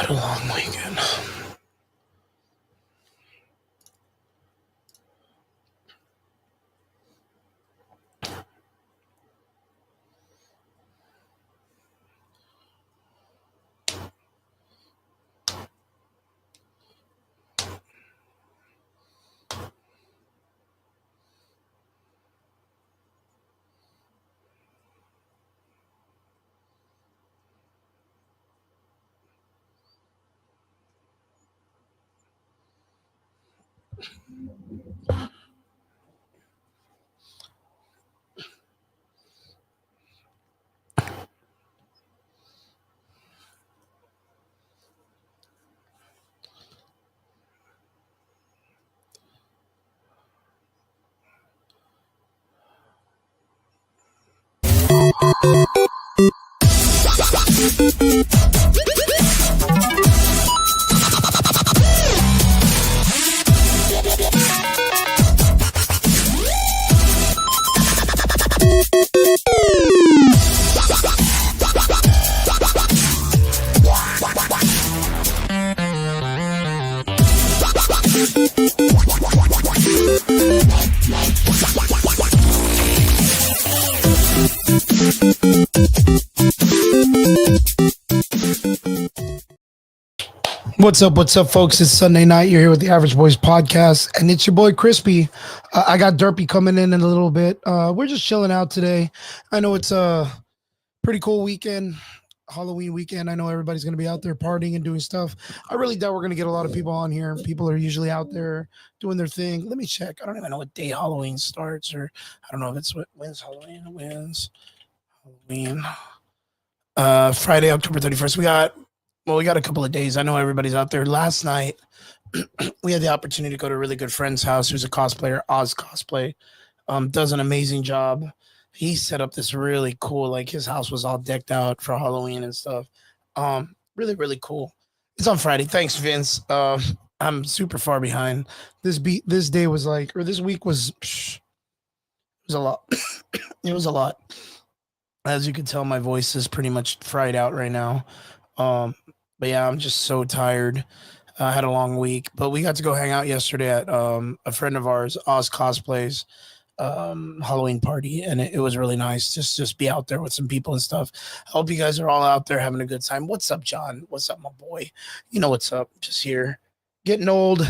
had a long weekend. What's up, folks? It's Sunday night. You're here with the Average Boys podcast, and it's your boy Crispy. I got Derpy coming in a little bit. We're just chilling out today. I know it's a pretty cool weekend, Halloween weekend. I know everybody's going to be out there partying and doing stuff. I really doubt we're going to get a lot of people on here. People are usually out there doing their thing. Let me check. I don't even know what day Halloween starts, or I don't know if it's when's Halloween. Halloween. Friday, October 31st. We got a couple of days. I know everybody's out there. Last night, we had the opportunity to go to a really good friend's house who's a cosplayer, Oz Cosplay. Does an amazing job. He set up this really cool, like his house was all decked out for Halloween and stuff. Really, really cool. It's on Friday. Thanks, Vince. I'm super far behind. This day was like, or this week was a lot. It was a lot. As you can tell, my voice is pretty much fried out right now. But yeah, I'm just so tired. I had a long week, but we got to go hang out yesterday at a friend of ours, Oz Cosplay's Halloween party, and it was really nice. Just be out there with some people and stuff. I hope you guys are all out there having a good time. What's up, John? What's up, my boy? You know what's up. Just here, getting old,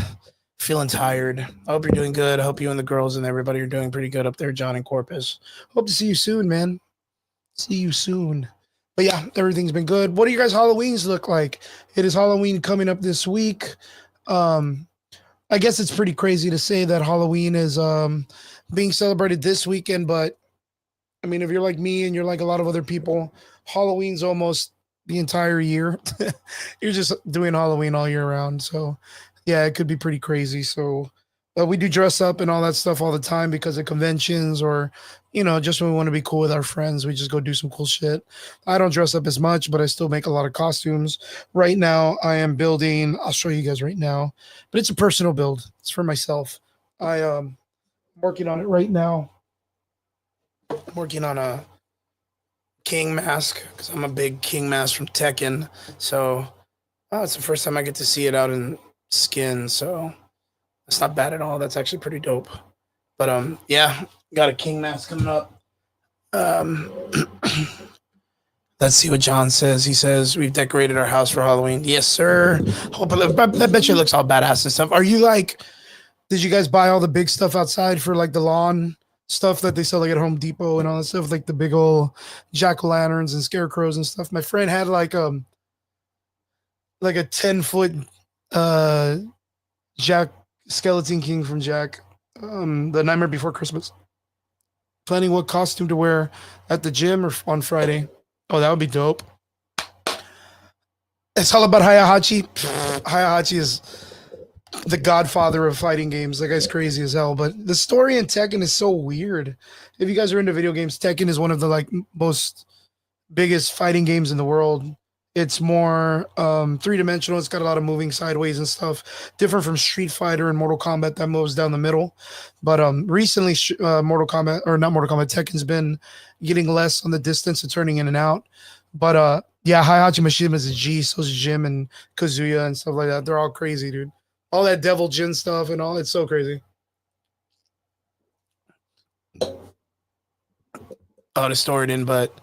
feeling tired. I hope you're doing good. I hope you and the girls and everybody are doing pretty good up there, John and Corpus. Hope to see you soon, man. See you soon. But yeah, everything's been good. What do you guys' Halloweens look like? It is Halloween coming up this week. I guess it's pretty crazy to say that Halloween is being celebrated this weekend, but I mean, if you're like me and you're like a lot of other people, Halloween's almost the entire year. You're just doing Halloween all year round. So yeah, it could be pretty crazy. So we do dress up and all that stuff all the time because of conventions or, you know, just when we want to be cool with our friends, we just go do some cool shit. I don't dress up as much, but I still make a lot of costumes. Right now, I am building, I'll show you guys right now, but it's a personal build. It's for myself. I'm working on it right now. I'm working on a King mask because I'm a big King mask from Tekken. So it's the first time I get to see it out in skin. So it's not bad at all. That's actually pretty dope. But yeah, got a King mask coming up. Let's see what John says. He says we've decorated our house for Halloween. Yes, sir. I bet you it looks all badass and stuff. Are you like? Did you guys buy all the big stuff outside for like the lawn stuff that they sell like at Home Depot and all that stuff, like the big old jack-o'-lanterns and scarecrows and stuff? My friend had like a 10-foot Jack Skeleton King from Jack, the Nightmare Before Christmas. Planning what costume to wear at the gym or on Friday. Oh, that would be dope. It's all about Hayahachi. Hayahachi is the godfather of fighting games. That guy's crazy as hell. But the story in Tekken is so weird. If you guys are into video games, Tekken is one of the like most biggest fighting games in the world. It's more three-dimensional. It's got a lot of moving sideways and stuff. Different from Street Fighter and Mortal Kombat that moves down the middle. But recently, Tekken's been getting less on the distance and turning in and out. But Yeah, Heihachi Mishima is a G, so's Jim and Kazuya and stuff like that. They're all crazy, dude. All that Devil Jin stuff and all, it's so crazy. To store it in, but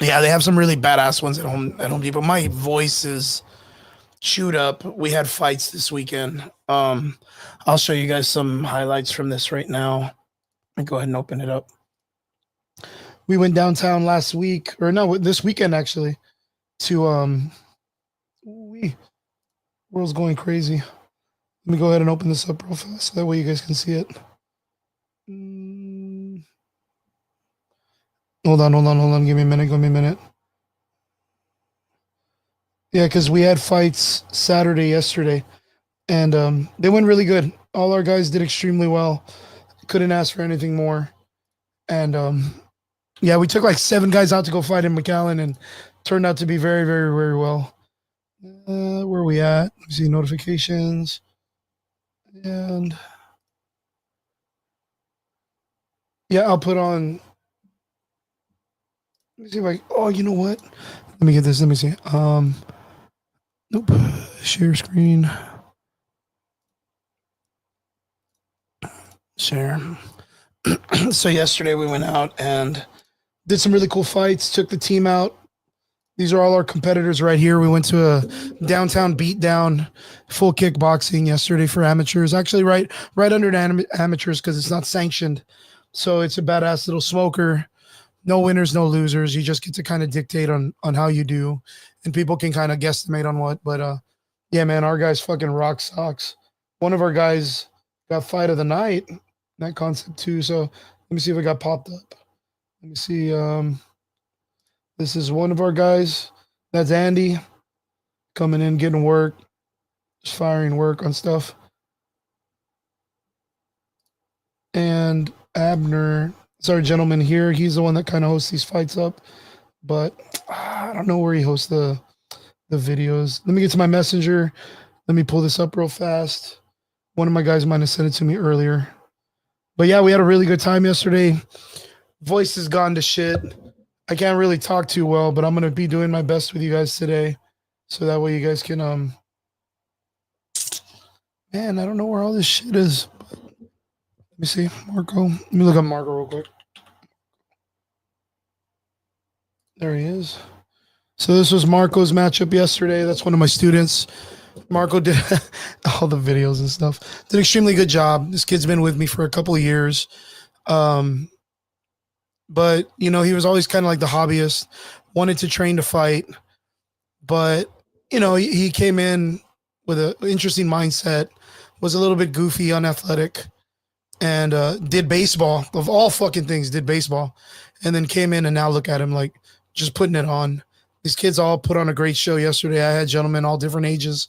yeah, they have some really badass ones at Home Depot. My voice is chewed up. We had fights this weekend. I'll show you guys some highlights from this right now. Let me go ahead and open it up. We went downtown last week, or no, this weekend actually, to world's going crazy. Let me go ahead and open this up real fast so that way you guys can see it. Hold on. Give me a minute. Yeah, because we had fights yesterday, and they went really good. All our guys did extremely well. Couldn't ask for anything more. And yeah, we took like 7 guys out to go fight in McAllen, and turned out to be very, very, very well. Where are we at? Let me see notifications. And yeah, I'll put on. Let me see if I. Oh, you know what? Let me get this. Let me see. Nope. Share screen. Share. So yesterday we went out and did some really cool fights. Took the team out. These are all our competitors right here. We went to a downtown beatdown, full kickboxing yesterday for amateurs. Actually, right under amateurs because it's not sanctioned. So it's a badass little smoker. No winners, no losers. You just get to kind of dictate on how you do, and people can kind of guesstimate on what. But yeah, man, our guys fucking rock socks. One of our guys got fight of the night, that concept too. So let me see if it got popped up. Let me see. This is one of our guys. That's Andy coming in, getting work, just firing work on stuff. And Abner, it's our gentleman here. He's the one that kind of hosts these fights up, but I don't know where he hosts the videos. Let me get to my messenger. Let me pull this up real fast. One of my guys might have sent it to me earlier. But yeah, we had a really good time yesterday. Voice has gone to shit. I can't really talk too well, but I'm going to be doing my best with you guys today. So that way you guys can, man, I don't know where all this shit is. Let me see, Marco. Let me look up Marco real quick. There he is. So this was Marco's matchup yesterday. That's one of my students. Marco did all the videos and stuff. Did an extremely good job. This kid's been with me for a couple of years. But, you know, he was always kind of like the hobbyist, wanted to train to fight. But, you know, he came in with an interesting mindset, was a little bit goofy, unathletic, and did baseball. Of all fucking things, did baseball. And then came in, and now look at him, like, just putting it on. These kids all put on a great show yesterday. I had gentlemen all different ages.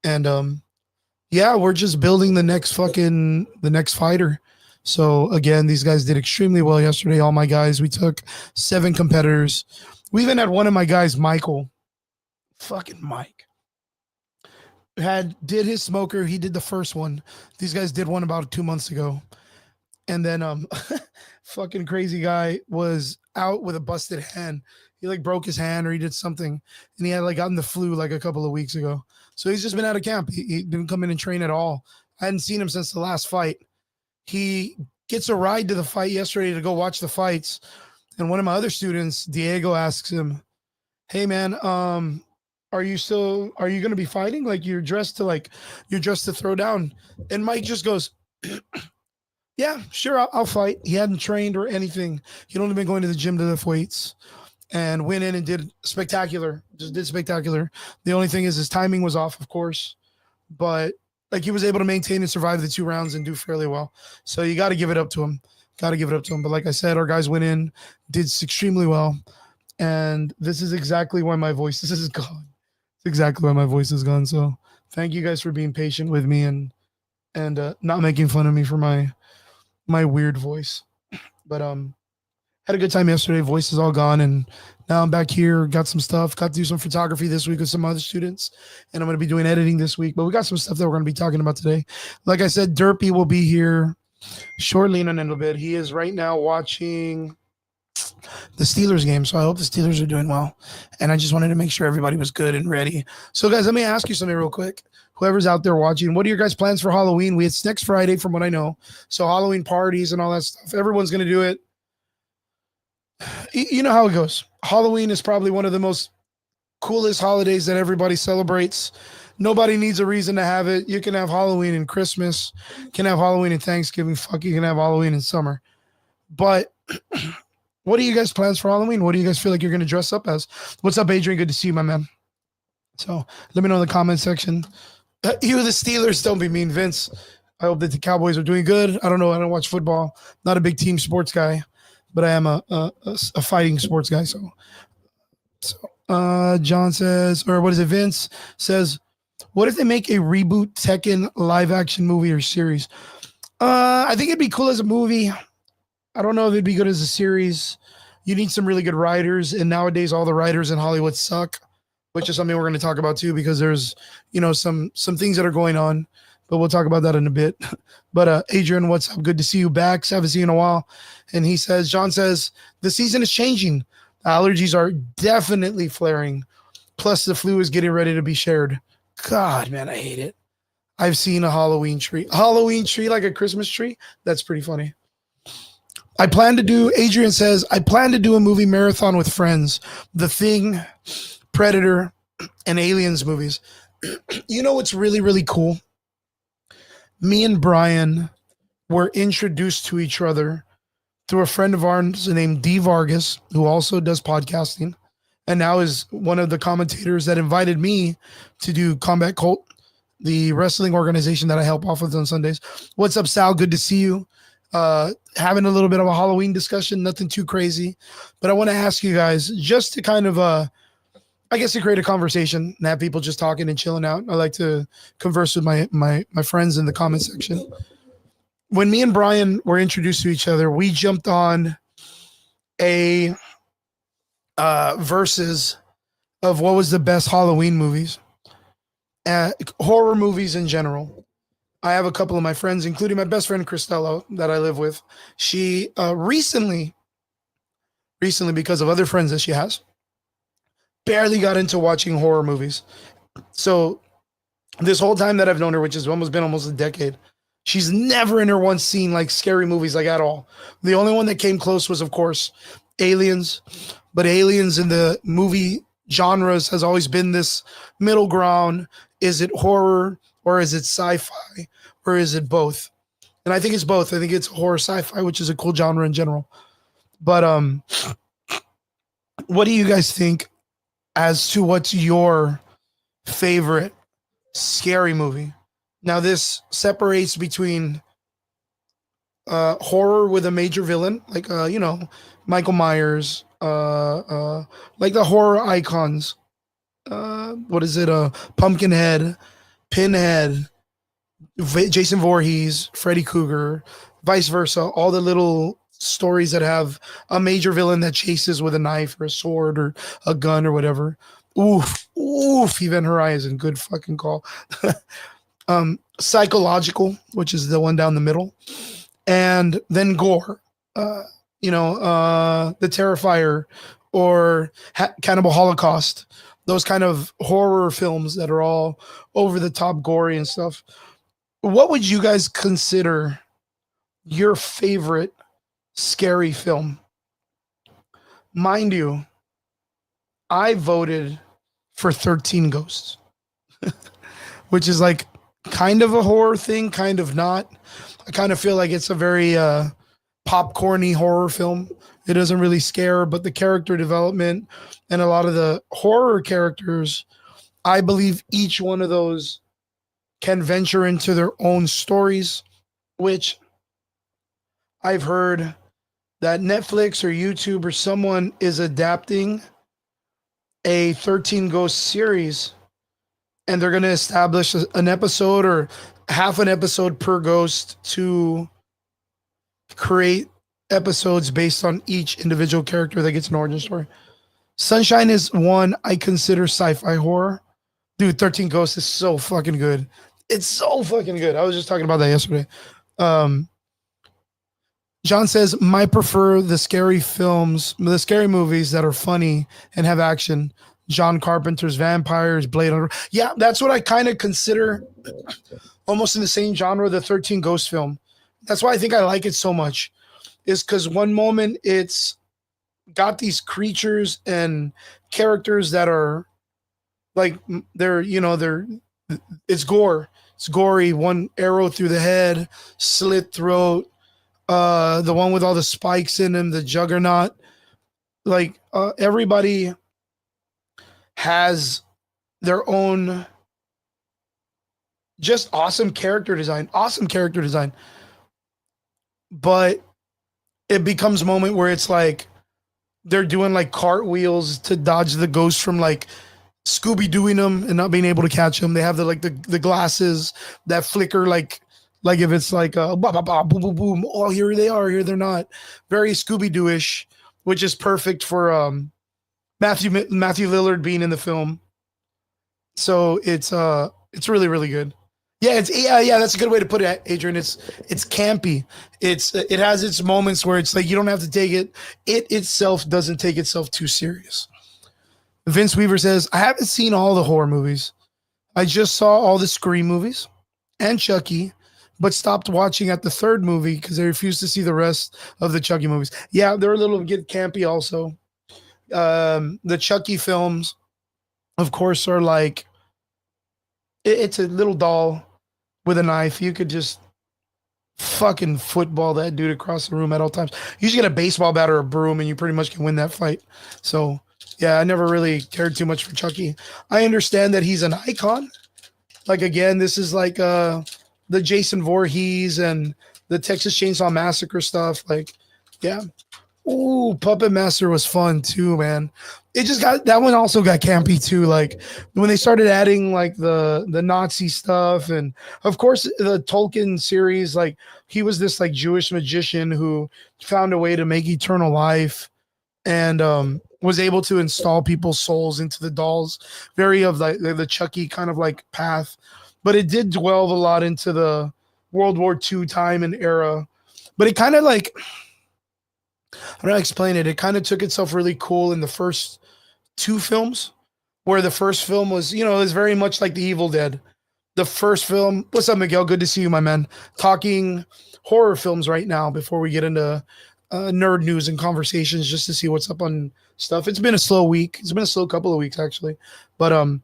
And yeah, we're just building the next fighter. So again, these guys did extremely well yesterday. All my guys, we took 7 competitors. We even had one of my guys, Michael, fucking Mike, did his smoker. He did the first one. These guys did one about 2 months ago. And then fucking crazy guy was out with a busted hand. He like broke his hand or he did something, and he had like gotten the flu like a couple of weeks ago. So he's just been out of camp. He didn't come in and train at all. I hadn't seen him since the last fight. He gets a ride to the fight yesterday to go watch the fights. And one of my other students, Diego, asks him, "Hey man, are you going to be fighting? Like you're dressed to throw down." And Mike just goes, "Yeah, sure. I'll fight." He hadn't trained or anything. He'd only been going to the gym to lift weights, and went in and did spectacular. Just did spectacular. The only thing is his timing was off, of course, but like he was able to maintain and survive the 2 rounds and do fairly well. So you got to give it up to him. But like I said, our guys went in, did extremely well. And this is exactly why my voice is gone. It's exactly why my voice is gone. So thank you guys for being patient with me and not making fun of me for my weird voice. But had a good time yesterday. Voice is all gone, and now I'm back here. Got some stuff. Got to do some photography this week with some other students, and I'm going to be doing editing this week. But we got some stuff that we're going to be talking about today. Like I said, Derpy will be here shortly in a little bit. He is right now watching the Steelers game. So I hope the Steelers are doing well. And I just wanted to make sure everybody was good and ready. So, guys, let me ask you something real quick. Whoever's out there watching, what are your guys' plans for Halloween? It's next Friday, from what I know. So Halloween parties and all that stuff. Everyone's going to do it. You know how it goes. Halloween is probably one of the most coolest holidays that everybody celebrates. Nobody needs a reason to have it. You can have Halloween and Christmas. You can have Halloween and Thanksgiving. Fuck, you can have Halloween in summer. But what are you guys' plans for Halloween? What do you guys feel like you're going to dress up as? What's up, Adrian? Good to see you, my man. So let me know in the comment section. You, the Steelers, don't be mean, Vince. I hope that the Cowboys are doing good. I don't know. I don't watch football. Not a big team sports guy, but I am a fighting sports guy. So John says, or what is it? Vince says, what if they make a reboot Tekken live action movie or series? I think it'd be cool as a movie. I don't know if it'd be good as a series. You need some really good writers, and nowadays all the writers in Hollywood suck, which is something we're going to talk about too, because there's, some things that are going on, but we'll talk about that in a bit. But Adrian, what's up? Good to see you back. Haven't seen you in a while. And he says, John says, the season is changing. Allergies are definitely flaring. Plus the flu is getting ready to be shared. God, man, I hate it. I've seen a Halloween tree like a Christmas tree. That's pretty funny. Adrian says, I plan to do a movie marathon with friends. The Thing, Predator, and Aliens movies. You know what's really, really cool? Me and Brian were introduced to each other through a friend of ours named D. Vargas, who also does podcasting, and now is one of the commentators that invited me to do Combat Cult, the wrestling organization that I help off with on Sundays. What's up, Sal? Good to see you. Having a little bit of a Halloween discussion, nothing too crazy, but I want to ask you guys just to kind of, I guess, to create a conversation and have people just talking and chilling out. I like to converse with my friends in the comment section. When me and Brian were introduced to each other, we jumped on a versus of what was the best Halloween movies, horror movies in general. I have a couple of my friends, including my best friend, Christella, that I live with. She recently, because of other friends that she has, barely got into watching horror movies. So this whole time that I've known her, which has been almost a decade, she's never in her once seen like scary movies like at all. The only one that came close was, of course, Aliens. But Aliens in the movie genres has always been this middle ground. Is it horror or is it sci-fi or is it both? And I think it's both. I think it's horror sci-fi, which is a cool genre in general. But what do you guys think as to what's your favorite scary movie? Now, this separates between horror with a major villain, like, Michael Myers, like the horror icons. What is it? Pumpkinhead, Pinhead, Jason Voorhees, Freddy Krueger, vice versa. All the little stories that have a major villain that chases with a knife or a sword or a gun or whatever. Oof, Event Horizon, good fucking call. Psychological, which is the one down the middle, and then gore. The Terrifier or Cannibal Holocaust. Those kind of horror films that are all over the top, gory and stuff. What would you guys consider your favorite scary film? Mind you, I voted for 13 Ghosts, which is like kind of a horror thing, kind of not. I kind of feel like it's a very popcorny horror film. It doesn't really scare, but the character development and a lot of the horror characters, I believe each one of those can venture into their own stories, which I've heard that Netflix or YouTube or someone is adapting a 13 Ghost series, and they're going to establish an episode or half an episode per ghost to create episodes based on each individual character that gets an origin story. Sunshine is one I consider sci-fi horror. Dude, 13 Ghosts is so fucking good. It's so fucking good. I was just talking about that yesterday. John says, "My prefer the scary films, the scary movies that are funny and have action. John Carpenter's Vampires, Blade Runner. Yeah, that's what I kind of consider almost in the same genre, the 13 Ghost film. That's why I think I like it so much. Is because one moment it's got these creatures and characters that are like they're it's gore. It's gory. One arrow through the head, slit throat. The one with all the spikes in him, the Juggernaut. Like everybody has their own just awesome character design. Awesome character design. But it becomes a moment where it's like they're doing like cartwheels to dodge the ghost from like Scooby Dooing them and not being able to catch them. They have the glasses that flicker like if it's like bah, bah, bah, boom boom boom. Oh, here they are. Here they're not. Very Scooby Doo-ish, which is perfect for Matthew Lillard being in the film. So it's really really good. Yeah, yeah, that's a good way to put it, Adrian. It's campy. It has its moments where it's like you don't have to take it. It itself doesn't take itself too serious. Vince Weaver says, I haven't seen all the horror movies. I just saw all the Scream movies and Chucky, but stopped watching at the third movie because I refused to see the rest of the Chucky movies. Yeah, they're a little get campy also. The Chucky films, of course, are like it's a little doll with a knife. You could just fucking football that dude across the room at all times. You just get a baseball bat or a broom and you pretty much can win that fight. So yeah, I never really cared too much for Chucky. I understand that he's an icon. Like again, this is like the Jason Voorhees and the Texas Chainsaw Massacre stuff. Like, yeah. Ooh, Puppet Master was fun too, man. It just got that one also got campy too. Like when they started adding like the Nazi stuff, and of course the Tolkien series, like he was this like Jewish magician who found a way to make eternal life and was able to install people's souls into the dolls. Very of the Chucky kind of like path, but it did delve a lot into the World War II time and era. But it kind of like I don't know how to explain it. It kind of took itself really cool in the first two films, where the first film was, it was very much like The Evil Dead. The first film, what's up, Miguel? Good to see you, my man. Talking horror films right now before we get into nerd news and conversations just to see what's up on stuff. It's been a slow week. It's been a slow couple of weeks, actually. But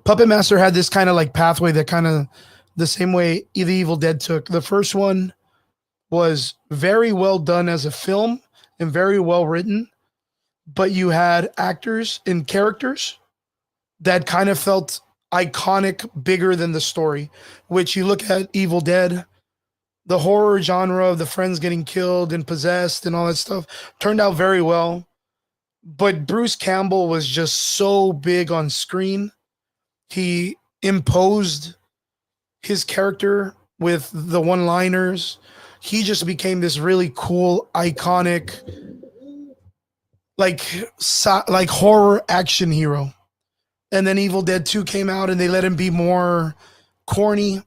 Puppet Master had this kind of like pathway that kind of the same way The Evil Dead took. The first one was very well done as a film and very well written, but you had actors and characters that kind of felt iconic, bigger than the story, which you look at Evil Dead, the horror genre of the friends getting killed and possessed and all that stuff turned out very well. But Bruce Campbell was just so big on screen. He imposed his character with the one-liners. He just became this really cool, iconic, like horror action hero. And then Evil Dead 2 came out and they let him be more corny.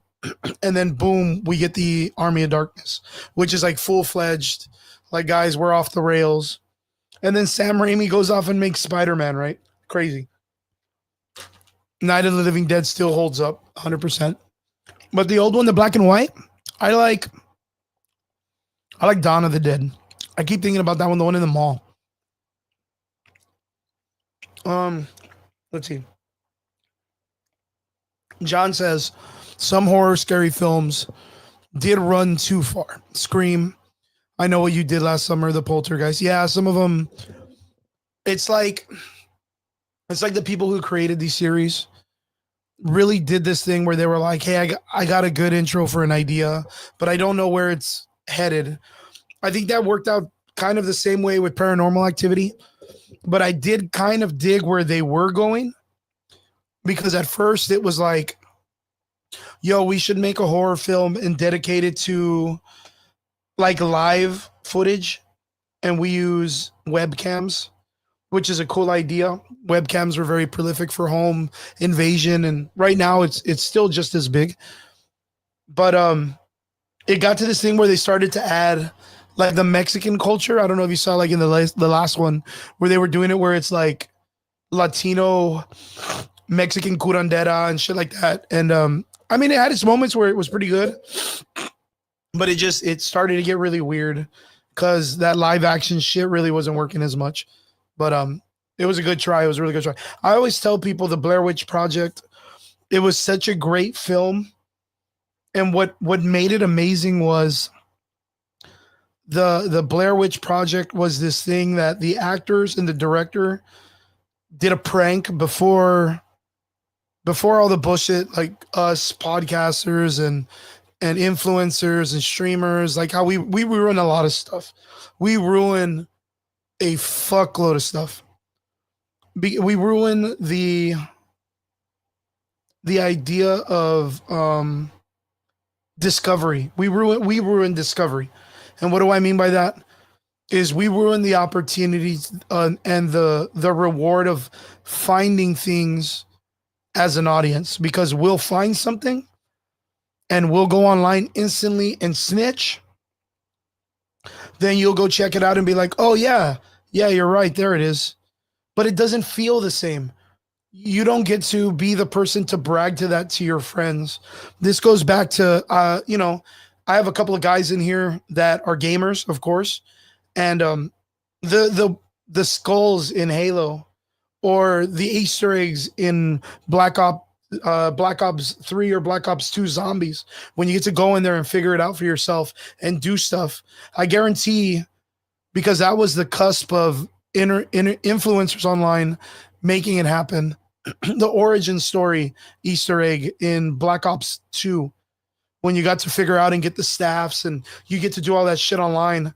And then boom, we get the Army of Darkness, which is like full-fledged, like, guys, we're off the rails. And then Sam Raimi goes off and makes Spider-Man, right? Crazy. Night of the Living Dead still holds up 100%. But the old one, the black and white, I like Dawn of the Dead. I keep thinking about that one, the one in the mall. Let's see. John says some horror scary films did run too far. Scream, I Know What You Did Last Summer, The Poltergeist. Yeah, some of them. It's like the people who created these series really did this thing where they were like, hey, I got a good intro for an idea, but I don't know where it's headed. I think that worked out kind of the same way with Paranormal Activity, but I did kind of dig where they were going, because at first it was like, yo, we should make a horror film and dedicate it to like live footage, and we use webcams, which is a cool idea. Webcams were very prolific for home invasion, and right now it's still just as big. But it got to this thing where they started to add like the Mexican culture. I don't know if you saw like in the last one where they were doing it where it's like Latino Mexican curandera and shit like that. And I mean, it had its moments where it was pretty good, but it started to get really weird because that live action shit really wasn't working as much. But it was a good try. It was a really good try. I always tell people the Blair Witch Project. It was such a great film, and what made it amazing was the Blair Witch Project was this thing that the actors and the director did a prank before all the bullshit like us podcasters and influencers and streamers, like how we ruin a lot of stuff. We ruin a fuckload of stuff. We ruin the idea of discovery. We ruin discovery. And what do I mean by that? Is we ruin the opportunities and the reward of finding things as an audience, because we'll find something and we'll go online instantly and snitch. Then you'll go check it out and be like, oh yeah, yeah, you're right, there it is. But it doesn't feel the same. You don't get to be the person to brag to that to your friends. This goes back to I have a couple of guys in here that are gamers, of course, and the skulls in Halo or the Easter eggs in Black Ops 3 or Black Ops 2 zombies, when you get to go in there and figure it out for yourself and do stuff. I guarantee, because that was the cusp of influencers online making it happen. The origin story Easter egg in Black Ops 2, when you got to figure out and get the staffs and you get to do all that shit online.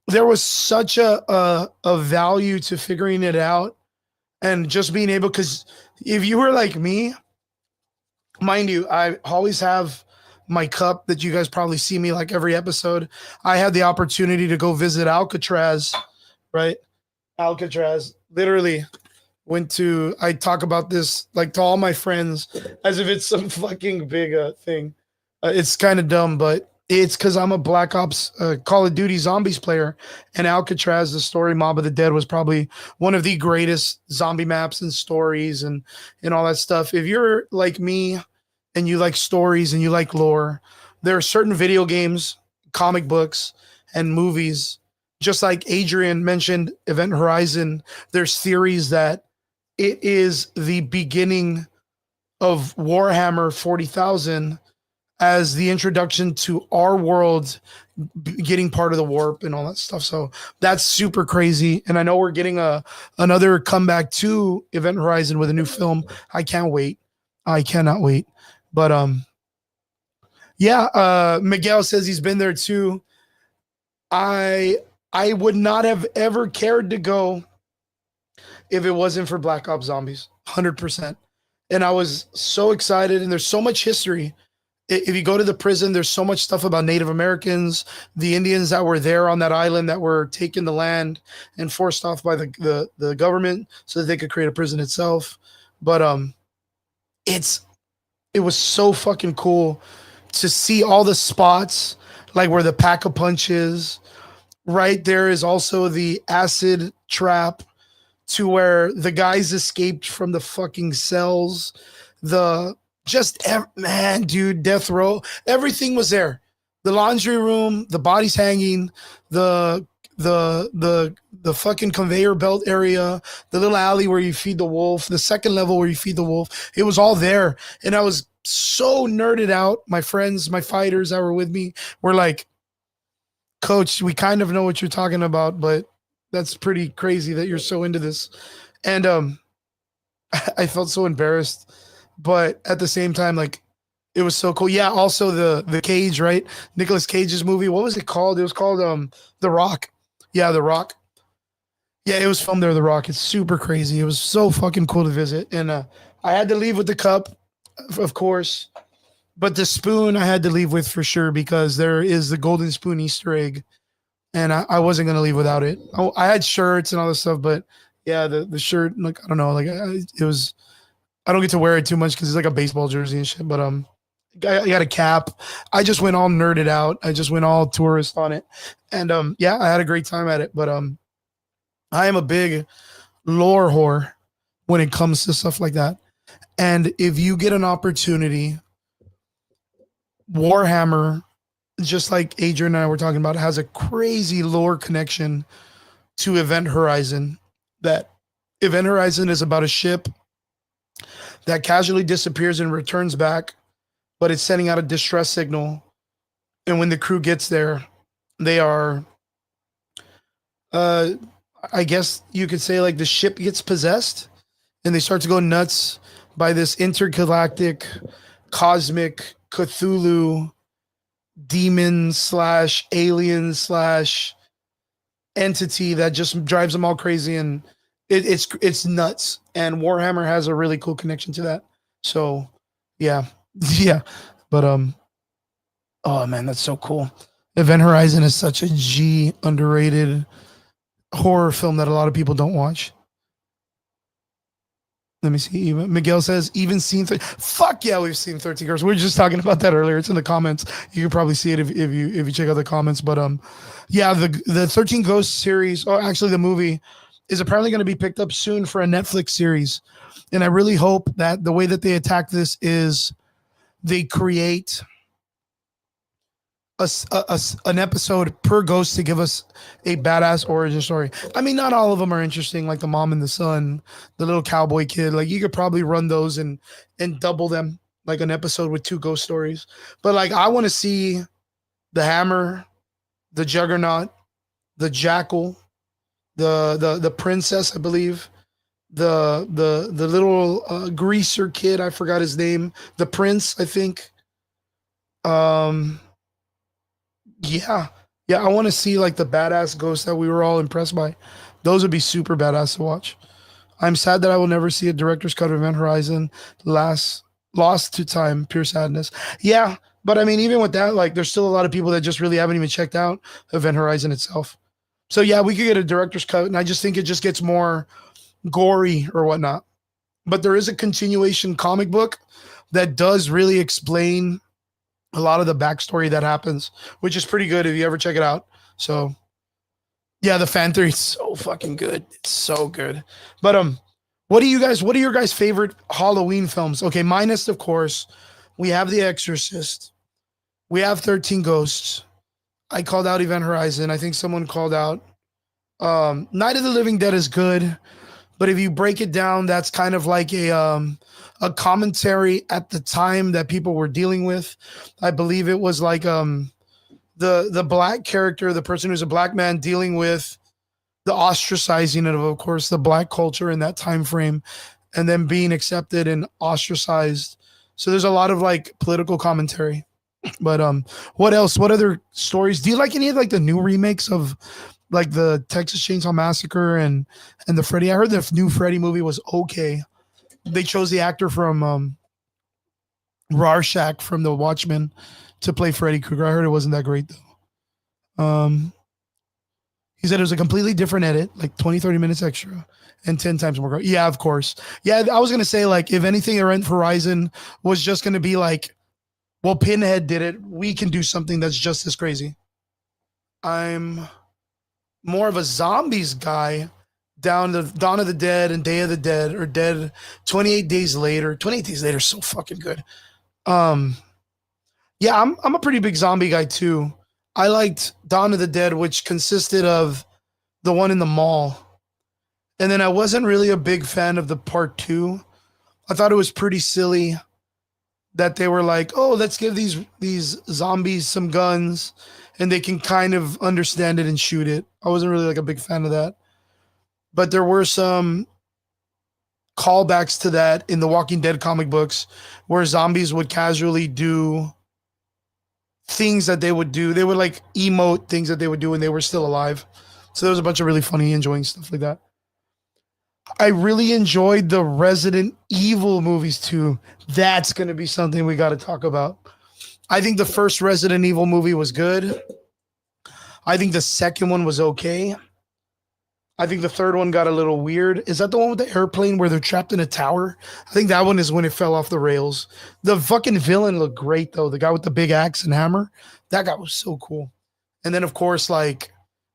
There was such a value to figuring it out and just being able, because if you were like me, mind you, I always have my cup that you guys probably see me like every episode. I had the opportunity to go visit Alcatraz, right? Alcatraz, literally I talk about this like to all my friends as if it's some fucking big thing. It's kind of dumb, but it's because I'm a Black Ops Call of Duty Zombies player, and Alcatraz, the story Mob of the Dead, was probably one of the greatest zombie maps and stories and all that stuff. If you're like me and you like stories and you like lore, there are certain video games, comic books, and movies. Just like Adrian mentioned, Event Horizon, there's theories that it is the beginning of Warhammer 40,000 as the introduction to our world, getting part of the warp and all that stuff. So that's super crazy. And I know we're getting another comeback to Event Horizon with a new film. I can't wait. I cannot wait. But yeah, Miguel says he's been there too. I would not have ever cared to go if it wasn't for Black Ops Zombies, 100%. And I was so excited, and there's so much history. If you go to the prison, there's so much stuff about Native Americans, the Indians that were there on that island that were taking the land and forced off by the government so that they could create a prison itself. But it was so fucking cool to see all the spots, like where the Pack-a-Punch is. Right there is also the acid trap to where the guys escaped from the fucking cells. Man, dude, death row, everything was there. The laundry room, the bodies hanging, the fucking conveyor belt area, the little alley where you feed the wolf, the second level where you feed the wolf. It was all there. And I was so nerded out. My friends, my fighters that were with me were like, Coach, we kind of know what you're talking about, but that's pretty crazy that you're so into this. And I felt so embarrassed, but at the same time, like, it was so cool. Yeah, also the Cage, right? Nicolas Cage's movie. What was it called? It was called The Rock. Yeah, The Rock. Yeah, it was filmed there, The Rock. It's super crazy. It was so fucking cool to visit. And I had to leave with the cup, of course. But the spoon I had to leave with for sure, because there is the golden spoon Easter egg, and I wasn't gonna leave without it. I had shirts and all this stuff, but yeah, the shirt, like, I don't know, like it was. I don't get to wear it too much because it's like a baseball jersey and shit. But I got a cap. I just went all nerded out. I just went all tourist on it, and yeah, I had a great time at it. But I am a big lore whore when it comes to stuff like that. And if you get an opportunity, Warhammer, just like Adrian and I were talking about, has a crazy lore connection to Event Horizon. That Event Horizon is about a ship that casually disappears and returns back, but it's sending out a distress signal. And when the crew gets there, they are, uh, I guess you could say, like the ship gets possessed and they start to go nuts by this intergalactic, cosmic Cthulhu demon slash alien slash entity that just drives them all crazy, and it's nuts. And Warhammer has a really cool connection to that. So yeah, yeah. But oh man, that's so cool. Event Horizon is such a G underrated horror film that a lot of people don't watch. Let me see. Even Miguel says, even seen. Fuck yeah, we've seen 13 Girls. We were just talking about that earlier. It's in the comments. You can probably see it if you check out the comments. But yeah, the 13 Ghosts series, or actually the movie, is apparently going to be picked up soon for a Netflix series. And I really hope that the way that they attack this is they create an episode per ghost to give us a badass origin story. I mean, not all of them are interesting, like the mom and the son, the little cowboy kid. Like you could probably run those and double them, like an episode with 2 ghost stories. But like I want to see the Hammer, the Juggernaut, the Jackal, the princess, I believe, the little greaser kid, I forgot his name, the prince, I think. Um yeah. Yeah, I want to see like the badass ghosts that we were all impressed by. Those would be super badass to watch. I'm sad that I will never see a director's cut of Event Horizon. Lost to time, pure sadness. Yeah, but I mean, even with that, like, there's still a lot of people that just really haven't even checked out Event Horizon itself. So yeah, we could get a director's cut, and I just think it just gets more gory or whatnot. But there is a continuation comic book that does really explain a lot of the backstory that happens, which is pretty good if you ever check it out. So yeah, the fan theory is so fucking good. It's so good. But what are your guys' favorite Halloween films? Okay, minus of course, we have The Exorcist. We have 13 Ghosts. I called out Event Horizon. I think someone called out Night of the Living Dead is good, but if you break it down, that's kind of like a commentary at the time that people were dealing with. I believe it was like the black character, the person who's a black man dealing with the ostracizing of course, the black culture in that time frame, and then being accepted and ostracized. So there's a lot of like political commentary. But what else? What other stories? Do you like any of like the new remakes of like the Texas Chainsaw Massacre and the Freddy? I heard the new Freddy movie was okay. They chose the actor from Rorschach from The Watchmen to play Freddy Krueger. I heard it wasn't that great though. He said it was a completely different edit, like 20, 30 minutes extra and 10 times more. Yeah, of course. Yeah, I was going to say, like, if anything, Event Horizon was just going to be like, well, Pinhead did it. We can do something that's just as crazy. I'm more of a zombies guy. Down to Dawn of the Dead and Day of the Dead, or Dead 28 Days Later. 28 Days Later is so fucking good. Yeah, I'm a pretty big zombie guy too. I liked Dawn of the Dead, which consisted of the one in the mall. And then I wasn't really a big fan of the part 2. I thought it was pretty silly that they were like, "Oh, let's give these zombies some guns and they can kind of understand it and shoot it." I wasn't really like a big fan of that. But there were some callbacks to that in the Walking Dead comic books where zombies would casually do things that they would do. They would like emote things that they would do when they were still alive. So there was a bunch of really funny, enjoying stuff like that. I really enjoyed the Resident Evil movies too. That's going to be something we got to talk about. I think the first Resident Evil movie was good. I think the second one was okay. I think the third one got a little weird. Is that the one with the airplane where they're trapped in a tower? I think that one is when it fell off the rails. The fucking villain looked great though. The guy with the big axe and hammer. That guy was so cool. And then of course, like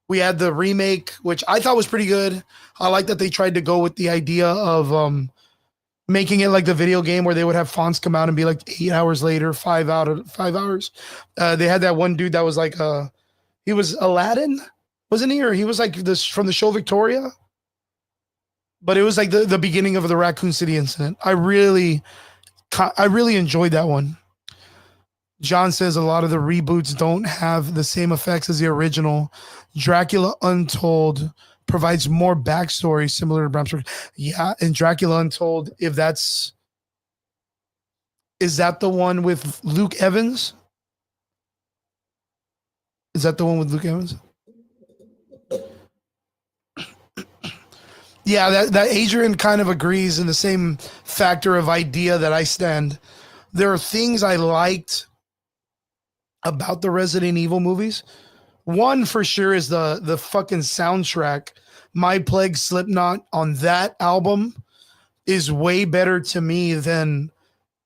we had the remake, which I thought was pretty good. I like that they tried to go with the idea of making it like the video game where they would have fonts come out and be like 8 hours later, 5 hours. They had that one dude that was like he was Aladdin, wasn't he? Or he was like this from the show Victoria. But it was like the beginning of the Raccoon City incident. I really enjoyed that one. John says a lot of the reboots don't have the same effects as the original. Dracula Untold provides more backstory similar to Bram Stoker. Yeah, and Dracula Untold, is that the one with Luke Evans? Is that the one with Luke Evans? Yeah, that Adrian kind of agrees in the same factor of idea that I stand. There are things I liked about the Resident Evil movies. One for sure is the fucking soundtrack. My Plague Slipknot on that album is way better to me than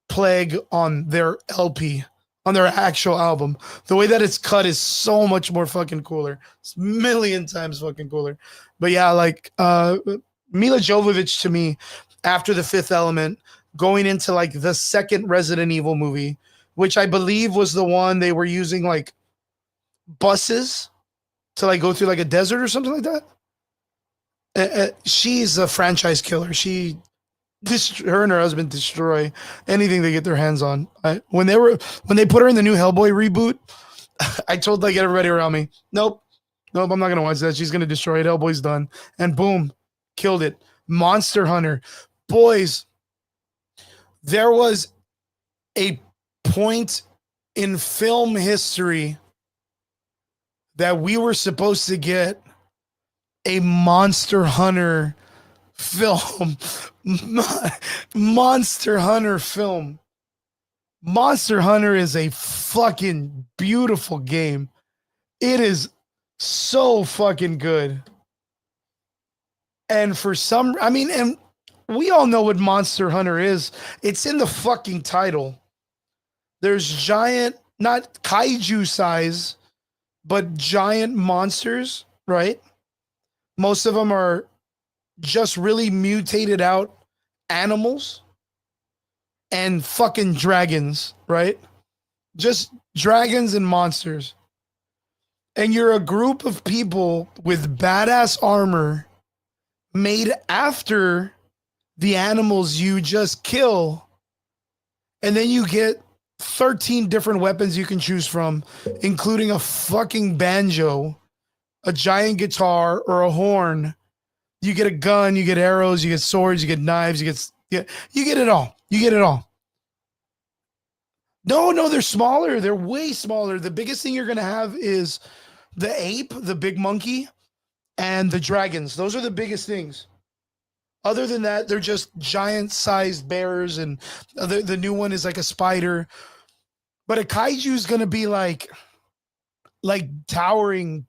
Plague on their LP, on their actual album. The way that it's cut is so much more fucking cooler. It's a million times fucking cooler. But yeah, like Mila Jovovich to me, after The Fifth Element, going into like the second Resident Evil movie, which I believe was the one they were using like buses to like go through like a desert or something like that. She's a franchise killer. Her and her husband destroy anything they get their hands on. When they put her in the new Hellboy reboot, I told like everybody around me, nope, I'm not gonna watch that. She's gonna destroy it. Hellboy's done, and boom, killed it. Monster Hunter, boys. There was a point in film history that we were supposed to get a Monster Hunter film. Monster Hunter film. Monster Hunter is a fucking beautiful game. It is so fucking good. And and we all know what Monster Hunter is. It's in the fucking title. There's giant, not kaiju size, but giant monsters, right? Most of them are just really mutated out animals and fucking dragons, right? Just dragons and monsters. And you're a group of people with badass armor made after the animals you just kill. And then you get 13 different weapons you can choose from, including a fucking banjo, a giant guitar, or a horn. You get a gun, you get arrows, you get swords, you get knives, you get it all. You get it all. No, they're smaller. They're way smaller. The biggest thing you're going to have is the ape, the big monkey, and the dragons. Those are the biggest things. Other than that, they're just giant-sized bears, and the new one is like a spider. But a kaiju is going to be like towering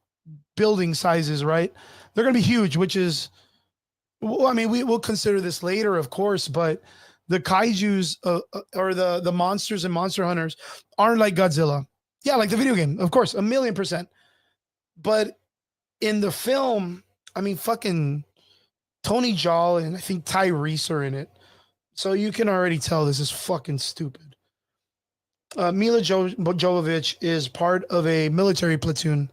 building sizes, right? They're going to be huge, which is, well, I mean, we'll consider this later, of course, but the kaijus or the monsters and monster hunters aren't like Godzilla. Yeah, like the video game, of course, 1,000,000%. But in the film, I mean, fucking Tony Jaa and I think Tyrese are in it. So you can already tell this is fucking stupid. Mila Jovovich is part of a military platoon.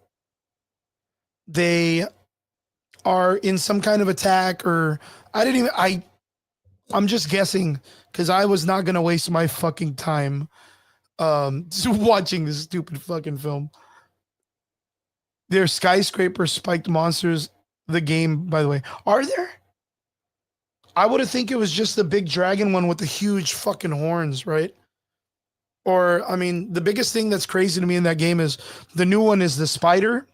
They are in some kind of attack, or I'm just guessing because I was not going to waste my fucking time watching this stupid fucking film. There's skyscraper spiked monsters, the game, by the way. Are there? I would have think it was just the big dragon one with the huge fucking horns, right? Or, I mean, the biggest thing that's crazy to me in that game is the new one is the spider.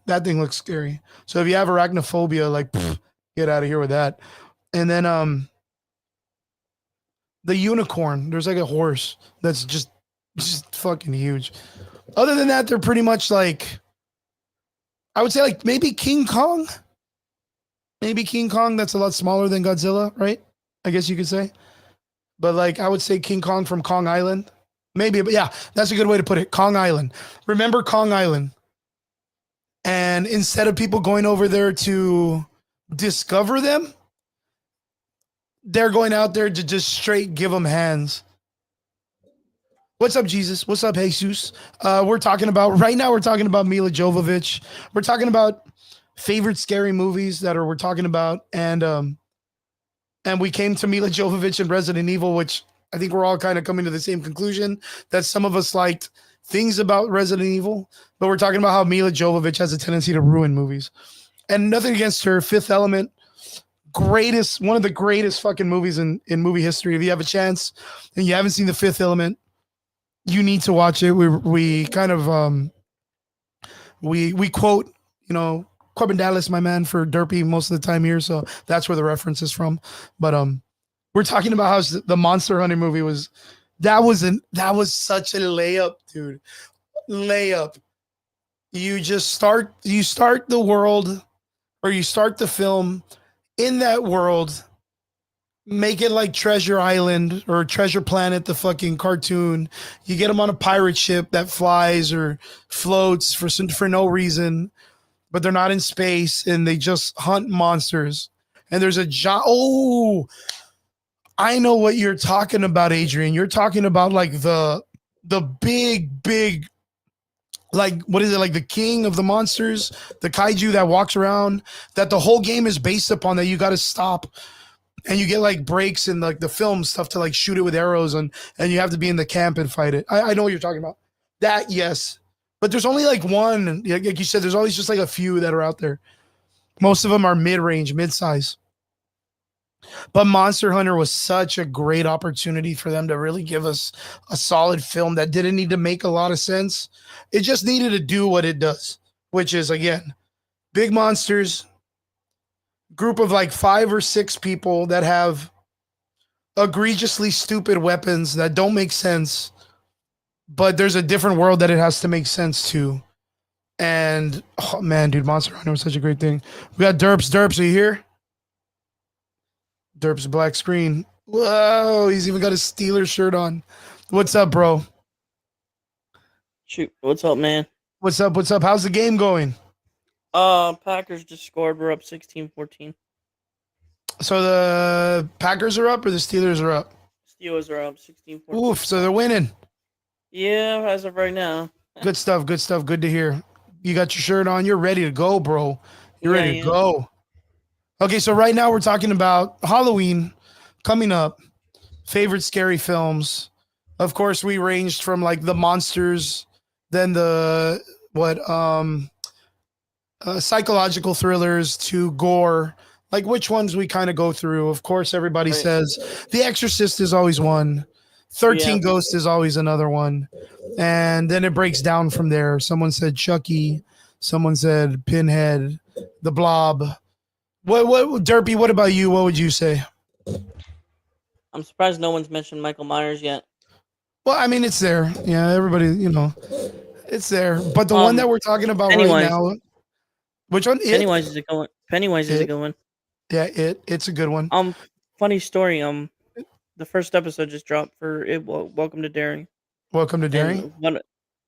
That thing looks scary. So if you have arachnophobia, like, get out of here with that. And then the unicorn, there's like a horse that's just fucking huge. Other than that, they're pretty much like, I would say like maybe King Kong. maybe King Kong. That's a lot smaller than Godzilla, right? I guess you could say. But like I would say King Kong from Kong Island. Maybe, but yeah, that's a good way to put it. Kong Island. Remember Kong Island? And instead of people going over there to discover them, they're going out there to just straight give them hands. What's up, Jesus? What's up, Jesus? We're talking about right now. We're talking about Mila Jovovich. We're talking about favorite scary movies that are we're talking about, and we came to Mila Jovovich and Resident Evil, which I think we're all kind of coming to the same conclusion that some of us liked things about Resident Evil, but we're talking about how Mila Jovovich has a tendency to ruin movies. And nothing against her. Fifth Element, one of the greatest fucking movies in movie history. If you have a chance and you haven't seen The Fifth Element, you need to watch it. We kind of we quote, Corbin Dallas, my man, for Derpy most of the time here, so that's where the reference is from. But we're talking about how the Monster Hunter movie was such a layup, dude. Layup. You start the world, or you start the film in that world. Make it like Treasure Island or Treasure Planet, the fucking cartoon. You get them on a pirate ship that flies or floats for no reason, but they're not in space and they just hunt monsters. And there's I know what you're talking about, Adrian. You're talking about like the big, like, what is it, like the king of the monsters, the kaiju that walks around, that the whole game is based upon, that you got to stop. And you get like breaks in like the film stuff to like shoot it with arrows, and you have to be in the camp and fight it. I know what you're talking about. That, yes. But there's only like one, like you said, there's always just like a few that are out there. Most of them are mid-range, mid-size. But Monster Hunter was such a great opportunity for them to really give us a solid film that didn't need to make a lot of sense. It just needed to do what it does, which is, again, big monsters, group of like 5 or 6 people that have egregiously stupid weapons that don't make sense, but there's a different world that it has to make sense to. And oh man, dude, Monster Hunter was such a great thing. We got Derps. Are you here? Derps black screen. Whoa, he's even got a Steelers shirt on. What's up, bro? Shoot, what's up, man? What's up? How's the game going? Packers just scored. We're up 16-14. So the Packers are up or the Steelers are up? Steelers are up 16-14. Oof, so they're winning. Yeah, as of right now. Good stuff. Good to hear. You got your shirt on. You're ready to go, bro. You're ready to go. Okay, so right now we're talking about Halloween coming up. Favorite scary films. Of course, we ranged from like the monsters, then the psychological thrillers to gore. Like which ones we kind of go through. Of course, everybody says The Exorcist is always one. 13 Ghosts is always another one. And then it breaks down from there. Someone said Chucky. Someone said Pinhead. The Blob. What Derpy, what about you? What would you say? I'm surprised no one's mentioned Michael Myers yet. Well, I mean, it's there. Yeah, everybody, it's there. But the one that we're talking about right now, which one? Pennywise is a good one. Pennywise is a good one. Yeah, it's a good one. Funny story. The first episode just dropped for it. Welcome to Daring. Welcome to Daring.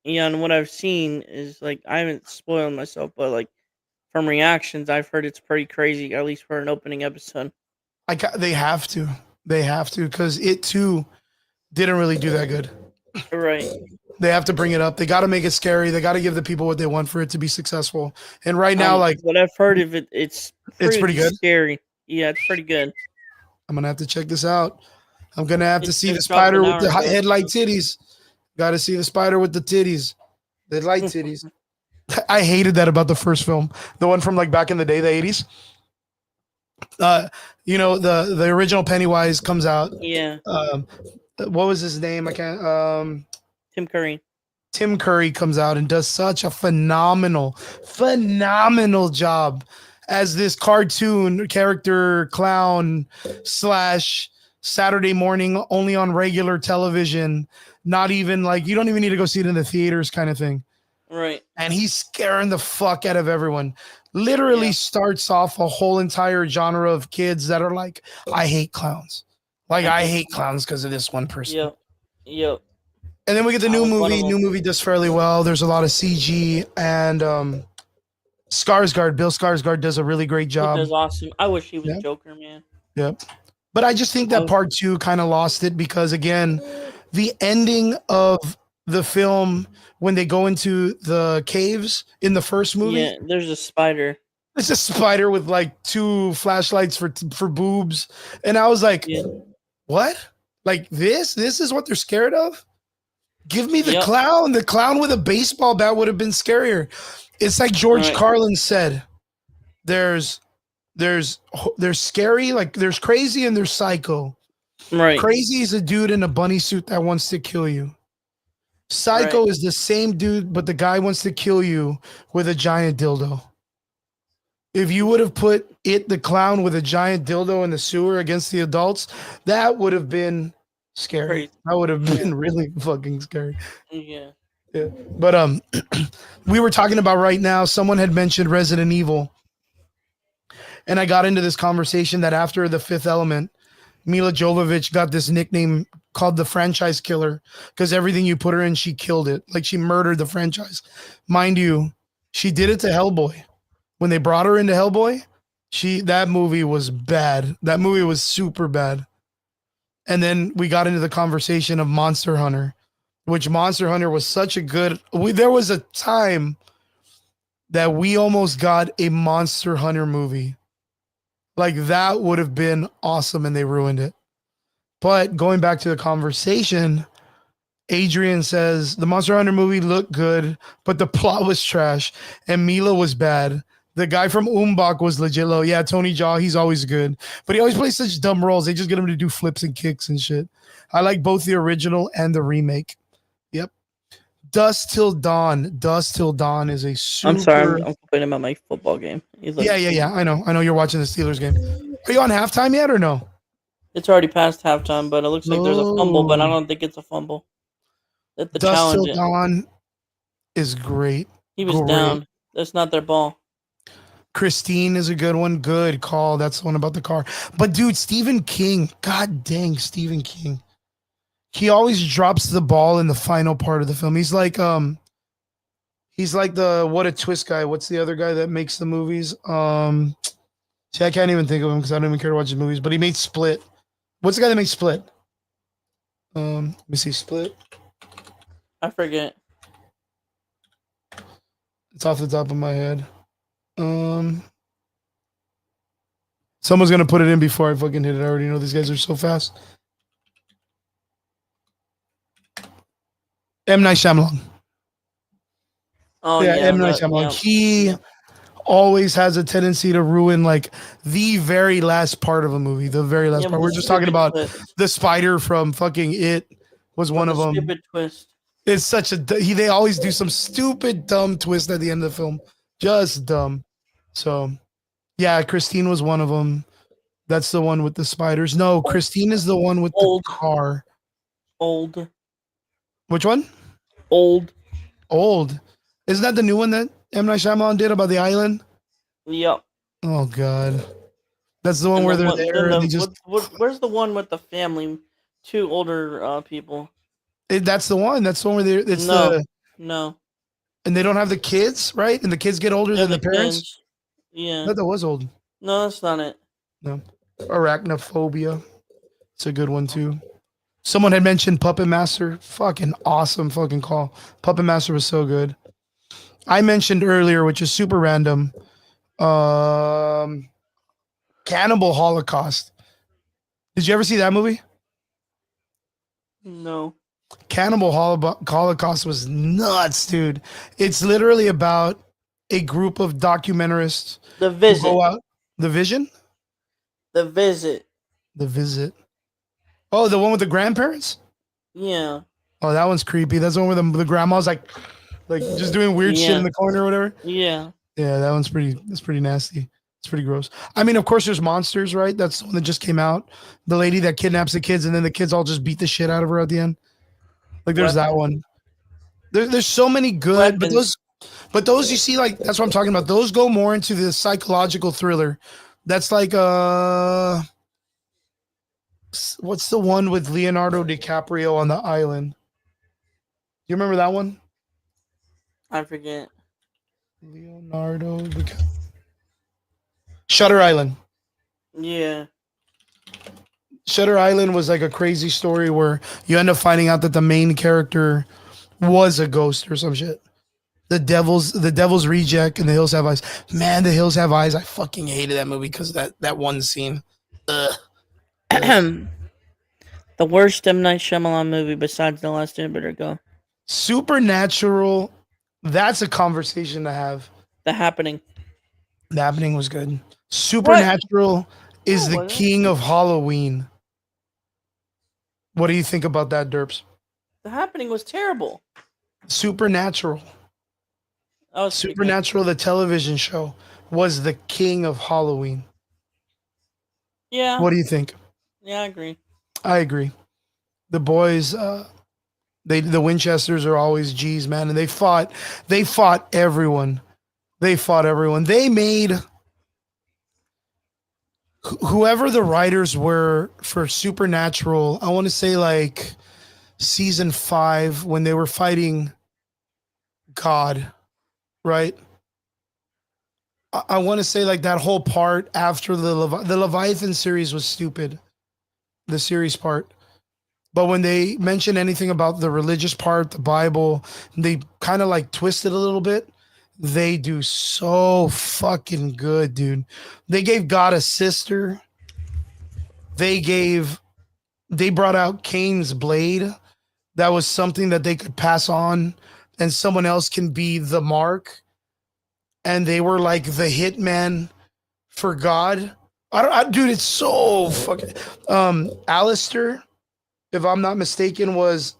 And what I've seen is like I haven't spoiled myself, but like from reactions, I've heard it's pretty crazy. At least for an opening episode. They have to, because it too didn't really do that good. Right. They have to bring it up. They got to make it scary. They got to give the people what they want for it to be successful. And right now, like what I've heard of it, it's pretty good. Scary. Yeah, it's pretty good. I'm gonna have to check this out. I'm gonna have to see the spider with the headlight titties. Got to see the spider with the titties, the light titties. I hated that about the first film, the one from like back in the day, the 80s. The original Pennywise comes out. Yeah. What was his name? I can't. Tim Curry. Tim Curry comes out and does such a phenomenal job as this cartoon character clown / Saturday morning only on regular television. Not even like you don't even need to go see it in the theaters kind of thing. Right. And he's scaring the fuck out of everyone. literally Yeah. starts off a whole entire genre of kids that are like, I hate clowns. Like I hate clowns because of this one person. Yep. Yep. And then we get the I new was one of movie. them. New movie does fairly well. There's a lot of CG and Skarsgård. Bill Skarsgård does a really great He job. does awesome. I wish he was Yeah, Joker, man. yeah. But I just think that part two kind of lost it because again, the ending of the film when they go into the caves in the first movie, Yeah, there's a spider. it's a spider with like two flashlights for boobs, and I was like, Yeah. what? Like this is what they're scared of? Give me the Yep. clown. The clown with a baseball bat would have been scarier. It's like George Right. Carlin said. There's scary, like there's crazy and there's psycho. Right. Crazy is a dude in a bunny suit that wants to kill you. Psycho Right. is the same dude, but the guy wants to kill you with a giant dildo. If you would have put the clown with a giant dildo in the sewer against the adults, that would have been scary. Crazy. That would have been really fucking scary. Yeah. Yeah. But we were talking about right now, someone had mentioned Resident Evil. And I got into this conversation that after The Fifth Element, Mila Jovovich got this nickname called the franchise killer because everything you put her in, she killed it. Like she murdered the franchise. Mind you, she did it to Hellboy. When they brought her into Hellboy, that movie was bad. That movie was super bad. And then we got into the conversation of Monster Hunter, which Monster Hunter was such a good. There was a time that we almost got a Monster Hunter movie. Like that would have been awesome and they ruined it. But going back to the conversation, Adrian says the Monster Hunter movie looked good, but the plot was trash and Mila was bad. The guy from Umbach was legit low. Yeah, Tony Jaa, he's always good. But he always plays such dumb roles. They just get him to do flips and kicks and shit. I like both the original and the remake. Yep. Dusk Till Dawn. Dusk Till Dawn is a super... I'm sorry, I'm complaining about my football game. Yeah. I know you're watching the Steelers game. Are you on halftime yet or no? It's already past halftime, but it looks like there's a fumble, but I don't think it's a fumble. That's the Dusk challenge. Till Dawn is great. He was down. That's not their ball. Christine is a good one. Good call. That's the one about the car. But dude, Stephen King. God dang, Stephen King. He always drops the ball in the final part of the film. He's like the What a Twist guy. What's the other guy that makes the movies? See, I can't even think of him because I don't even care to watch his movies. But he made Split. What's the guy that makes Split? Let me see, Split. I forget. It's off the top of my head. Someone's gonna put it in before I fucking hit it. I already know these guys are so fast. M. Night Shyamalan. Oh yeah, M. Night Shyamalan. Yeah. He always has a tendency to ruin like the very last part of a movie. The very last part. We're just talking about the spider from fucking It was one of them. Stupid twist. It's such a they always do some stupid dumb twist at the end of the film. Just dumb. So, yeah, Christine was one of them. That's the one with the spiders. No, Christine is the one with the car. Old. Which one? Old. Isn't that the new one that M. Night Shyamalan did about the island? Yep. Oh, God. That's the one where they're there. And they just... where's the one with the family? Two older people. That's the one. That's the one where they're... It's No. And they don't have the kids, right? And the kids get older than the parents? Kids. Yeah. I thought that was old. No, that's not it. No. Arachnophobia. It's a good one, too. Someone had mentioned Puppet Master. Fucking awesome fucking call. Puppet Master was so good. I mentioned earlier, which is super random, Cannibal Holocaust. Did you ever see that movie? No. Cannibal Holocaust was nuts, dude. It's literally about a group of documentarists. The Visit. Go out. The Vision? The Visit. The Visit. Oh, the one with the grandparents? Yeah. Oh, that one's creepy. That's the one where the grandma's like just doing weird shit in the corner or whatever. Yeah. Yeah, that's pretty nasty. It's pretty gross. I mean, of course, there's Monsters, right? That's the one that just came out. The lady that kidnaps the kids and then the kids all just beat the shit out of her at the end. Like, there's that one. There's so many good, but But those you see, like that's what I'm talking about. Those go more into the psychological thriller. That's like what's the one with Leonardo DiCaprio on the island? You remember that one? I forget. Leonardo Shutter Island. Yeah. Shutter Island was like a crazy story where you end up finding out that the main character was a ghost or some shit. The Devil's Reject and The Hills Have Eyes. Man, The Hills Have Eyes. I fucking hated that movie because of that one scene. Ugh. The worst M. Night Shyamalan movie besides The Last Airbender. Go. Supernatural. That's a conversation to have. The Happening. The Happening was good. Supernatural is the wasn't. king of Halloween. What do you think about that, Derps? The Happening was terrible. Supernatural. Oh, Supernatural, the television show, was the king of Halloween. Yeah. What do you think? Yeah, I agree. I agree. The boys, the Winchesters are always G's, man, and they fought everyone. They made whoever the writers were for Supernatural. I want to say like season 5 when they were fighting God, right? I want to say like that whole part after the Leviathan series was stupid, the series part. But when they mention anything about the religious part, the Bible, they kind of like twist it a little bit. They do so fucking good, dude. They gave God a sister. They brought out Cain's blade. That was something that they could pass on, and someone else can be the mark. And they were like the hitman for God. Dude, it's so fucking. Alistair, if I'm not mistaken, was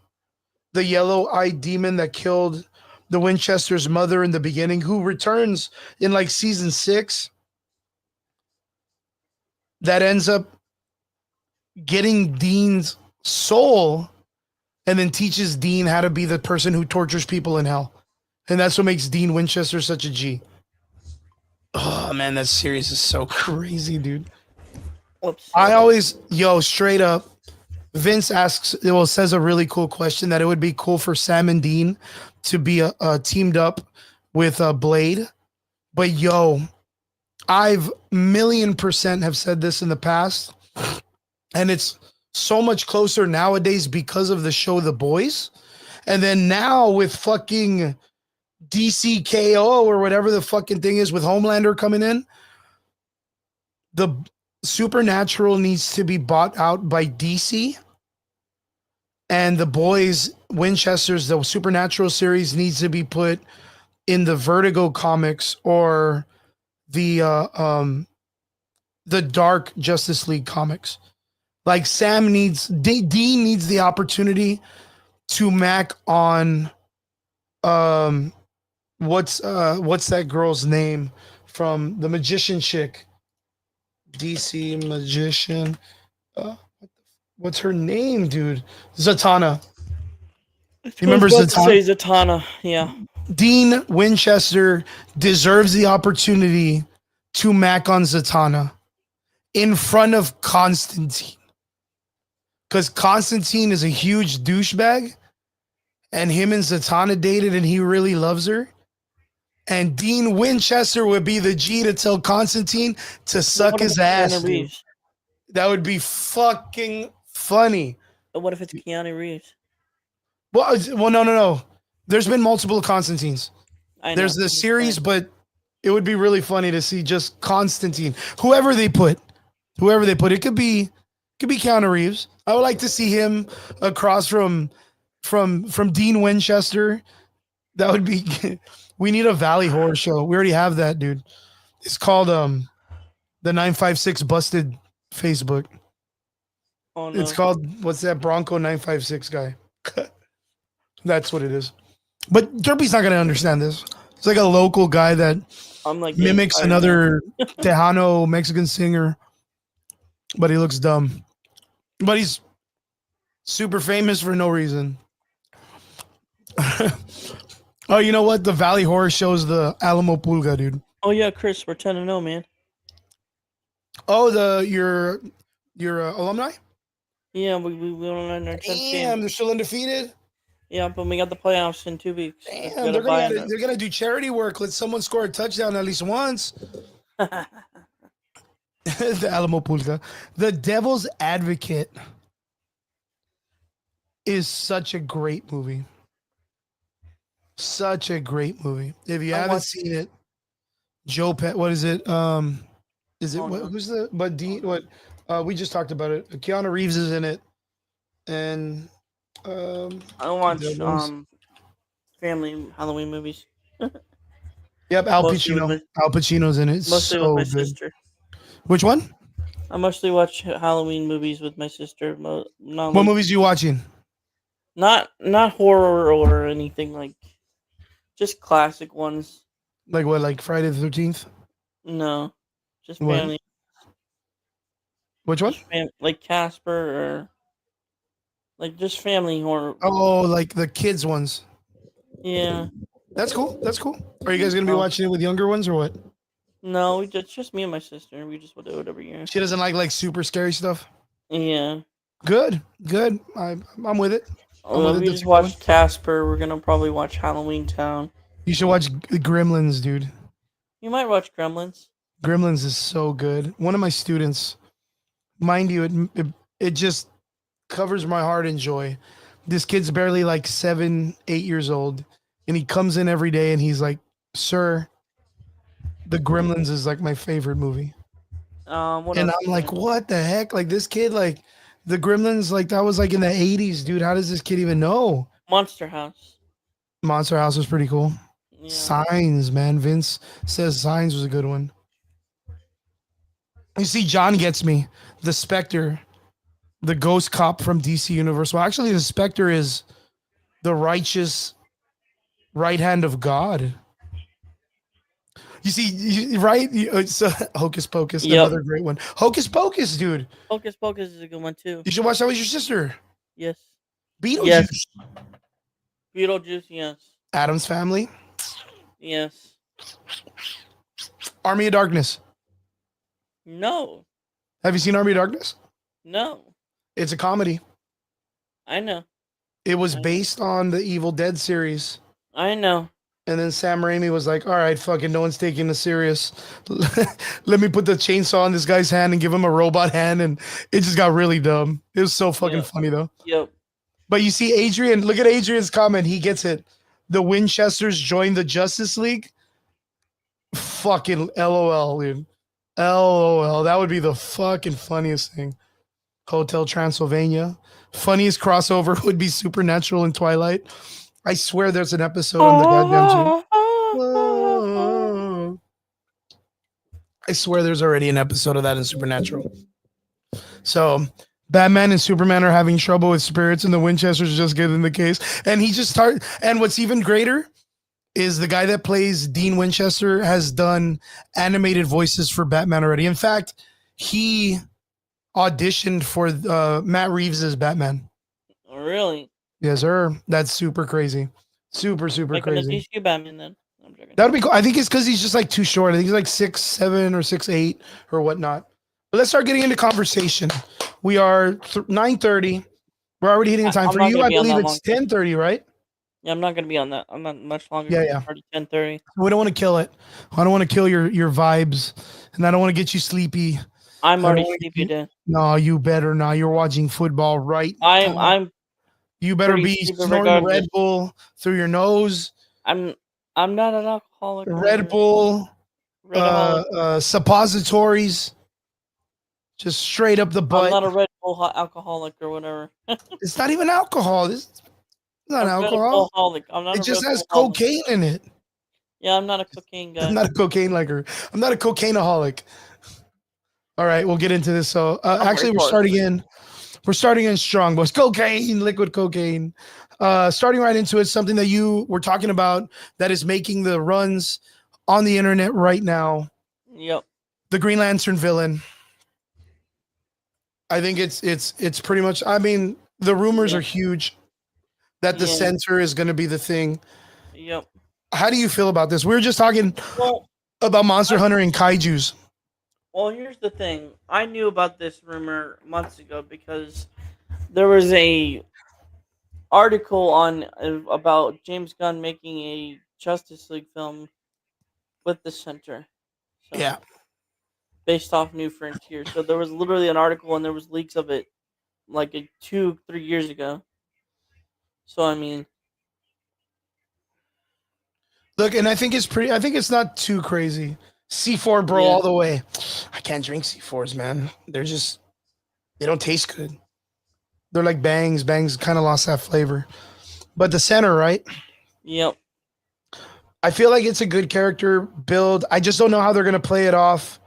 the yellow-eyed demon that killed the Winchester's mother in the beginning, who returns in like season 6. That ends up getting Dean's soul and then teaches Dean how to be the person who tortures people in hell. And that's what makes Dean Winchester such a G. Oh man, that series is so crazy, dude. Whoops. I always, straight up, Vince says a really cool question that it would be cool for Sam and Dean to be teamed up with Blade. But I've million% have said this in the past, and it's so much closer nowadays because of the show The Boys. And then now with fucking DCKO or whatever the fucking thing is with Homelander coming in, the Supernatural needs to be bought out by DC, and The Boys, Winchester's, the Supernatural series needs to be put in the Vertigo comics or the Dark Justice League comics. Like Dean needs the opportunity to mac on what's that girl's name from the magician chick? DC magician. What's her name, dude? Zatanna. You remember Zatanna? Say Zatanna, yeah. Dean Winchester deserves the opportunity to mac on Zatanna in front of Constantine. Because Constantine is a huge douchebag, and him and Zatanna dated, and he really loves her. And Dean Winchester would be the G to tell Constantine to suck his ass. That would be fucking funny. But what if it's Keanu Reeves? Well, no. There's been multiple Constantines. There's the series, but it would be really funny to see just Constantine. Whoever they put. It could be Keanu Reeves. I would like to see him across from Dean Winchester. That would be. We need a Valley Horror show. We already have that, dude. It's called the 956 Busted Facebook. Oh no. It's called, what's that, Bronco 956 guy. That's what it is. But Derpy's not gonna understand this. It's like a local guy that mimics another Tejano Mexican singer, but he looks dumb. But he's super famous for no reason. Oh, you know what? The Valley Horror shows the Alamo Pulga, dude. Oh yeah, Chris, we're 10-0, man. Oh, your alumni? Yeah, we won our 10th game. Damn, they're still undefeated. Yeah, but we got the playoffs in 2 weeks. We Damn, got to buy in. they're gonna do charity work. Let someone score a touchdown at least once. The Alamo Pulga. The Devil's Advocate is such a great movie. Such a great movie. If you haven't seen it, Joe Pet, what is it? Is it Oh, what, no. who's the but Dean? What we just talked about it. Keanu Reeves is in it, and I watch there was- family Halloween movies. yep, Al Mostly with Pacino. my- Al Pacino's in it. Mostly So with my good. sister. Which one? I mostly watch Halloween movies with my sister. Not What like, movies are you watching? not horror or anything like, just classic ones. Like what? Like Friday the 13th? No, just What? family. Which one? Like Casper or like just family horror. Oh, like the kids ones. Yeah. That's cool. That's cool. Are you guys gonna be Oh. watching it with younger ones or what? No, just me and my sister. We just would do it every year. She doesn't like super scary stuff. Yeah. Good, good. I'm with it. We just watched Casper. We're gonna probably watch Halloween Town. You should watch Gremlins, dude. You might watch Gremlins. Gremlins is so good. One of my students, mind you, it just covers my heart and joy. This kid's barely like 7, 8 years old, and he comes in every day and he's like, "Sir, the Gremlins is like my favorite movie." And I'm like, "What the heck?" Like this kid, like the Gremlins, like that was like in the 80s, dude. How does this kid even know? Monster House. Monster House was pretty cool. Yeah. Signs, man. Vince says Signs was a good one. You see, John gets me. The Spectre, the ghost cop from DC Universe. Well, actually, the Spectre is the righteous right hand of God. You see, right? It's Hocus Pocus, another great one. Hocus Pocus, dude. Hocus Pocus is a good one too. You should watch that with your sister. Yes. Beetlejuice. Yes. Beetlejuice, yes. Addams Family. Yes. Army of Darkness. No. Have you seen Army of Darkness? No. It's a comedy. I know. It was based on the Evil Dead series. I know. And then Sam Raimi was like, all right, fucking no one's taking this serious. Let me put the chainsaw in this guy's hand and give him a robot hand. And it just got really dumb. It was so fucking funny, though. Yep. But you see, Adrian, look at Adrian's comment. He gets it. The Winchesters joined the Justice League. Fucking LOL, dude. LOL. That would be the fucking funniest thing. Hotel Transylvania. Funniest crossover would be Supernatural and Twilight. I swear there's an episode on the goddamn channel. Whoa. I swear there's already an episode of that in Supernatural. So Batman and Superman are having trouble with spirits and the Winchesters just get in the case. And he just started. And what's even greater is the guy that plays Dean Winchester has done animated voices for Batman already. In fact, he auditioned for Matt Reeves' Batman. Really? Yes, sir. That's super crazy. Super Like crazy. the DCU Batman then. That would be cool. I think it's because he's just like too short. I think he's like 6'7" or 6'8" or whatnot. But let's start getting into conversation. We are 9:30. We're already hitting the time. For you, I believe it's 10:30, right? Yeah, I'm not gonna be on that. I'm not much longer. Yeah. Already 10:30. We don't want to kill it. I don't want to kill your vibes, and I don't want to get you sleepy. I'm already sleepy, dude. No, you better not. You're watching football, right? I'm. You better be snorting Red Bull through your nose. I'm not an alcoholic. Red Bull, suppositories, just straight up the butt. I'm not a Red Bull alcoholic or whatever. It's not even alcohol. It's not alcohol. I'm not. It just has cocaine in it. Yeah, I'm not a cocaine guy. I'm not a cocaine liker. I'm not a cocaineaholic. All right, we'll get into this. So actually, we're starting in. We're starting in strong, boys. Cocaine, liquid cocaine. Starting right into it, something that you were talking about that is making the runs on the internet right now. Yep. The Green Lantern villain. I think it's pretty much. I mean, the rumors are huge that the censor is going to be the thing. Yep. How do you feel about this? We were just talking Well, about Monster Hunter and kaijus. well, here's the thing. I knew about this rumor months ago because there was a article on about James Gunn making a Justice League film with the center. So Yeah. based off New Frontier. So there was literally an article and there was leaks of it like 2-3 years ago. So I mean, Look, and I think it's pretty. I think it's not too crazy. C4, bro, yeah, all the way. I can't drink C4s, man. They're just they don't taste good. They're like bangs. Bangs kind of lost that flavor. But the center, right? yep, I feel like it's a good character build. I just don't know how they're gonna play it off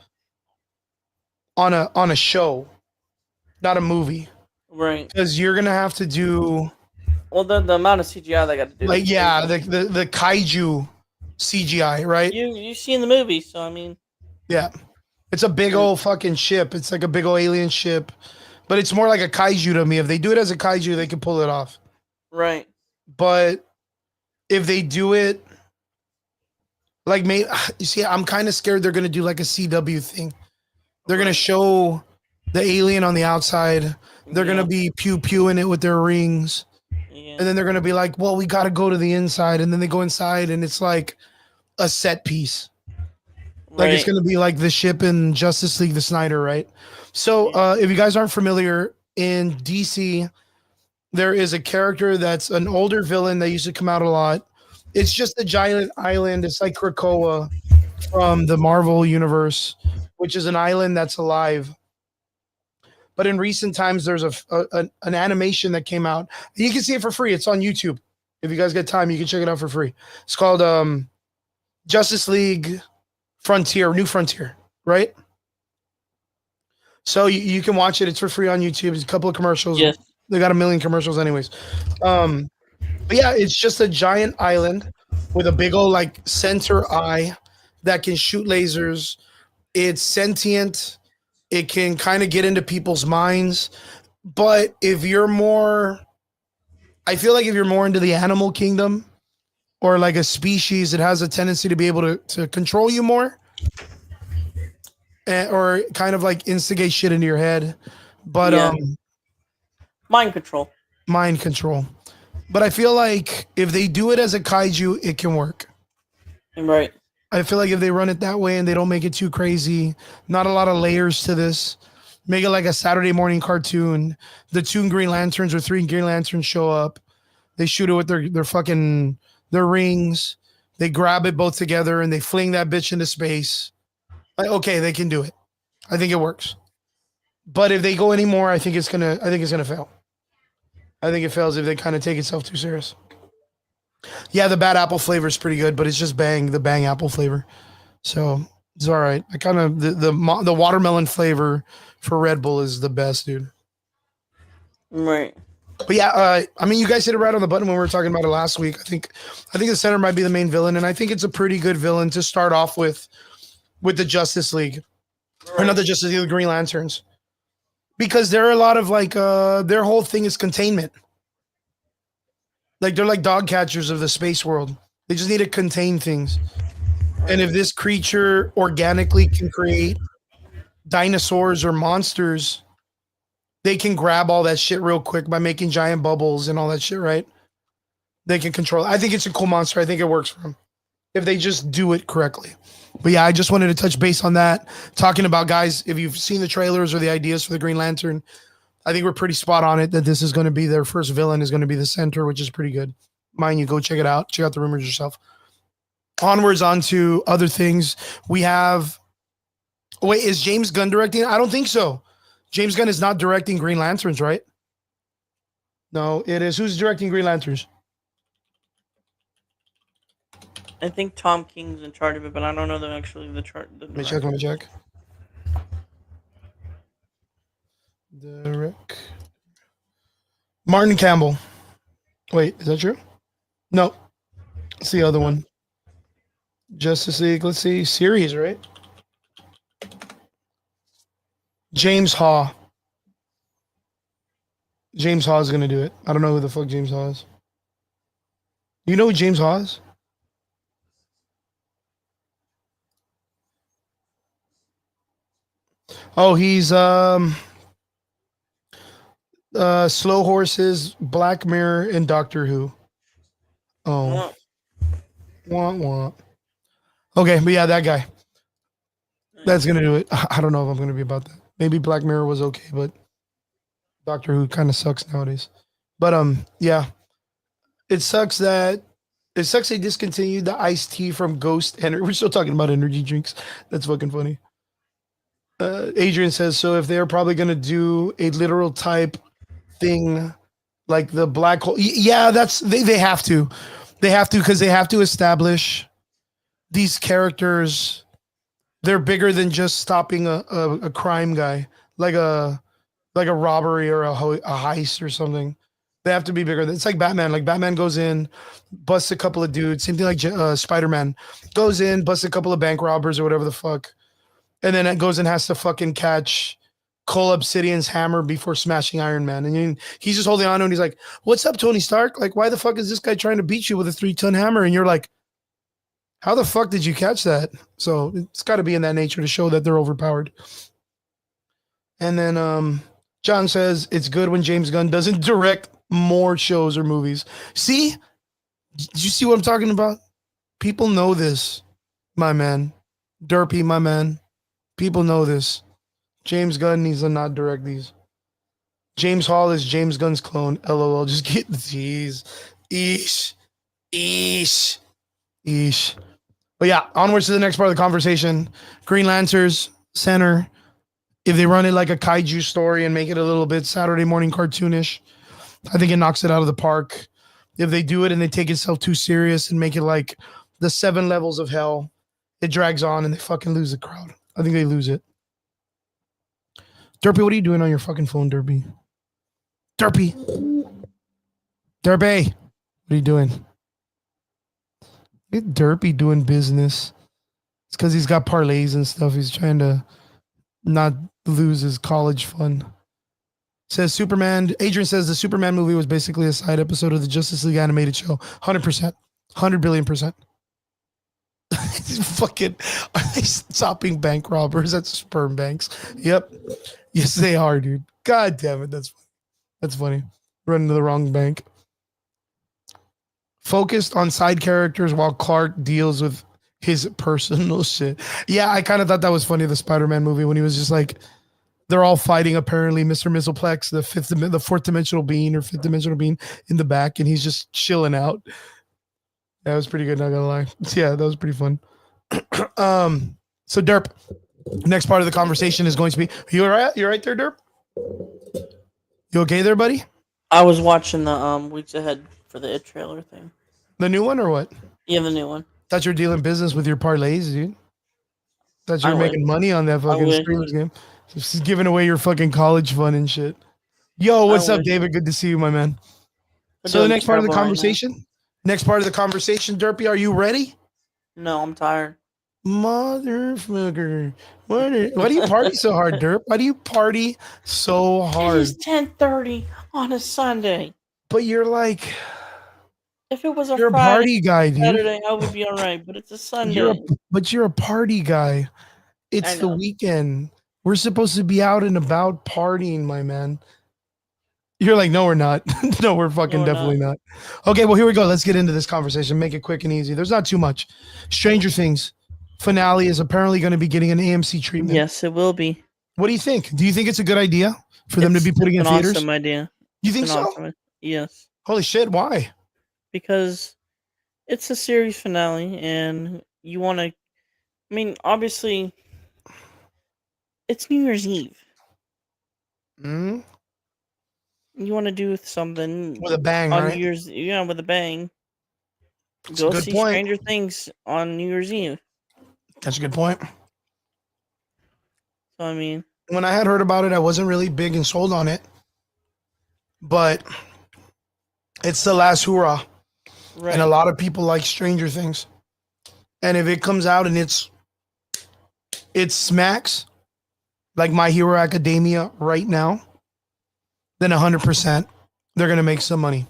on a show, not a movie, right. because you're gonna have to do Well, the amount of CGI they got to do like is yeah crazy. the kaiju CGI, right? You seen the movie, so I mean, Yeah, it's a big and old fucking ship. It's like a big old alien ship, but it's more like a kaiju to me. If they do it as a kaiju, they can pull it off. right, But if they do it like me, you see, I'm kind of scared they're gonna do like a CW thing. They're gonna right, show the alien on the outside. They're yeah, gonna be pew pewing it with their rings, yeah, and then they're gonna be like, "Well, we got to go to the inside," and then they go inside, and it's like a set piece. Like it's right, gonna be like the ship in Justice League, the Snyder, right? So, yeah, if you guys aren't familiar, in DC, there is a character that's an older villain that used to come out a lot. It's just a giant island. It's like Krakoa from the Marvel universe, which is an island that's alive. But in recent times, there's an animation that came out. You can see it for free. It's on YouTube. If you guys get time, you can check it out for free. It's called Justice League Frontier, New Frontier, right? So you can watch it. It's for free on YouTube. It's a couple of commercials. yes, They got a million commercials, anyways. Um, but yeah, it's just a giant island with a big old like center eye that can shoot lasers. It's sentient. It can kind of get into people's minds. But if you're more, I feel like if you're more into the animal kingdom or like a species, it has a tendency to be able to control you more or kind of like instigate shit into your head. But yeah, mind control, mind control. But I feel like if they do it as a kaiju, it can work. right, I feel like if they run it that way and they don't make it too crazy, not a lot of layers to this, make it like a Saturday morning cartoon. The two Green Lanterns or three Green Lanterns show up. They shoot it with their fucking their rings. They grab it both together and they fling that bitch into space. Like, okay, they can do it. I think it works. But if they go anymore, I think it's gonna fail. I think it fails if they kind of take itself too serious. Yeah, the bad apple flavor is pretty good, but it's just the bang apple flavor. So it's all right. I kind of the watermelon flavor for Red Bull is the best, dude. right, But yeah, I mean, you guys hit it right on the button when we were talking about it last week. I think the center might be the main villain, and I think it's a pretty good villain to start off with the Justice League, or not right, the Justice League, the Green Lanterns, because there are a lot of like their whole thing is containment. Like they're like dog catchers of the space world. They just need to contain things. And if this creature organically can create dinosaurs or monsters, they can grab all that shit real quick by making giant bubbles and all that shit, right? They can control it. I think it's a cool monster. I think it works for them if they just do it correctly. But yeah, I just wanted to touch base on that. Talking about guys, if you've seen the trailers or the ideas for the Green Lantern, I think we're pretty spot on it that this is going to be their first villain is going to be the center, which is pretty good. Mind you, go check it out. Check out the rumors yourself. Onwards onto other things. We have. Wait, is James Gunn directing? I don't think so. James Gunn is not directing Green Lanterns, right? No, it is. Who's directing Green Lanterns? I think Tom King's in charge of it, but I don't know the actually the chart. The Let me check. Let me check. Direct. Martin Campbell. Wait, is that true? No, it's the other one. Justice League. Let's see. Series, right? James Haw. James Haw is going to do it. I don't know who the fuck James Haw is. You know who James Haw is? Oh, he's Slow Horses, Black Mirror, and Doctor Who. Oh, Well, want want. Okay, but yeah, that guy. That's gonna do it. I don't know if I'm gonna be about that. Maybe Black Mirror was okay, but Doctor Who kind of sucks nowadays. But yeah, it sucks that they discontinued the iced tea from Ghost Energy. We're still talking about energy drinks. That's fucking funny. Adrian says so. If they're probably gonna do a literal type thing like the black hole, yeah, that's they have to, because they have to establish these characters. They're bigger than just stopping a crime guy, like a robbery or a heist or something. They have to be bigger. It's like Batman. Like Batman goes in, busts a couple of dudes. Same thing like Spider Man goes in, busts a couple of bank robbers or whatever the fuck, and then it goes and has to fucking catch Cole Obsidian's hammer before smashing Iron Man. And he's just holding on to it and he's like, "What's up, Tony Stark? Like, why the fuck is this guy trying to beat you with a 3-ton hammer?" And you're like, "How the fuck did you catch that?" So it's got to be in that nature to show that they're overpowered. And then John says it's good when James Gunn doesn't direct more shows or movies. See? Did you see what I'm talking about? People know this, my man. Derpy, my man. People know this. James Gunn needs to not direct these. James Hall is James Gunn's clone. LOL. Just get the tease. Eesh. Eesh. Eesh. But yeah, onwards to the next part of the conversation. Green Lancers, center. If they run it like a kaiju story and make it a little bit Saturday morning cartoonish, I think it knocks it out of the park. If they do it and they take itself too serious and make it like the 7 levels of hell, it drags on and they fucking lose the crowd. I think they lose it. Derpy, what are you doing on your fucking phone, Derpy? Derpy. Derpy. What are you doing? Get Derpy doing business. It's because he's got parlays and stuff. He's trying to not lose his college fund. Says Superman. Adrian says the Superman movie was basically a side episode of the Justice League animated show. 100%. 100 billion%. Fucking are they stopping bank robbers at sperm banks? Yep. Yes, they are, dude. God damn it. That's funny. Running to the wrong bank. Focused on side characters while Clark deals with his personal shit. Yeah, I kind of thought that was funny, the Spider-Man movie, when he was just like, they're all fighting apparently Mr. Mizzleplex, the fourth dimensional being or fifth dimensional being in the back, and he's just chilling out. That was pretty good, not gonna lie. Yeah, that was pretty fun. So Derp, next part of the conversation is going to be, you all right? You right there, Derp? You okay there, buddy? I was watching the weeks ahead for the It trailer thing. The new one or what? Yeah, the new one. Thought you were dealing business with your parlays, dude. Thought you were making money on that fucking streamers game. Just giving away your fucking college fund and shit. Yo, what's up, David? Good to see you, my man. So the next part of the conversation? Next part of the conversation, Derpy, are you ready? No, I'm tired. Motherfucker. Why do you party so hard, Derp? Why do you party so hard? It's 10:30 on a Sunday. But you're like... If it was you're Friday, a party guy, dude. Saturday, I would be all right, but it's a Sunday. But you're a party guy. It's the weekend. We're supposed to be out and about partying, my man. You're like, no, we're not. No, we're fucking definitely not. Okay, well, here we go. Let's get into this conversation. Make it quick and easy. There's not too much. Stranger Things finale is apparently going to be getting an AMC treatment. Yes, it will be. What do you think? Do you think it's a good idea for them to be putting in theaters? It's an awesome idea. You think so? Awesome. Yes. Holy shit, why? Because it's a series finale and you want to, I mean, obviously, it's New Year's Eve. Mm-hmm. You want to do something with a bang, on right? New Year's, yeah, with a bang. That's Go see Stranger Things on New Year's Eve. That's a good point. So, I mean, when I had heard about it, I wasn't really big and sold on it, but it's the last hurrah. Right. And a lot of people like Stranger Things. And if it comes out and it smacks like My Hero Academia right now, then 100% they're going to make some money.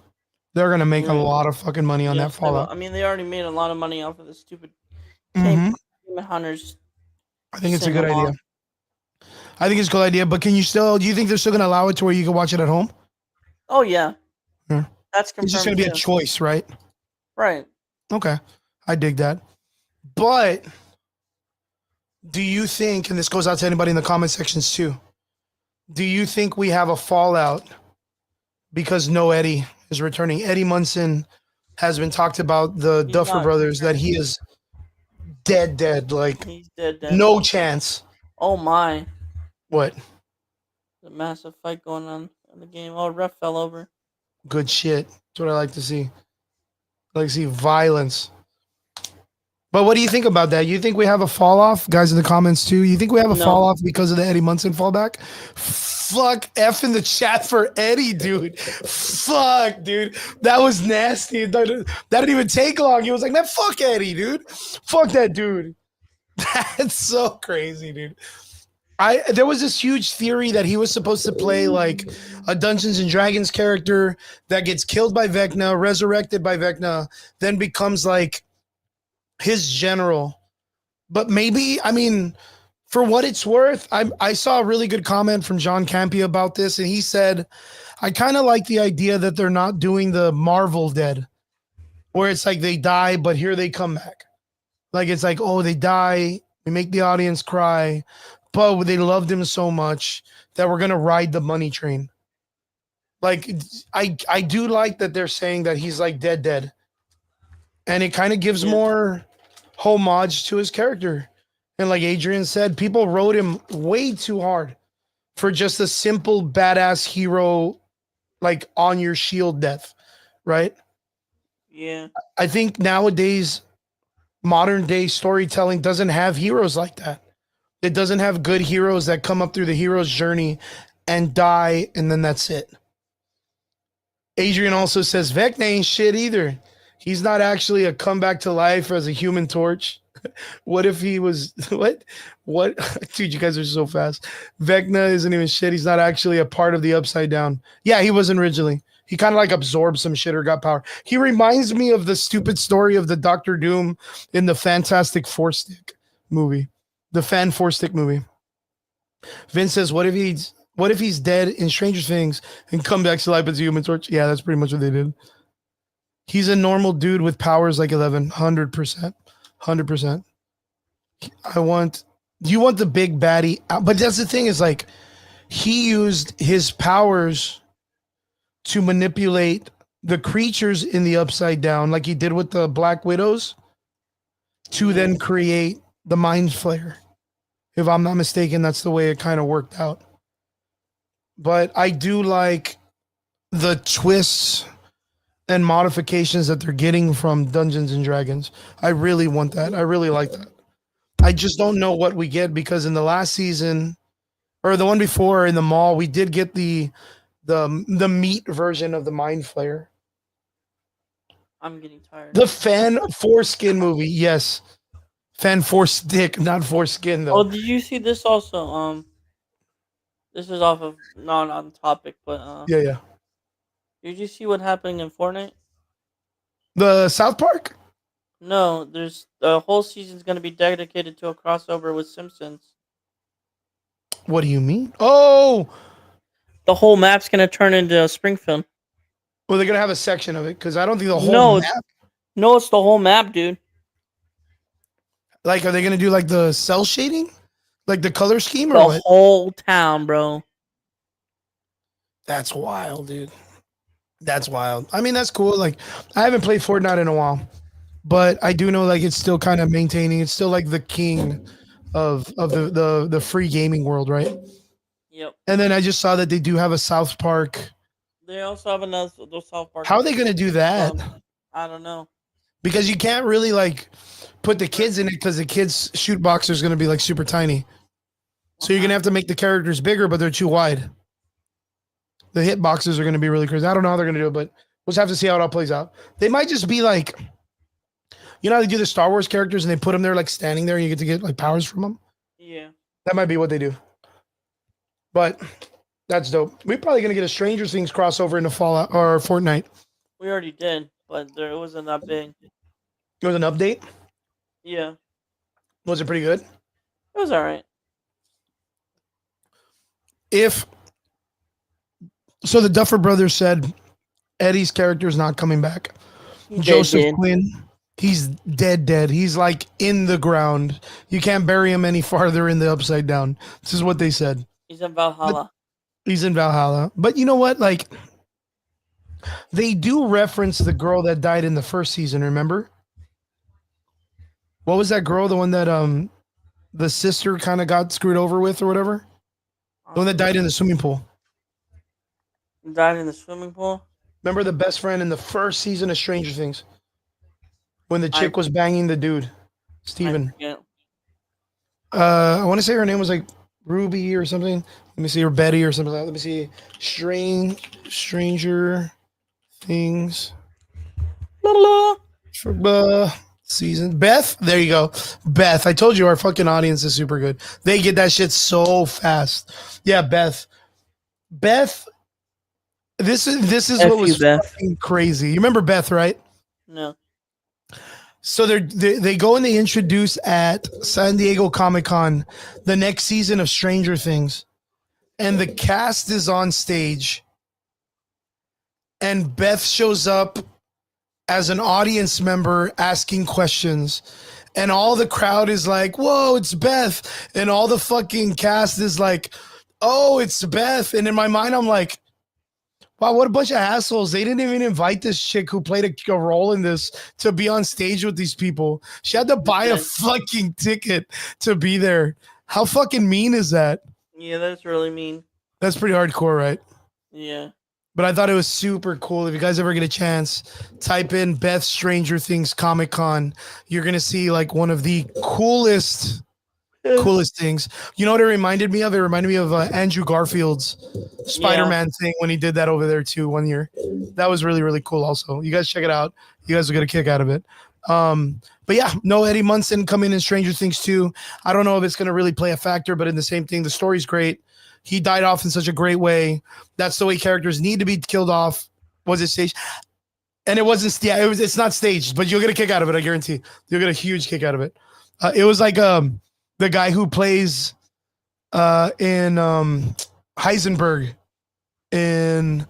They're going to make a lot of fucking money on that Fallout. I mean, they already made a lot of money off of this stupid Demon Hunters. I think it's a good idea. I think it's a cool idea, but do you think they're still going to allow it to where you can watch it at home? Oh yeah, Yeah. that's It's just confirmed going to be a too. choice, right? Right. Okay. I dig that. But do you think, and this goes out to anybody in the comment sections too, do you think we have a fallout because no Eddie is returning? Eddie Munson has been talked about, the He's Duffer not Brothers, that returning. he is dead. Like, He's dead. Dead. no chance. Oh my! What? There's a massive fight going on in the game. Oh, ref fell over. Good shit. That's what I like to see. I like to see violence. But what do you think about that? You think we have a fall off, guys in the comments too? You think we have a No. fall off because of the Eddie Munson fallback? Fuck F in the chat for Eddie, dude. Fuck, dude. That was nasty. That didn't even take long. He was like, man, fuck Eddie, dude. Fuck that dude. That's so crazy, dude. There was this huge theory that he was supposed to play like a Dungeons and Dragons character that gets killed by Vecna, resurrected by Vecna, then becomes like his general. But maybe, I mean, for what it's worth, I saw a really good comment from John Campea about this, and he said, I kind of like the idea that they're not doing the Marvel dead, where it's like they die, but here they come back. Like, it's like, oh, they die, we make the audience cry, but they loved him so much that we're gonna ride the money train. Like, I do like that they're saying that he's like dead, and it kind of gives more homage to his character. And like Adrian said, people wrote him way too hard for just a simple badass hero, like on your shield death, right? Yeah. I think nowadays modern day storytelling doesn't have heroes like that. It doesn't have good heroes that come up through the hero's journey and die, and then that's it. Adrian also says Vecna ain't shit either. He's not actually a comeback to life as a Human Torch. What if he was what dude, you guys are so fast. Vecna isn't even shit. He's not actually a part of the Upside Down. Yeah, he wasn't originally. He kind of like absorbed some shit or got power. He reminds me of the stupid story of the Doctor Doom in the Fantastic Four Stick movie. The Fan Four Stick movie. Vince says, what if he's dead in Stranger Things and come back to life as a Human Torch? Yeah, that's pretty much what they did. He's a normal dude with powers like 11, 100%. 100%. You want the big baddie, but that's the thing is like he used his powers to manipulate the creatures in the Upside Down, like he did with the Black Widows, to then create the Mind Flayer. If I'm not mistaken, that's the way it kind of worked out. But I do like the twists and modifications that they're getting from Dungeons and Dragons. I really want that. I really like that. I just don't know what we get because in the last season or the one before in the mall, we did get the meat version of the Mind Flayer. I'm getting tired. The Fan Foreskin movie, yes. Fan Forestick, not foreskin though. Oh, did you see this also? This is off of not on topic, but Yeah. did you see what happened in Fortnite? The South Park? No, there's the whole season's gonna be dedicated to a crossover with Simpsons. What do you mean? Oh, The whole map's gonna turn into Springfield. well, they're gonna have a section of it because I don't think the whole map. No, it's the whole map, dude. Like, are they gonna do like the cell shading, like the color scheme, or The what? whole town, bro. That's wild, dude. That's wild. I mean, that's cool. Like, I haven't played Fortnite in a while, but I do know like it's still kind of maintaining. It's still like the king of the free gaming world, right? Yep. And then I just saw that they do have a South Park. They also have another South Park. How are they gonna do that? I don't know. Because you can't really like put the kids in it because the kids' shoot box is gonna be like super tiny. So you're gonna have to make the characters bigger, but they're too wide. The hit boxes are gonna be really crazy. I don't know how they're gonna do it, but we'll just have to see how it all plays out. They might just be like, you know how they do the Star Wars characters and they put them there like standing there and you get to get like powers from them? Yeah. That might be what they do. But that's dope. We're probably gonna get a Stranger Things crossover into Fallout or Fortnite. We already did, but it wasn't that big. It was an update. Yeah. Was it pretty good? It was alright. if so, the Duffer Brothers said Eddie's character is not coming back. Joseph Quinn, he's dead. He's like in the ground. You can't bury him any farther in the Upside Down. This is what they said. He's in Valhalla. He's in Valhalla. But you know what? Like, they do reference the girl that died in the first season, remember? What was that girl? The one that the sister kind of got screwed over with or whatever? The one that died in the swimming pool. Died in the swimming pool? Remember the best friend in the first season of Stranger Things? When the chick was banging the dude, Steven. I want to say her name was like Ruby or something. Let me see, or Betty or something like that. Let me see. Stranger Things. Season. Beth, there you go. Beth, I told you our fucking audience is super good. They get that shit so fast. Yeah, Beth. This is what was fucking crazy. You remember Beth, right? No. So they go and they introduce at San Diego Comic-Con the next season of Stranger Things. And the cast is on stage. And Beth shows up as an audience member asking questions. And all the crowd is like, whoa, it's Beth. And all the fucking cast is like, oh, it's Beth. And in my mind, I'm like, wow, what a bunch of assholes. They didn't even invite this chick who played a role in this to be on stage with these people. She had to buy a fucking ticket to be there. How fucking mean is that? Yeah, that's really mean. That's pretty hardcore, right? Yeah. But I thought it was super cool. If you guys ever get a chance, type in Beth Stranger Things Comic Con. You're going to see like one of the coolest things. You know what it reminded me of? It reminded me of Andrew Garfield's Spider-Man thing when he did that over there too 1 year. That was really, really cool also. You guys check it out. You guys will get a kick out of it. But yeah, no Eddie Munson coming in Stranger Things 2. I don't know if it's going to really play a factor, but in the same thing, the story's great. He died off in such a great way. That's the way characters need to be killed off. Was it staged? And it wasn't. Yeah, it's not staged, but you'll get a kick out of it. I guarantee. You'll get a huge kick out of it. It was like the guy who plays in Heisenberg in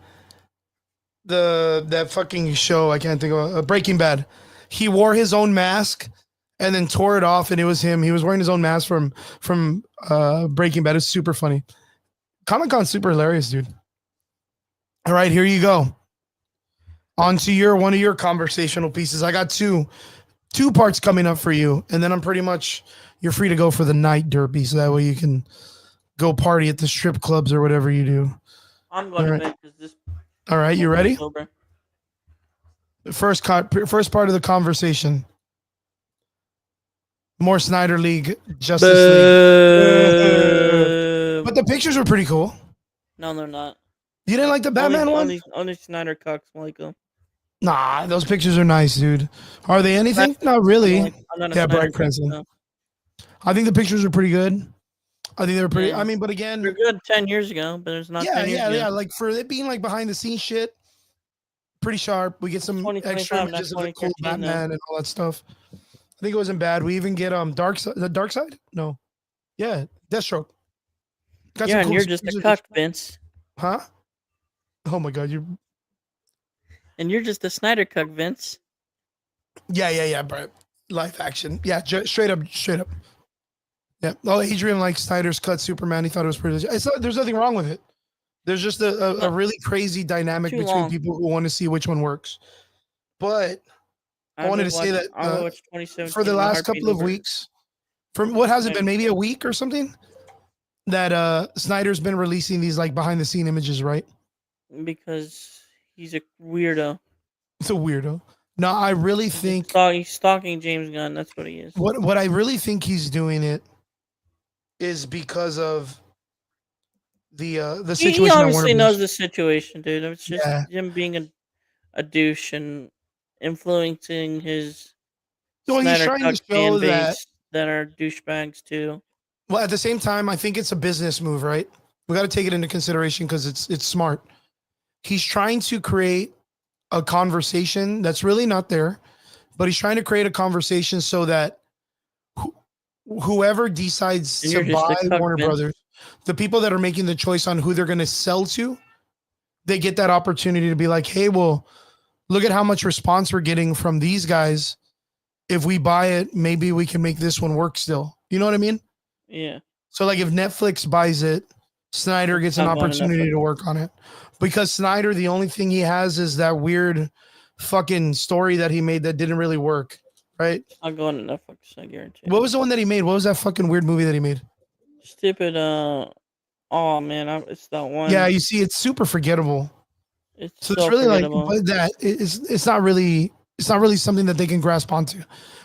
that fucking show. I can't think of Breaking Bad. He wore his own mask and then tore it off, and it was him. He was wearing his own mask from Breaking Bad. It's super funny. Comic-Con's super hilarious, dude. All right, here you go. On to one of your conversational pieces. I got two parts coming up for you, and then you're free to go for the night, Derpy, so that way you can go party at the strip clubs or whatever you do. I'm going to bed because this. All right, you ready? The first part of the conversation. More Snyder League, Justice League. But the pictures were pretty cool. No, they're not. You didn't like the Batman one? Only Snyder Cucks like them. Nah, those pictures are nice, dude. Are they anything? Not really. Yeah, Bryan Cranston. No. I think the pictures are pretty good. I think they were pretty. Yeah. I mean, but again, they're good 10 years ago, but there's not. 10 years ago. Yeah. Like for it being like behind the scenes shit, pretty sharp. We get some extra images of the cool Batman and all that stuff. I think it wasn't bad. We even get Dark Side? No. Yeah, Deathstroke. Got and cool you're just a cuck, Vince. Huh? Oh my god, and you're just a Snyder cuck, Vince. Yeah, bro. Live action. Yeah, straight up. Yeah. Oh, Adrian likes Snyder's cut Superman. He thought it was pretty. There's nothing wrong with it. There's just a really crazy dynamic between people who want to see which one works. But I wanted to say that for the last couple of weeks, from what has it been, maybe a week or something, that Snyder's been releasing these like behind the scene images, right? Because he's a weirdo. It's a weirdo. No, I really think he's stalking James Gunn. That's what he is. What I really think he's doing it is because of the situation. He obviously knows the situation, dude. It's just him being a douche and influencing his he's trying to show that are douchebags too. Well, at the same time, I think it's a business move, right? We got to take it into consideration because it's smart. He's trying to create a conversation that's really not there, but he's trying to create a conversation so that whoever decides to buy Warner Brothers, the people that are making the choice on who they're going to sell to, they get that opportunity to be like, hey, well, look at how much response we're getting from these guys. If we buy it, maybe we can make this one work still. You know what I mean? Yeah. So like if Netflix buys it, Snyder gets an Not going to opportunity Netflix. to work on it. Because Snyder, the only thing he has is that weird fucking story that he made that didn't really work. Right? I'll go on Netflix, I guarantee. What was the one that he made? What was that fucking weird movie that he made? Stupid, oh man, it's that one. Yeah, you see, it's super forgettable. It's So so it's really like, forgettable. but that it's not really something that they can grasp onto.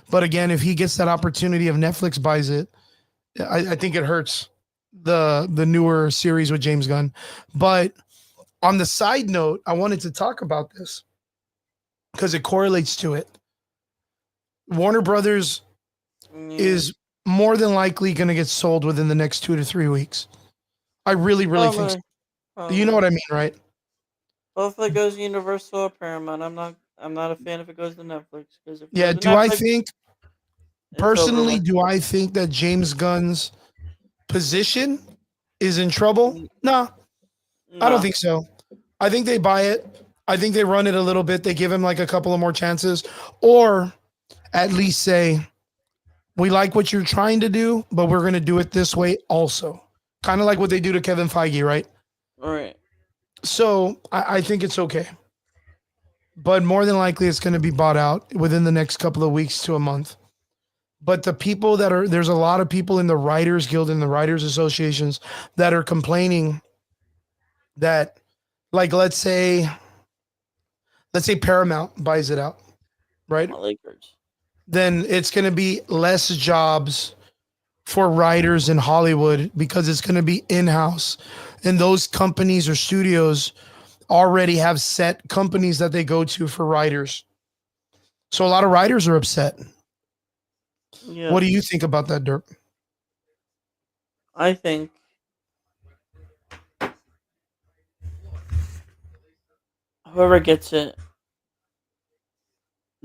But again, if he gets that opportunity, if Netflix buys it, I think it hurts the newer series with James Gunn. But on the side note, I wanted to talk about this because it correlates to it. Warner Brothers Yeah. is more than likely going to get sold within the next 2 to 3 weeks. I really think so. You know what I mean, right? Well, if it goes Universal or Paramount, I'm not a fan if it goes to Netflix, because if it Yeah, goes to do I Netflix, think it's over personally, with. do I think that James Gunn's position is in trouble? No, I don't No. think so. I think they buy it. I think they run it a little bit. They give him like a couple of more chances, or at least say, we like what you're trying to do, but we're going to do it this way also. Kind of like what they do to Kevin Feige, right? Right. So I think it's okay. But more than likely, it's going to be bought out within the next couple of weeks to a month. But the people that are, there's a lot of people in the Writers Guild and the Writers Associations that are complaining that, like, let's say Paramount buys it out, right? My Lakers. Then it's going to be less jobs for writers in Hollywood because it's going to be in-house. And those companies or studios already have set companies that they go to for writers. So a lot of writers are upset. Yeah. What do you think about that, Dirk? I think whoever gets it,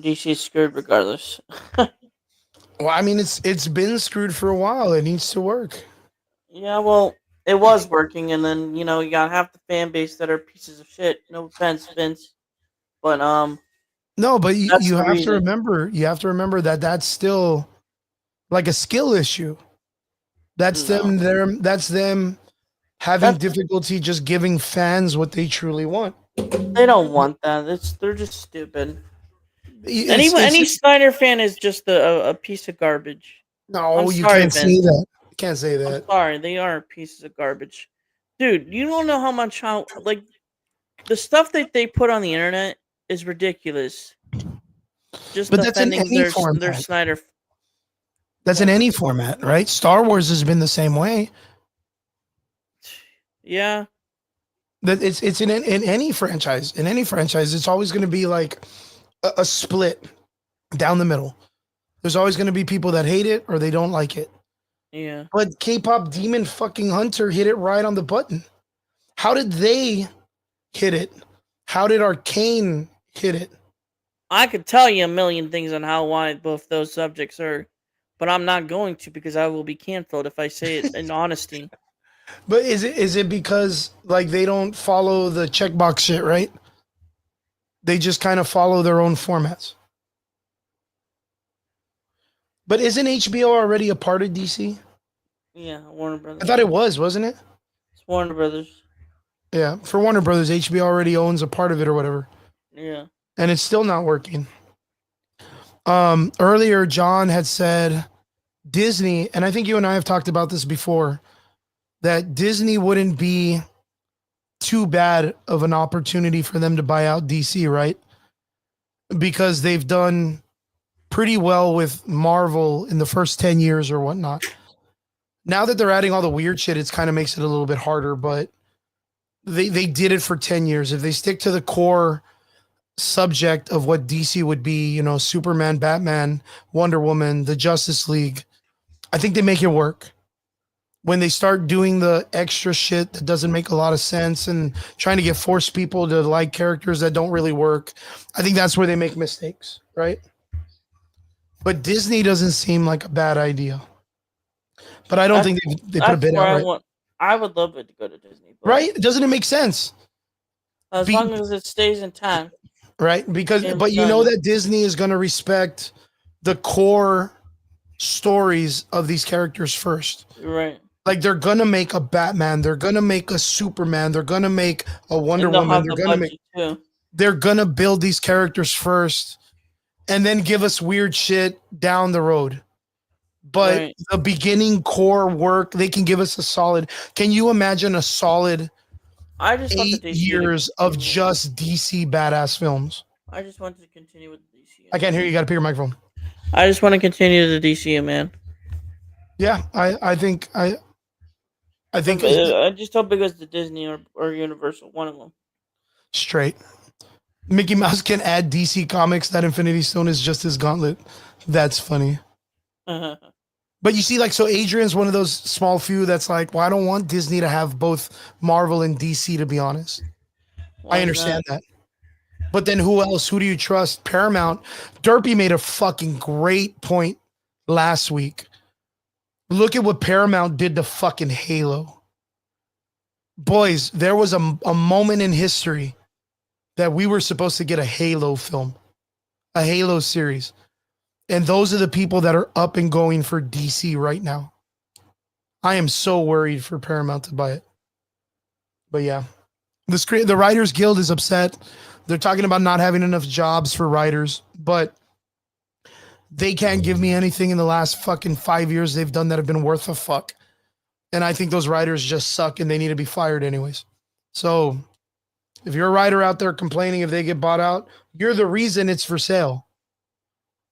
DC's screwed regardless. Well, I mean, it's been screwed for a while. It needs to work. Yeah, well, it was working, and then you got half the fan base that are pieces of shit. No offense, Vince, but No, but that's you the have to reason. remember. You have to remember that that's still like a skill issue. That's No, them. That's them having that's difficulty just giving fans what they truly want. they don't want that. They're just stupid. It's Any Snyder fan is just a piece of garbage. I'm no, you sorry, can't say Vince. that. You can't say I'm that. sorry. They are pieces of garbage, dude. You don't know how like the stuff that they put on the internet is ridiculous. Just But that's in defending any their format. Snyder. That's in any format, right? Star Wars has been the same way. Yeah, That it's in any franchise. In any franchise, it's always going to be like a split down the middle. There's always going to be people that hate it or they don't like it. yeah. But K-pop Demon fucking Hunter hit it right on the button. How did they hit it? How did Arcane hit it? I could tell you a million things on how wide both those subjects are, but I'm not going to because I will be canceled if I say it in honesty. But is it because like they don't follow the checkbox shit, right? They just kind of follow their own formats. But isn't HBO already a part of DC? Yeah, Warner I Brothers. thought it was, wasn't it? It's Warner Brothers. Yeah, for Warner Brothers, HBO already owns a part of it or whatever, Yeah. and it's still not working. Earlier, John had said Disney, and I think you and I have talked about this before, that Disney wouldn't be too bad of an opportunity for them to buy out DC, right? Because they've done pretty well with Marvel in the first 10 years or whatnot. Now that they're adding all the weird shit, it's kind of makes it a little bit harder, but they did it for 10 years. If they stick to the core subject of what DC would be, Superman, Batman, Wonder Woman, the Justice League, I think they make it work. When they start doing the extra shit that doesn't make a lot of sense and trying to force people to like characters that don't really work, I think that's where they make mistakes, right? But Disney doesn't seem like a bad idea. But I don't That's think they put a that's bid where out I right. want I would love it to go to Disney, but right? Doesn't it make sense? as Be long as it stays in time. right because, James but you know Gunn, that Disney is going to respect the core stories of these characters first. right? Like they're gonna make a Batman, they're gonna make a Superman, they're gonna make a Wonder And they'll Woman, have the budget too. they're gonna build these characters first and then give us weird shit down the road. But Right. the beginning core work, they can give us a solid. Can you imagine a solid I just want the 8 DCU to years of continue. just DC badass films? I just want to continue with the DCU. I can't hear you. You got to pick your microphone. I just want to continue the DCU, man. Yeah, I think I think I just hope it goes to Disney or Universal, one of them. straight. Mickey Mouse can add DC Comics. That Infinity Stone is just his gauntlet. That's funny. But you see, like, so Adrian's one of those small few that's like, well, I don't want Disney to have both Marvel and DC, to be honest. I understand that. But then who else? Who do you trust? Paramount. Derpy made a fucking great point last week. Look at what Paramount did to fucking Halo. Boys, there was a moment in history that we were supposed to get a Halo film, a Halo series. And those are the people that are up and going for DC right now. I am so worried for Paramount to buy it. But yeah, the Writers Guild is upset. They're talking about not having enough jobs for writers, but they can't give me anything in the last fucking 5 years they've done that have been worth a fuck. And I think those writers just suck and they need to be fired anyways. So if you're a writer out there complaining if they get bought out, you're the reason it's for sale.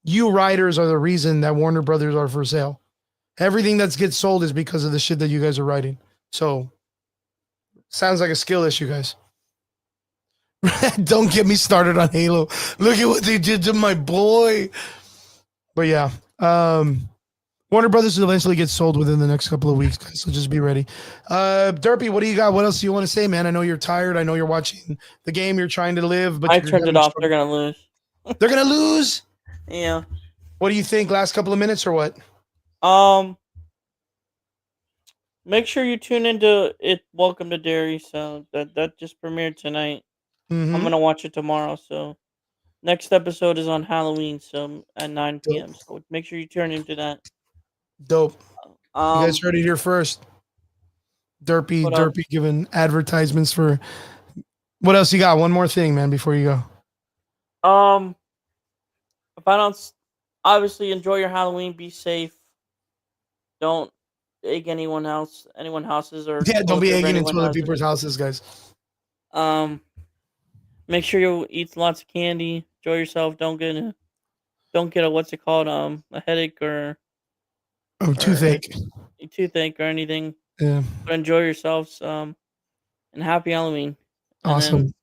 You writers are the reason that Warner Brothers are for sale. Everything that gets sold is because of the shit that you guys are writing. So sounds like a skill issue, guys. Don't get me started on Halo. Look at what they did to my boy. But yeah, Warner Brothers will eventually get sold within the next couple of weeks, guys. So just be ready. Derpy, what do you got? What else do you want to say, man? I know you're tired. I know you're watching the game. You're trying to live, but I turned it off. They're gonna lose. They're gonna lose. Yeah. What do you think? Last couple of minutes or what? Make sure you tune into it. Welcome to Derry. So that just premiered tonight. Mm-hmm. I'm gonna watch it tomorrow. So next episode is on Halloween. So at 9 p.m. Dope. So make sure you turn into that. Dope. You guys heard it here first. Derpy giving advertisements for. What else you got? One more thing, man, before you go. If I don't, obviously enjoy your Halloween. Be safe. Don't egg anyone else, houses, or don't be egging into other people's houses, guys. Make sure you eat lots of candy. Enjoy yourself. Don't get a what's it called? A headache or toothache. Toothache or anything. Yeah. But enjoy yourselves. And happy Halloween. Awesome.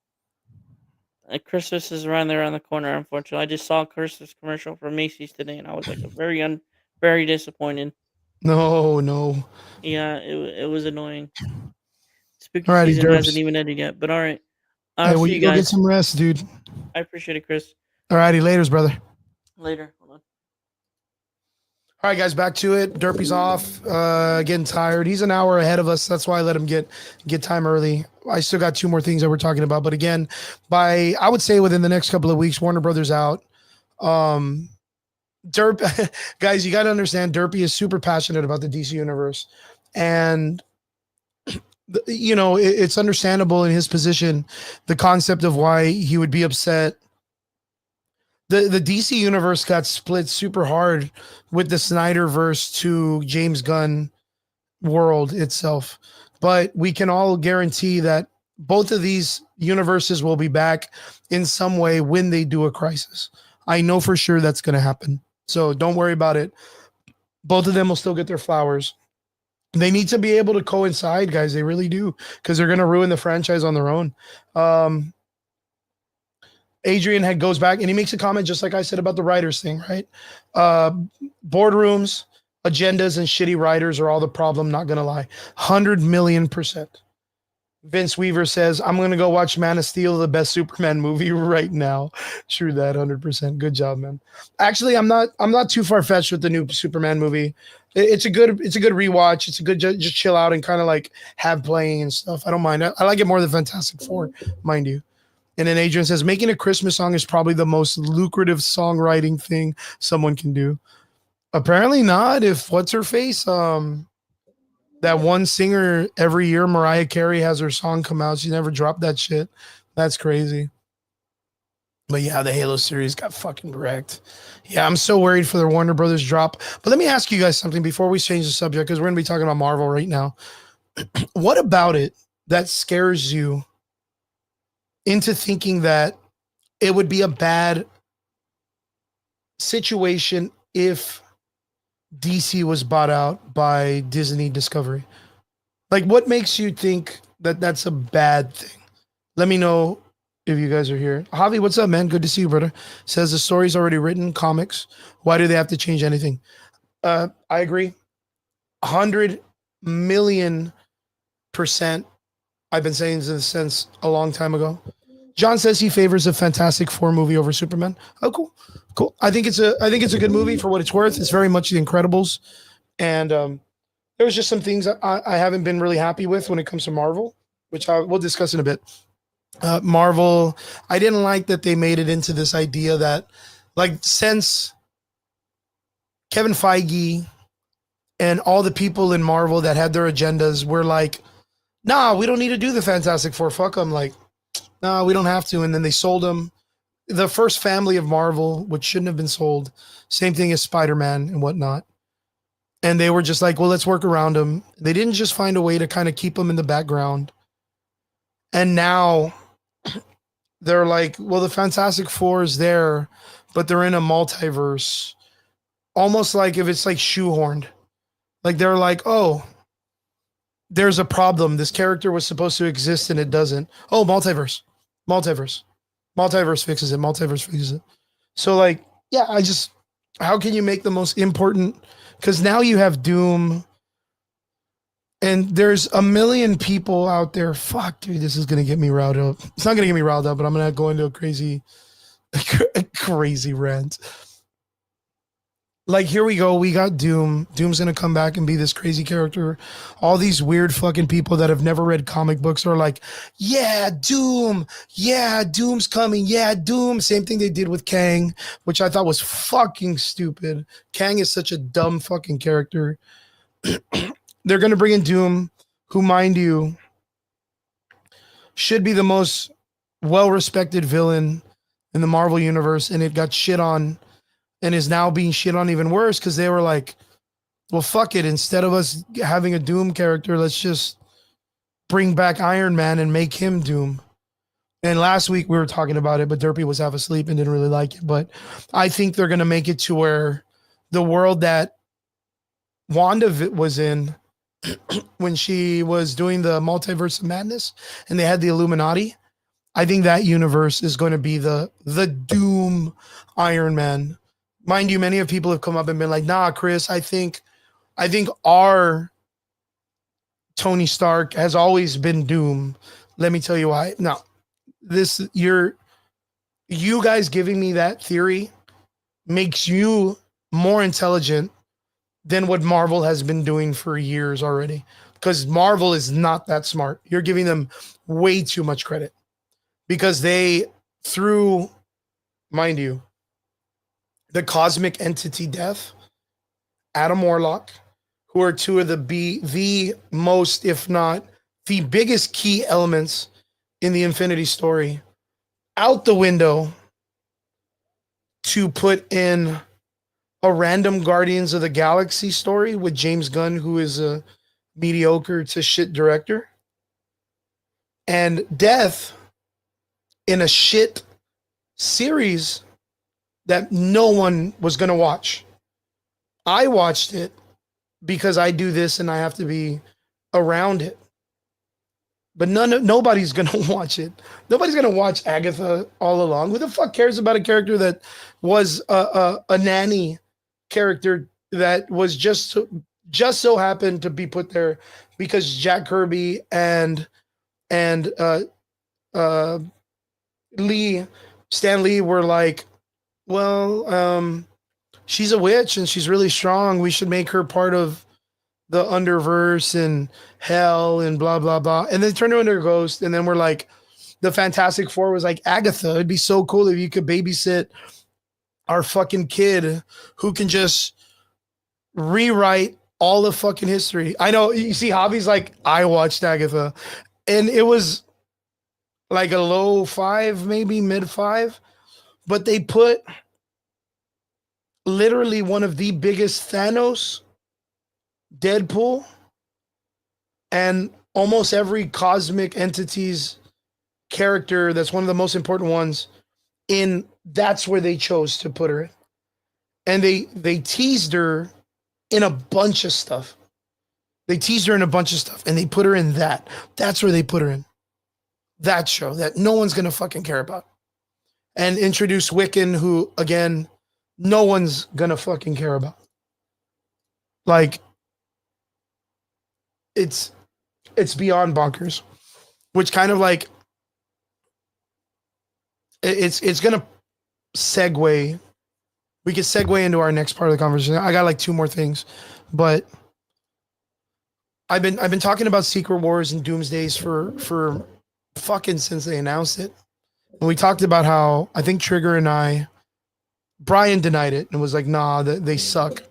And Christmas is around there on the corner. Unfortunately, I just saw a Christmas commercial for Macy's today, and I was like very disappointed. No. Yeah, it was annoying. Spooky Alrighty, season Derps. hasn't even ended yet, but all right. Hey, will you go get some rest, dude? I appreciate it, Chris. Alrighty, laters, brother. Later. Hold on. All right, guys, back to it. Derpy's off, getting tired. He's an hour ahead of us. That's why I let him get time early. I still got 2 more things that we're talking about. But again, I would say within the next couple of weeks, Warner Brothers out. Guys, you got to understand, Derpy is super passionate about the DC universe. And, it's understandable in his position, the concept of why he would be upset. The DC universe got split super hard with the Snyderverse to James Gunn world itself. But we can all guarantee that both of these universes will be back in some way when they do a Crisis. I know for sure that's going to happen. So don't worry about it. Both of them will still get their flowers. They need to be able to coincide, guys. They really do, because they're going to ruin the franchise on their own. Adrian goes back and he makes a comment just like I said about the writers thing, right? Boardrooms, agendas, and shitty writers are all the problem, not going to lie. 100 million%. Vince Weaver says, I'm going to go watch Man of Steel, the best Superman movie right now. True that, 100%. Good job, man. Actually, I'm not too far fetched with the new Superman movie. It's a good rewatch. It's a good just chill out and kind of like have playing and stuff. I don't mind. I like it more than Fantastic Four, mind you. And then Adrian says, making a Christmas song is probably the most lucrative songwriting thing someone can do. Apparently not. If what's her face, that one singer every year, Mariah Carey, has her song come out. She never dropped that shit. That's crazy. But yeah, the Halo series got fucking wrecked. Yeah, I'm so worried for the Warner Brothers drop. But let me ask you guys something before we change the subject, because we're going to be talking about Marvel right now. What about it that scares you into thinking that it would be a bad situation if DC was bought out by Disney Discovery? Like, what makes you think that that's a bad thing? Let me know if you guys are here. Javi, what's up, man? Good to see you, brother. Says the story's already written, comics. Why do they have to change anything? I agree. 100,000,000%. I've been saying this since a long time ago. John says he favors a Fantastic Four movie over Superman. Oh, cool, cool. I think it's a good movie for what it's worth. It's very much The Incredibles, and there was just some things I haven't been really happy with when it comes to Marvel, which we'll discuss in a bit. Marvel, I didn't like that they made it into this idea that, like, since Kevin Feige and all the people in Marvel that had their agendas were like, nah, we don't need to do the Fantastic Four. Fuck them. Like, nah, we don't have to. And then they sold them. The first family of Marvel, which shouldn't have been sold. Same thing as Spider-Man and whatnot. And they were just like, well, let's work around them. They didn't just find a way to kind of keep them in the background. And now they're like, well, the Fantastic Four is there, but they're in a multiverse. Almost like if it's like shoehorned. Like they're like, oh, there's a problem. This character was supposed to exist and it doesn't. Oh, multiverse. Multiverse fixes it. Multiverse fixes it. So like, yeah, how can you make the most important? Because now you have Doom, and there's a million people out there. Fuck, dude, this is gonna get me riled up. It's not gonna get me riled up, but I'm gonna go into a crazy rant. Like, here we go. We got Doom. Doom's gonna come back and be this crazy character. All these weird fucking people that have never read comic books are like, yeah, Doom. Yeah, Doom's coming. Yeah, Doom. Same thing they did with Kang, which I thought was fucking stupid. Kang is such a dumb fucking character. They're gonna bring in Doom, who, mind you, should be the most well-respected villain in the Marvel universe, and it got shit on. And is now being shit on even worse because they were like, well, fuck it. Instead of us having a Doom character, let's just bring back Iron Man and make him Doom. And last week we were talking about it, but Derpy was half asleep and didn't really like it. But I think they're going to make it to where the world that Wanda was in when she was doing the Multiverse of Madness and they had the Illuminati, I think that universe is going to be the Doom Iron Man. Mind you, many of people have come up and been like, nah, Chris, I think our Tony Stark has always been Doom. Let me tell you why. No, you guys giving me that theory makes you more intelligent than what Marvel has been doing for years already. Because Marvel is not that smart. You're giving them way too much credit. Because they, through, mind you, the cosmic entity Death, Adam Warlock, who are two of the most, if not the biggest key elements in the Infinity story, out the window to put in a random Guardians of the Galaxy story with James Gunn, who is a mediocre to shit director, and Death in a shit series that no one was going to watch. I watched it because I do this and I have to be around it. But nobody's going to watch it. Nobody's going to watch Agatha all along. Who the fuck cares about a character that was a nanny character that was just so happened to be put there because Jack Kirby and and uh, Stan Lee were like, well, she's a witch and she's really strong. We should make her part of the underverse and hell and blah blah blah. And they turned her into a ghost. And then we're like, the Fantastic Four was like, Agatha, it'd be so cool if you could babysit our fucking kid who can just rewrite all the fucking history. I know you see Hobby's like, I watched Agatha and it was like a low 5, maybe mid 5, but they put literally one of the biggest Thanos, Deadpool, and almost every cosmic entity's character that's one of the most important ones in. That's where they chose to put her in. And they teased her in a bunch of stuff. They teased her in a bunch of stuff and they put her in that. That's where they put her in. That show that no one's going to fucking care about. And introduce Wiccan, who, again, no one's going to fucking care about. Like, it's beyond bonkers. Which kind of like, it's going to segue. We could segue into our next part of the conversation. I got like 2 more things, but I've been talking about Secret Wars and Doomsdays for fucking since they announced it. And we talked about how I think Trigger and Brian denied it and was like, nah, they suck.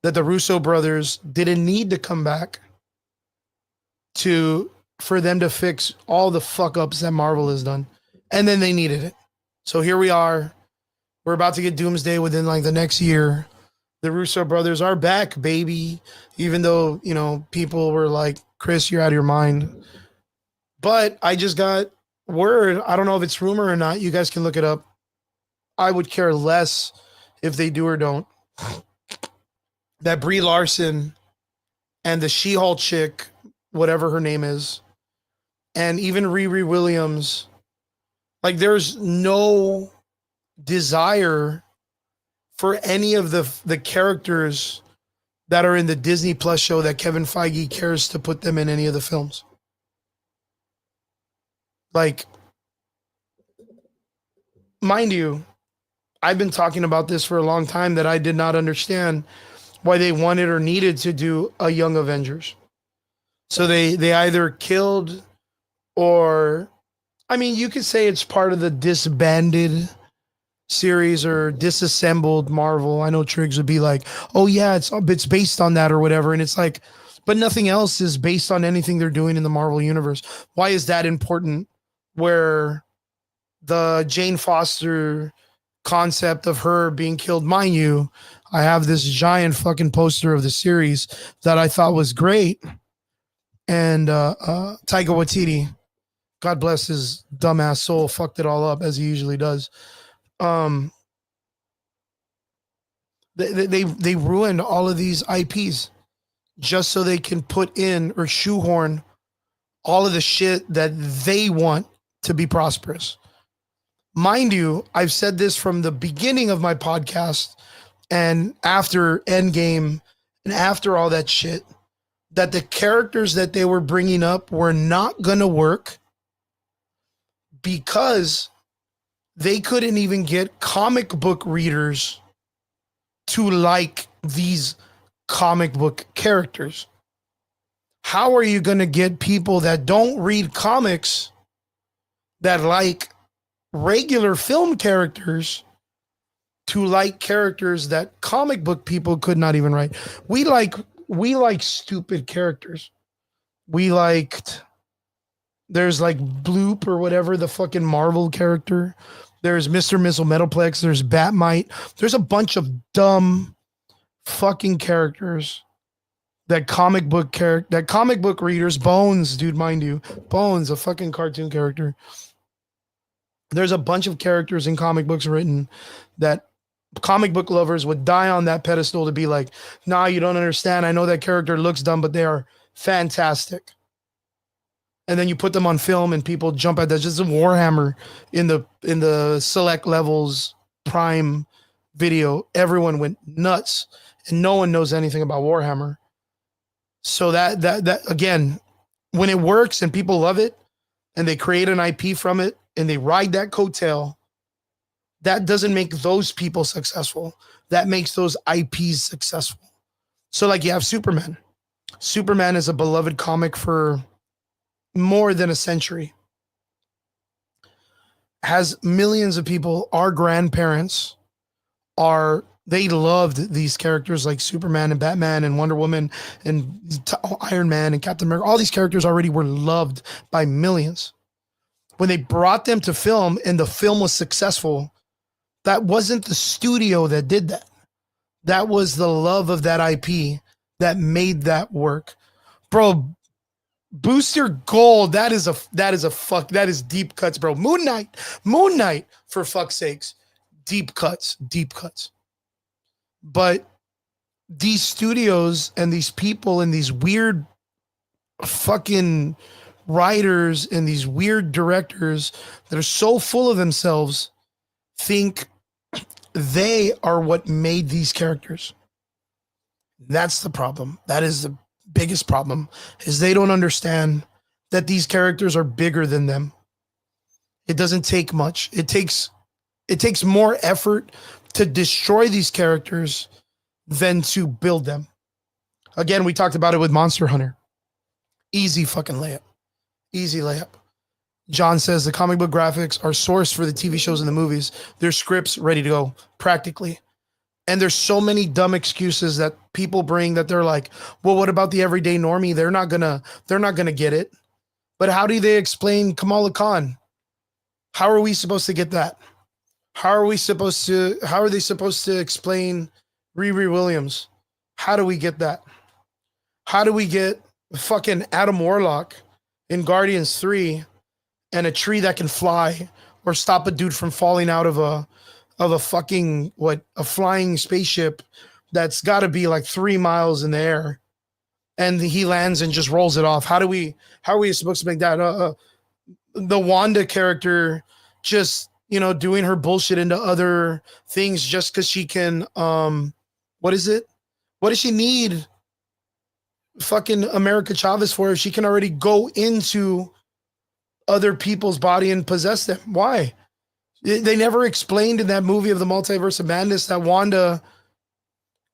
That the Russo brothers didn't need to come back for them to fix all the fuck ups that Marvel has done. And then they needed it. So here we are. We're about to get Doomsday within like the next year. The Russo brothers are back, baby. Even though, people were like, Chris, you're out of your mind. But I just got word. I don't know if it's rumor or not. You guys can look it up. I would care less if they do or don't. That Brie Larson and the She-Hulk chick, whatever her name is, and even Riri Williams, like there's no desire for any of the characters that are in the Disney Plus show that Kevin Feige cares to put them in any of the films. Like, mind you, I've been talking about this for a long time that I did not understand why they wanted or needed to do a Young Avengers. So they either killed or, I mean, you could say it's part of the disbanded series or disassembled Marvel. I know Triggs would be like, oh yeah, it's based on that or whatever. And it's like, but nothing else is based on anything they're doing in the Marvel universe. Why is that important? Where the Jane Foster concept of her being killed, mind you, I have this giant fucking poster of the series that I thought was great. And Taika Waititi, God bless his dumbass soul, fucked it all up as he usually does. They ruined all of these IPs just so they can put in or shoehorn all of the shit that they want to be prosperous. Mind you, I've said this from the beginning of my podcast and after Endgame and after all that shit, that the characters that they were bringing up were not going to work because they couldn't even get comic book readers to like these comic book characters. How are you going to get people that don't read comics that like regular film characters to like characters that comic book people could not even write? We like stupid characters. We liked, there's like Bloop or whatever, the fucking Marvel character. There's Mr. Missile Metaplex. There's Batmite. There's a bunch of dumb fucking characters that comic book readers, Bones, dude, mind you, Bones, a fucking cartoon character. There's a bunch of characters in comic books written that comic book lovers would die on that pedestal to be like, nah, you don't understand. I know that character looks dumb, but they are fantastic. And then you put them on film and people jump at that. Just a Warhammer in the select levels Prime Video. Everyone went nuts and no one knows anything about Warhammer. So that again, when it works and people love it, and they create an IP from it and they ride that coattail, that doesn't make those people successful. That makes those IPs successful. So like you have Superman. Superman is a beloved comic for more than a century. Has millions of people. Our grandparents they loved these characters like Superman and Batman and Wonder Woman and Iron Man and Captain America. All these characters already were loved by millions. When they brought them to film and the film was successful, that wasn't the studio that did that. That was the love of that IP that made that work. Bro, Booster Gold, that is deep cuts, bro. Moon Knight, for fuck's sakes. Deep cuts. But these studios and these people and these weird fucking writers and these weird directors that are so full of themselves think they are what made these characters. That's the problem. That is the biggest problem, is they don't understand that these characters are bigger than them. It doesn't take much. It takes more effort to destroy these characters than to build them. Again, we talked about it with Monster Hunter. Easy fucking layup. Easy layup. John says the comic book graphics are sourced for the TV shows and the movies. Their scripts ready to go, practically. And there's so many dumb excuses that people bring that they're like, well, what about the everyday normie? They're not gonna get it. But how do they explain Kamala Khan? How are we supposed to get that? How are they supposed to explain Riri Williams? How do we get that? How do we get fucking Adam Warlock in Guardians 3 and a tree that can fly or stop a dude from falling out of a fucking, a flying spaceship that's got to be like 3 miles in the air, and he lands and just rolls it off? How are we supposed to make that? The Wanda character just, doing her bullshit into other things just because she can, what is it? What does she need fucking America Chavez for if she can already go into other people's body and possess them? Why? They never explained in that movie of the Multiverse of Madness that Wanda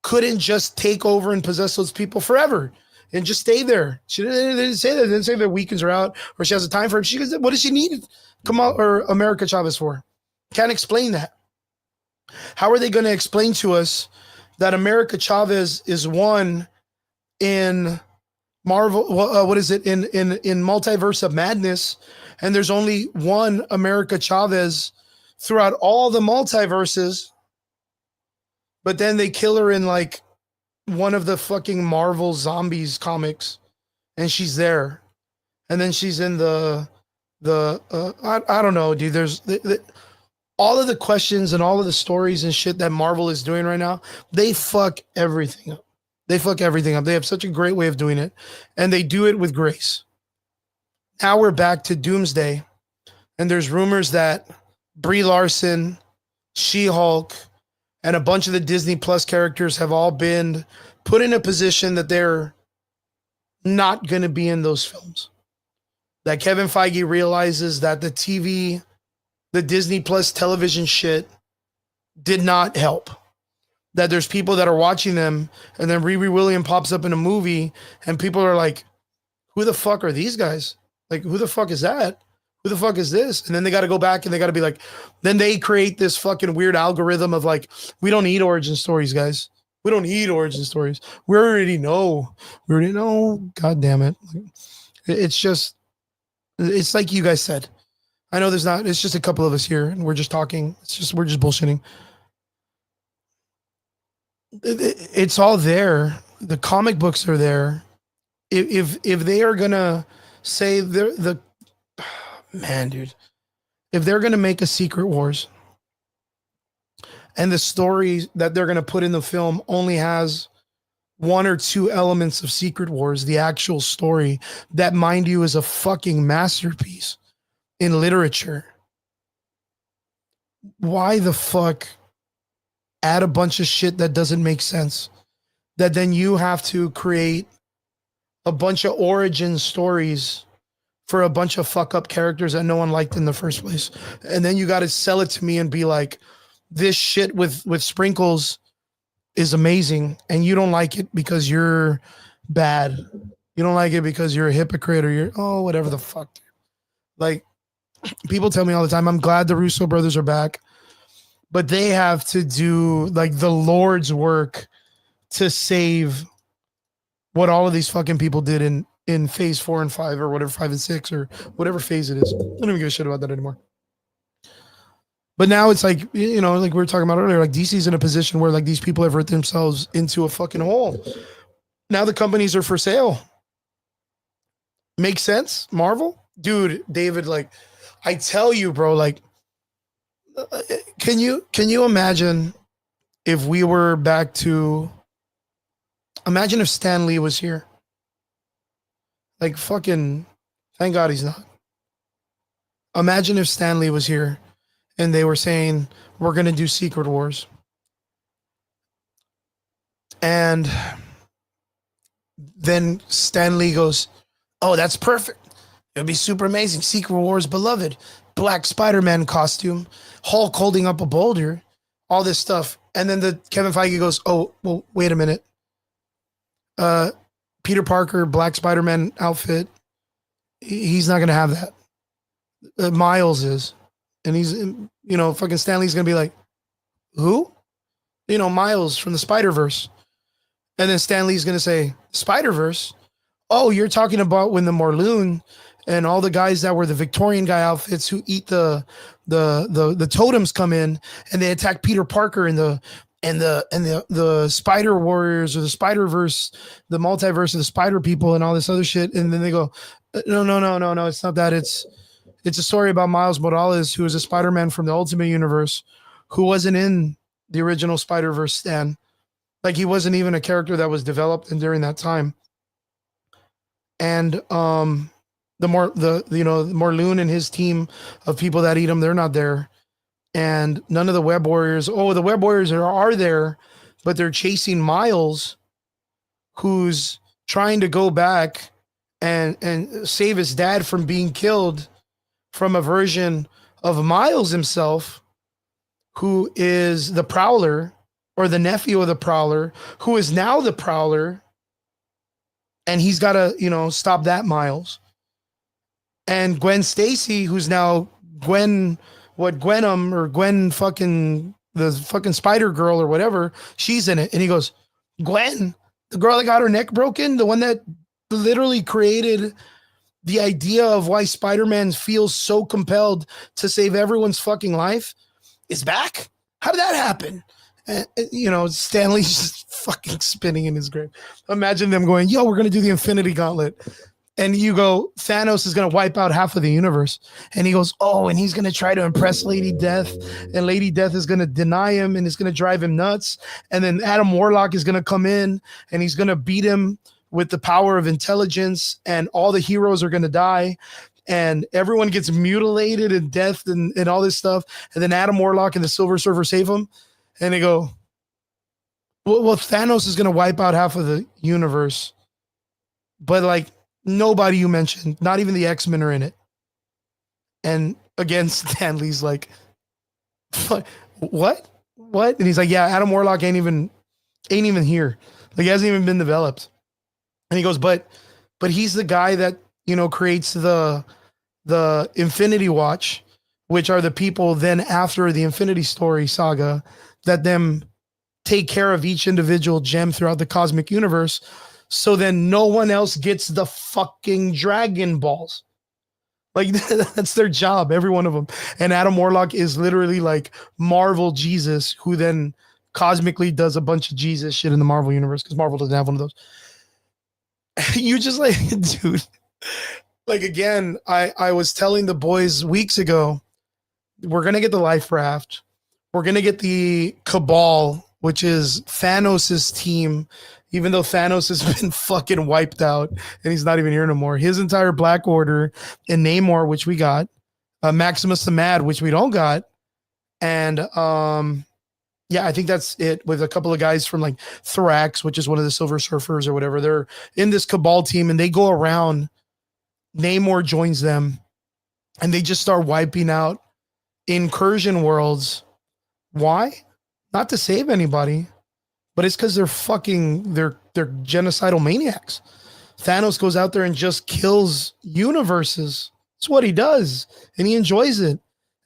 couldn't just take over and possess those people forever and just stay there. They didn't say that. They didn't say that weakens her out or she has a time for it. She goes, what does she need America Chavez for? Can't explain that. How are they going to explain to us that America Chavez is one in Marvel? What is it in Multiverse of Madness? And there's only one America Chavez throughout all the multiverses, but then they kill her in like one of the fucking Marvel Zombies comics, and she's there, and then she's in I don't know, dude. There's all of the questions and all of the stories and shit that Marvel is doing right now. They fuck everything up. They have such a great way of doing it, and they do it with grace. Now we're back to Doomsday, and there's rumors that Brie Larson, She-Hulk, and a bunch of the Disney Plus characters have all been put in a position that they're not going to be in those films. That Kevin Feige realizes that the Disney Plus television shit did not help. That there's people that are watching them, and then Riri Williams pops up in a movie, and people are like, who the fuck are these guys? Like, who the fuck is that? Who the fuck is this? And then they got to go back and they got to be like, then they create this fucking weird algorithm of like, we don't need origin stories, guys. We don't need origin stories. We already know. God damn it. It's like you guys said. I know it's just a couple of us here and we're just talking. We're just bullshitting. It's all there. The comic books are there. If they are going to say man, dude, if they're going to make a Secret Wars and the story that they're going to put in the film only has one or two elements of Secret Wars, the actual story that, mind you, is a fucking masterpiece in literature, why the fuck add a bunch of shit that doesn't make sense? That then you have to create a bunch of origin stories for a bunch of fuck up characters that no one liked in the first place. And then you got to sell it to me and be like, this shit with sprinkles is amazing, and you don't like it because you're bad. You don't like it because you're a hypocrite or you're whatever the fuck. Like, people tell me all the time, I'm glad the Russo brothers are back, but they have to do like the Lord's work to save what all of these fucking people did in phase 4 and 5 or whatever, 5 and 6 or whatever phase it is. I don't even give a shit about that anymore. But now it's like, you know, like we were talking about earlier, like DC's in a position where like these people have written themselves into a fucking hole. Now the companies are for sale. Makes sense? Marvel? Dude, David, like, I tell you, bro, like, can you imagine if we were back to, imagine if Stan Lee was here? Like, fucking, thank God he's not. Imagine if Stan Lee was here and they were saying, we're going to do Secret Wars. And then Stan Lee goes, oh, that's perfect. It'll be super amazing. Secret Wars beloved. Black Spider-Man costume. Hulk holding up a boulder. All this stuff. And then the Kevin Feige goes, oh, well, wait a minute. Peter Parker, Black Spider-Man outfit. He's not going to have that. Miles is. And he's, you know, fucking Stan Lee's going to be like, who? You know, Miles from the Spider-Verse. And then Stan Lee's going to say, Spider-Verse? Oh, you're talking about when the Morloon and all the guys that were the Victorian guy outfits who eat the totems come in and they attack Peter Parker and the Spider Warriors or the Spider-Verse, the multiverse of the Spider people and all this other shit. And then they go, no, it's not that. It's a story about Miles Morales, who is a Spider-Man from the Ultimate Universe, who wasn't in the original Spider-Verse Stan. Like, he wasn't even a character that was developed during that time. And the Morloon and his team of people that eat them, they're not there. And none of the Web Warriors. Oh, the Web Warriors are there, but they're chasing Miles, who's trying to go back and save his dad from being killed from a version of Miles himself, who is the Prowler, or the nephew of the Prowler, who is now the Prowler. And he's got to, you know, stop that Miles. And Gwen Stacy, who's now Gwenum or Gwen fucking, the fucking Spider Girl or whatever, she's in it. And he goes, Gwen, the girl that got her neck broken, the one that literally created the idea of why Spider-Man feels so compelled to save everyone's fucking life, is back? How did that happen? And, you know, Stanley's just fucking spinning in his grave. Imagine them going, yo, we're going to do the Infinity Gauntlet. And you go, Thanos is going to wipe out half of the universe. And he goes, oh, and he's going to try to impress Lady Death. And Lady Death is going to deny him and it's going to drive him nuts. And then Adam Warlock is going to come in and he's going to beat him with the power of intelligence. And all the heroes are going to die. And everyone gets mutilated and death and all this stuff. And then Adam Warlock and the Silver Surfer save him. And they go, well, Thanos is going to wipe out half of the universe. But like, nobody you mentioned, not even the X-Men are in it. And again, Stan Lee's like, what? And he's like, yeah, Adam Warlock ain't even here. Like, he hasn't even been developed. And he goes, but he's the guy that, you know, creates the Infinity Watch, which are the people then after the Infinity Story saga that them take care of each individual gem throughout the cosmic universe. So then no one else gets the fucking Dragon Balls. Like, that's their job, every one of them. And Adam Warlock is literally like Marvel Jesus, who then cosmically does a bunch of Jesus shit in the Marvel universe, because Marvel doesn't have one of those. You just like, dude, like, again, I was telling the boys weeks ago, we're going to get the Life Raft. We're going to get the Cabal, which is Thanos' team, even though Thanos has been fucking wiped out and he's not even here no more. His entire Black Order and Namor, which we got, Maximus the Mad, which we don't got. And yeah, I think that's it, with a couple of guys from like Thrax, which is one of the Silver Surfers or whatever. They're in this Cabal team and they go around Namor joins them, and they just start wiping out incursion worlds. Why? Not to save anybody, but it's because they're genocidal maniacs. Thanos goes out there and just kills universes. That's what he does, and he enjoys it.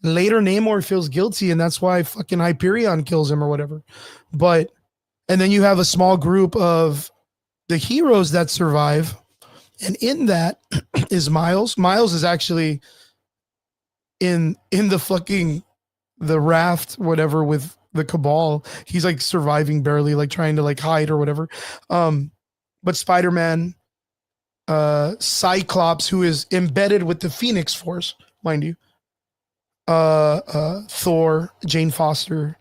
Later, Namor feels guilty, and that's why fucking Hyperion kills him or whatever. And then you have a small group of the heroes that survive, and in that is Miles. Miles is actually in the raft, whatever, with the Cabal. He's like surviving barely, like trying to like hide or whatever. But Spider-Man, Cyclops, who is embedded with the Phoenix Force, mind you, Thor, Jane Foster,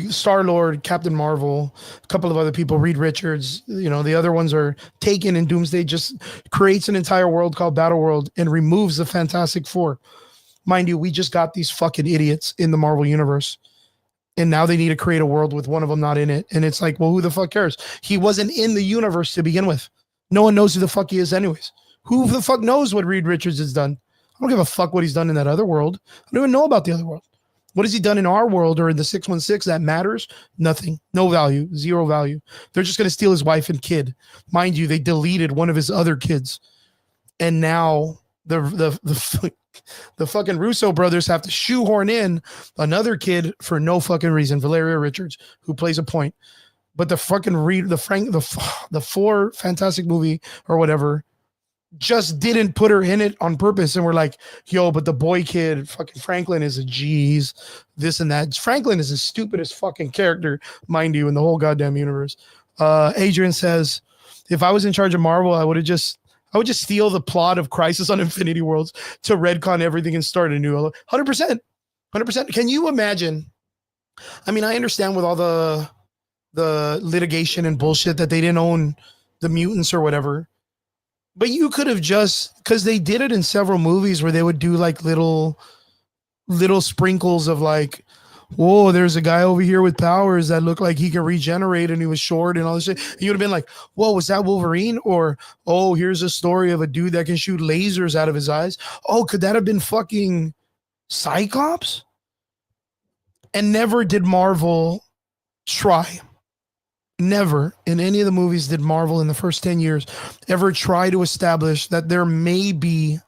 Star-Lord, Captain Marvel, a couple of other people, Reed Richards, the other ones are taken, and Doomsday just creates an entire world called Battle World and removes the Fantastic Four. Mind you, we just got these fucking idiots in the Marvel universe, and now they need to create a world with one of them not in it. And it's like, well, who the fuck cares? He wasn't in the universe to begin with. No one knows who the fuck he is anyways. Who the fuck knows what Reed Richards has done? I don't give a fuck what he's done in that other world. I don't even know about the other world. What has he done in our world or in the 616 that matters? Nothing. No value. Zero value. They're just going to steal his wife and kid. Mind you, they deleted one of his other kids. And now the fucking Russo brothers have to shoehorn in another kid for no fucking reason. Valeria Richards, who plays a point. But the fucking the four Fantastic movie or whatever just didn't put her in it on purpose, and we're like, yo, but the boy kid, fucking Franklin, is a G's, this and that. Franklin is the stupidest fucking character, mind you, in the whole goddamn universe. Adrian says, if I was in charge of Marvel, I would just steal the plot of Crisis on Infinity Worlds to retcon everything and start a new 100%. Can you imagine? I mean, I understand with all the litigation and bullshit that they didn't own the mutants or whatever. But you could have just, because they did it in several movies where they would do like little sprinkles of like, whoa, there's a guy over here with powers that look like he can regenerate and he was short and all this shit. You would have been like, whoa, was that Wolverine? Or, oh, here's a story of a dude that can shoot lasers out of his eyes. Oh, could that have been fucking Cyclops? And never did Marvel try. Never in any of the movies did Marvel in the first 10 years ever try to establish that there may be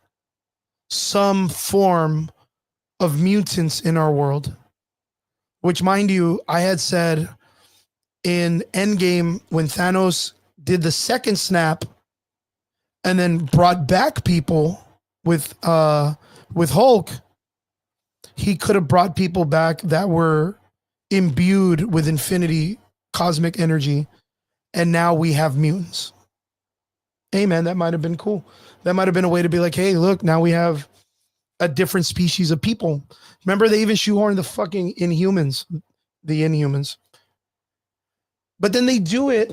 some form of mutants in our world. Which, mind you, I had said in Endgame when Thanos did the second snap and then brought back people with Hulk, he could have brought people back that were imbued with infinity cosmic energy, and now we have mutants. Hey man, that might have been cool. That might have been a way to be like, hey, look, now we have a different species of people. Remember, they even shoehorned the fucking Inhumans, the Inhumans. But then they do it.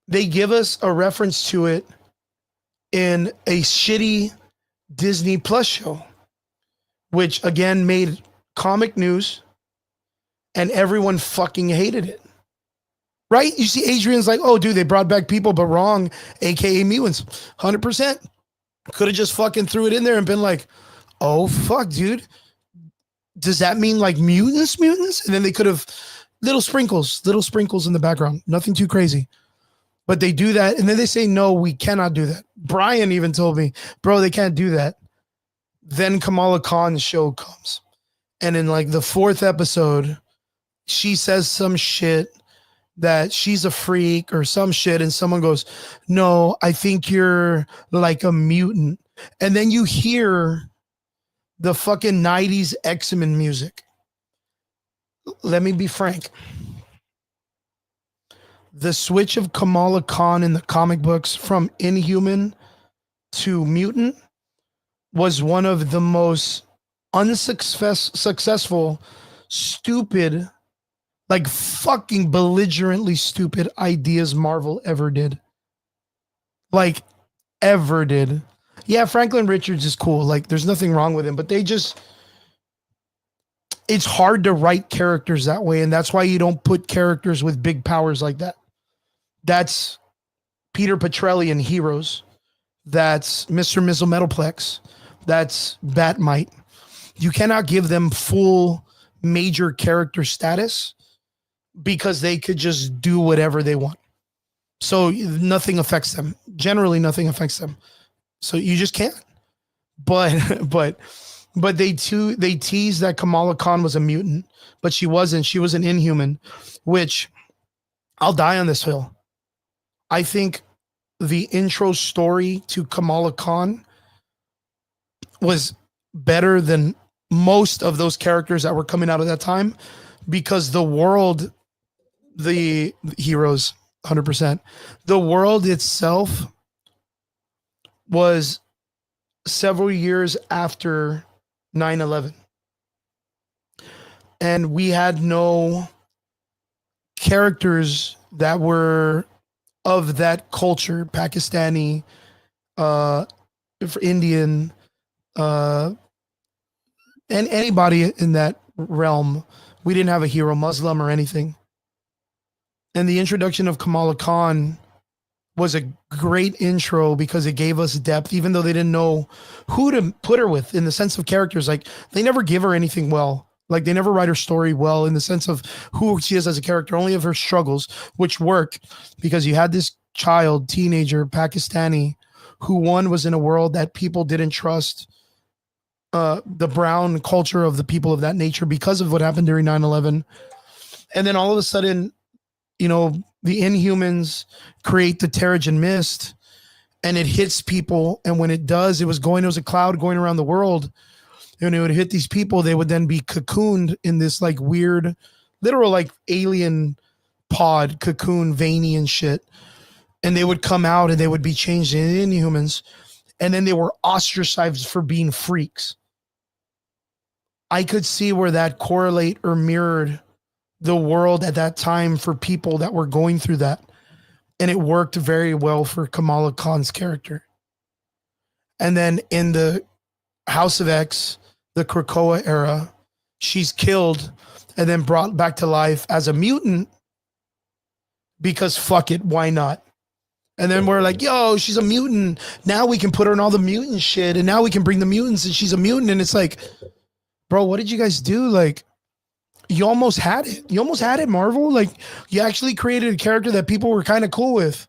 They give us a reference to it in a shitty Disney Plus show, which again made comic news. And everyone fucking hated it. Right? You see, Adrian's like, oh, dude, they brought back people, but wrong, aka mutants. 100%. Could have just fucking threw it in there and been like, oh, fuck, dude. Does that mean like mutants? And then they could have little sprinkles in the background. Nothing too crazy. But they do that. And then they say, no, we cannot do that. Brian even told me, bro, they can't do that. Then Kamala Khan's show comes. And in like the fourth episode, she says some shit that she's a freak or some shit, and someone goes, no, I think you're like a mutant. And then you hear the fucking 90s X-Men music. Let me be frank. The switch of Kamala Khan in the comic books from Inhuman to mutant was one of the most unsuccessful, stupid, like fucking belligerently stupid ideas Marvel ever did. Like, ever did. Yeah, Franklin Richards is cool. Like, there's nothing wrong with him, but it's hard to write characters that way, and that's why you don't put characters with big powers like that. That's Peter Petrelli in Heroes. That's Mr. Missile Metalplex. That's Batmite. You cannot give them full major character status because they could just do whatever they want. So nothing affects them. Generally, nothing affects them. So you just can't. But they teased that Kamala Khan was a mutant, but she wasn't. She was an Inhuman, which I'll die on this hill. I think the intro story to Kamala Khan was better than most of those characters that were coming out at that time, because the world, the heroes, 100%, the world itself was several years after 9/11, and we had no characters that were of that culture, Pakistani, Indian, and anybody in that realm. We didn't have a hero, Muslim or anything. And the introduction of Kamala Khan was a great intro because it gave us depth, even though they didn't know who to put her with in the sense of characters. Like, they never give her anything well. Like, they never write her story well in the sense of who she is as a character, only of her struggles, which work because you had this child, teenager, Pakistani, who one was in a world that people didn't trust the brown culture of the people of that nature because of what happened during 9/11. And then all of a sudden, you know, the Inhumans create the Terrigen Mist and it hits people. And when it does, it was a cloud going around the world. And it would hit these people. They would then be cocooned in this like weird, literal like alien pod, cocoon, veiny and shit. And they would come out and they would be changed into Inhumans. And then they were ostracized for being freaks. I could see where that correlate or mirrored the world at that time for people that were going through that. And it worked very well for Kamala Khan's character. And then in the House of X, the Krakoa era, she's killed and then brought back to life as a mutant because fuck it, why not? And then we're like, yo, she's a mutant. Now we can put her in all the mutant shit. And now we can bring the mutants and she's a mutant. And it's like, bro, what did you guys do? Like, you almost had it. You almost had it, Marvel. Like, you actually created a character that people were kind of cool with.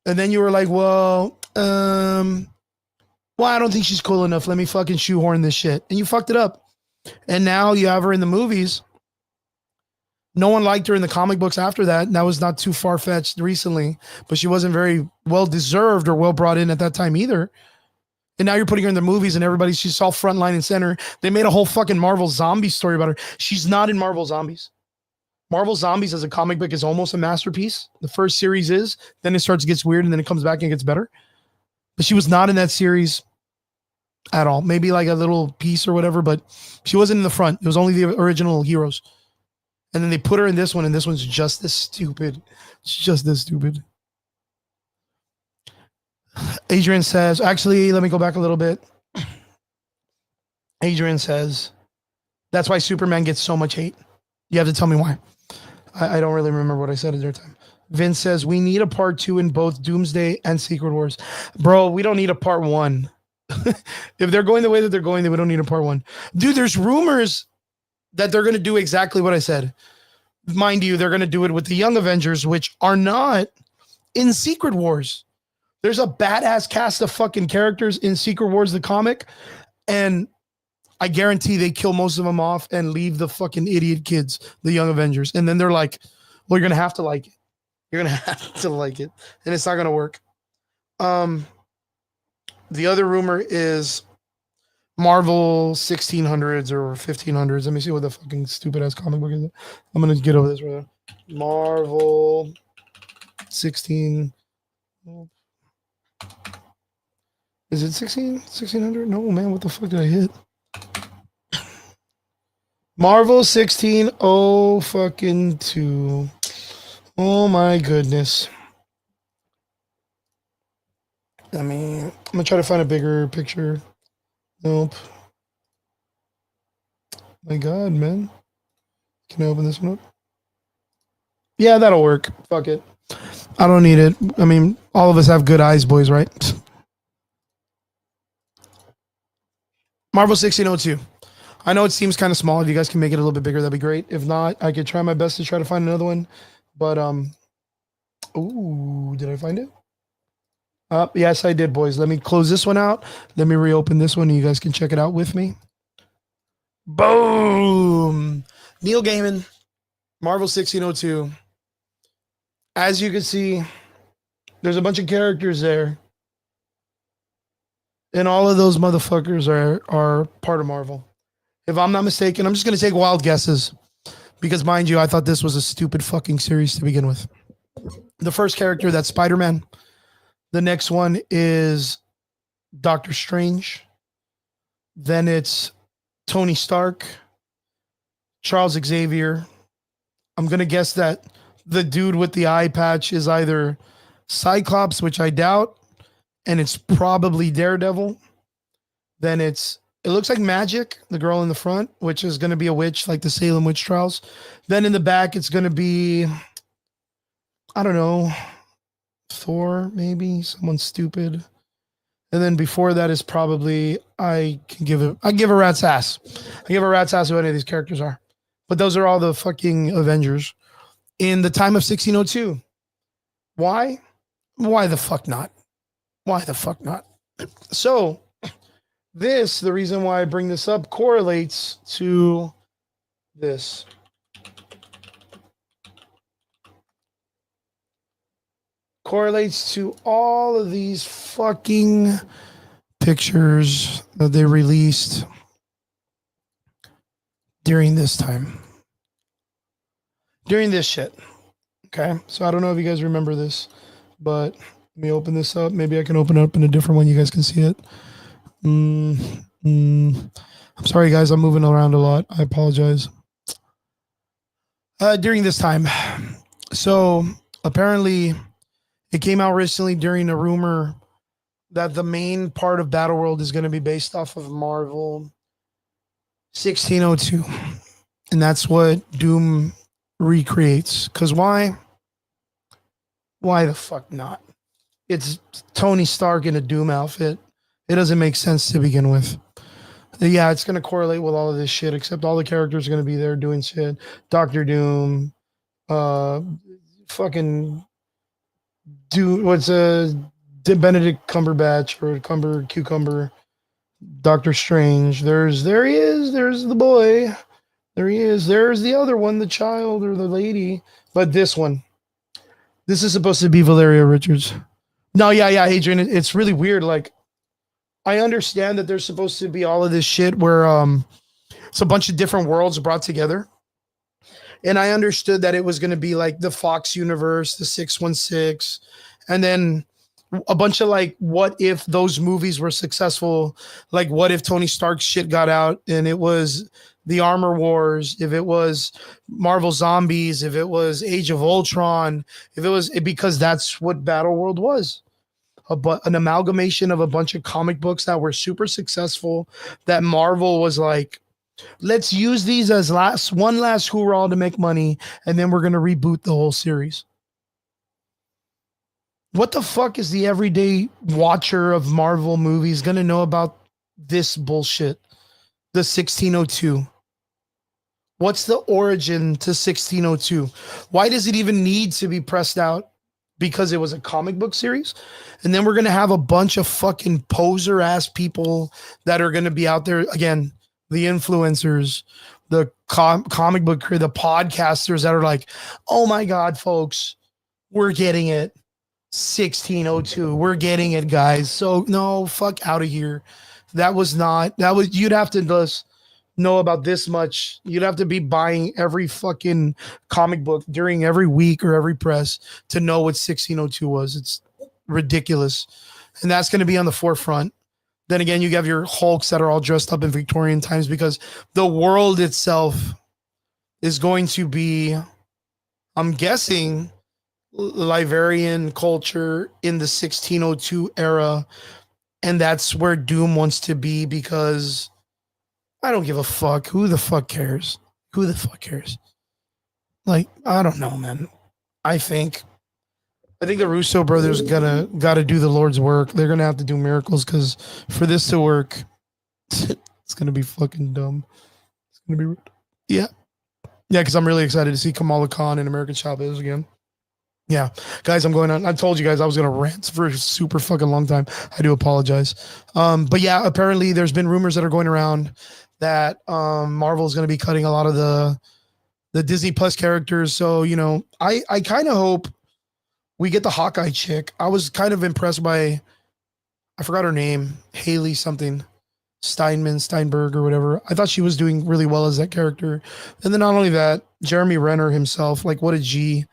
And then you were like, well, I don't think she's cool enough. Let me fucking shoehorn this shit. And you fucked it up. And now you have her in the movies. No one liked her in the comic books after that. And that was not too far-fetched recently. But she wasn't very well-deserved or well brought in at that time either. And now you're putting her in the movies and she's all front line and center. They made a whole fucking Marvel zombie story about her. She's not in Marvel Zombies. Marvel Zombies as a comic book is almost a masterpiece. The first series is, then it gets weird and then it comes back and gets better. But she was not in that series at all. Maybe like a little piece or whatever, but she wasn't in the front. It was only the original heroes. And then they put her in this one, and this one's just as stupid. It's just as stupid. Adrian says, actually, let me go back a little bit. Adrian says, that's why Superman gets so much hate. You have to tell me why. I don't really remember what I said at their time. Vince says, we need a part 2 in both Doomsday and Secret Wars. Bro, we don't need a part 1. If they're going the way that they're going, then we don't need a part 1. Dude, there's rumors that they're going to do exactly what I said. Mind you, they're going to do it with the Young Avengers, which are not in Secret Wars. There's a badass cast of fucking characters in Secret Wars, the comic, and I guarantee they kill most of them off and leave the fucking idiot kids, the Young Avengers. And then they're like, well, you're going to have to like it. You're going to have to like it. And it's not going to work. The other rumor is Marvel 1600s or 1500s. Let me see what the fucking stupid ass comic book is. I'm going to get over this right now. Marvel 16. Is it 1600? No, man. What the fuck did I hit? Marvel 16 oh fucking 2. Oh my goodness. I'm gonna try to find a bigger picture. Nope. My God, man. Can I open this one up? Yeah, that'll work. Fuck it. I don't need it. I mean, all of us have good eyes, boys, right? Marvel 1602. I know it seems kind of small. If you guys can make it a little bit bigger, that'd be great. If not, I could try my best to try to find another one. But ooh, did I find it? Yes, I did, boys. Let me close this one out. Let me reopen this one, and you guys can check it out with me. Boom! Neil Gaiman, Marvel 1602. As you can see, there's a bunch of characters there. And all of those motherfuckers are part of Marvel. If I'm not mistaken, I'm just going to take wild guesses. Because mind you, I thought this was a stupid fucking series to begin with. The first character, that's Spider-Man. The next one is Doctor Strange. Then it's Tony Stark, Charles Xavier. I'm going to guess that the dude with the eye patch is either Cyclops, which I doubt, and it's probably Daredevil. Then it looks like Magic, the girl in the front, which is going to be a witch, like the Salem witch trials. Then in the back, it's going to be, I don't know, Thor, maybe someone stupid. And then before that is probably, I give a rat's ass. I give a rat's ass who any of these characters are. But those are all the fucking Avengers in the time of 1602. Why? Why the fuck not? Why the fuck not? So the reason why I bring this up correlates to this. Correlates to all of these fucking pictures that they released during this time. During this shit. Okay. So I don't know if you guys remember this, but let me open this up. Maybe I can open it up in a different one. You guys can see it. I'm sorry, guys. I'm moving around a lot. I apologize. During this time. So apparently it came out recently during a rumor that the main part of Battleworld is going to be based off of Marvel 1602. And that's what Doom recreates. Because why? Why the fuck not? It's Tony Stark in a Doom outfit. It doesn't make sense to begin with. Yeah, it's going to correlate with all of this shit, except all the characters are going to be there doing shit. Doctor Doom, fucking Doom, Benedict Cumberbatch or Cucumber, Doctor Strange. There he is. There's the boy. There he is. There's the other one, the child or the lady. But this one, this is supposed to be Valeria Richards. No, yeah, Adrian. It's really weird. Like, I understand that there's supposed to be all of this shit where it's a bunch of different worlds brought together. And I understood that it was going to be like the Fox universe, the 616, and then a bunch of like, what if those movies were successful? Like, what if Tony Stark's shit got out and it was the Armor Wars, if it was Marvel Zombies, if it was Age of Ultron, if it was, because that's what Battleworld was. An amalgamation of a bunch of comic books that were super successful, that Marvel was like, let's use these as one last hoorah to make money, and then we're going to reboot the whole series. What the fuck is the everyday watcher of Marvel movies going to know about this bullshit? The 1602. What's the origin to 1602? Why does it even need to be pressed out? Because it was a comic book series. And then we're going to have a bunch of fucking poser ass people that are going to be out there. Again, the influencers, the comic book crew, the podcasters that are like, oh my God, folks, we're getting it. 1602. We're getting it, guys. So no, fuck out of here. You'd have to just know about this much. You'd have to be buying every fucking comic book during every week or every press to know what 1602 was. It's ridiculous. And that's going to be on the forefront. Then again, you have your Hulks that are all dressed up in Victorian times because the world itself is going to be, I'm guessing, Liverian culture in the 1602 era. And that's where Doom wants to be, because I don't give a fuck. Who the fuck cares? Who the fuck cares? Like, I don't know, man. I think I think the Russo brothers gotta do the Lord's work. They're gonna have to do miracles because for this to work, it's gonna be fucking dumb. It's gonna be yeah. Yeah, because I'm really excited to see Kamala Khan and American Chavez again. Yeah, guys, I'm going on. I told you guys I was gonna rant for a super fucking long time. I do apologize. But yeah, apparently there's been rumors that are going around that Marvel is gonna be cutting a lot of the Disney Plus characters. So I kind of hope we get the Hawkeye chick. I was kind of impressed by I forgot her name, Haley something. Steinberg or whatever. I thought she was doing really well as that character. And then not only that, Jeremy Renner himself, like what a G.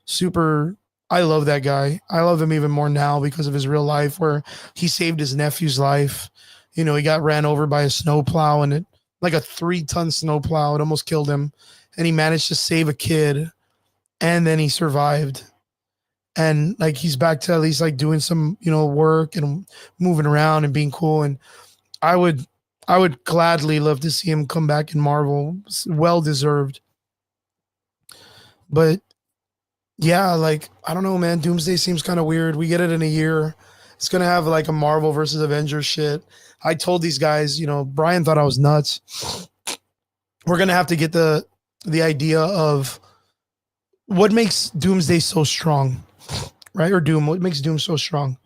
Super. I love that guy. I love him even more now because of his real life where he saved his nephew's life. He got ran over by a snowplow and it like a 3-ton snowplow. It almost killed him. And he managed to save a kid and then he survived. And like he's back to at least like doing some, work and moving around and being cool. And I would gladly love to see him come back in Marvel. It's well deserved. But yeah, like I don't know, man. Doomsday seems kind of weird. We get it in a year. It's gonna have like a Marvel versus Avengers shit. I told these guys, Brian thought I was nuts. We're gonna have to get the idea of what makes Doomsday so strong, right? Or Doom. What makes Doom so strong?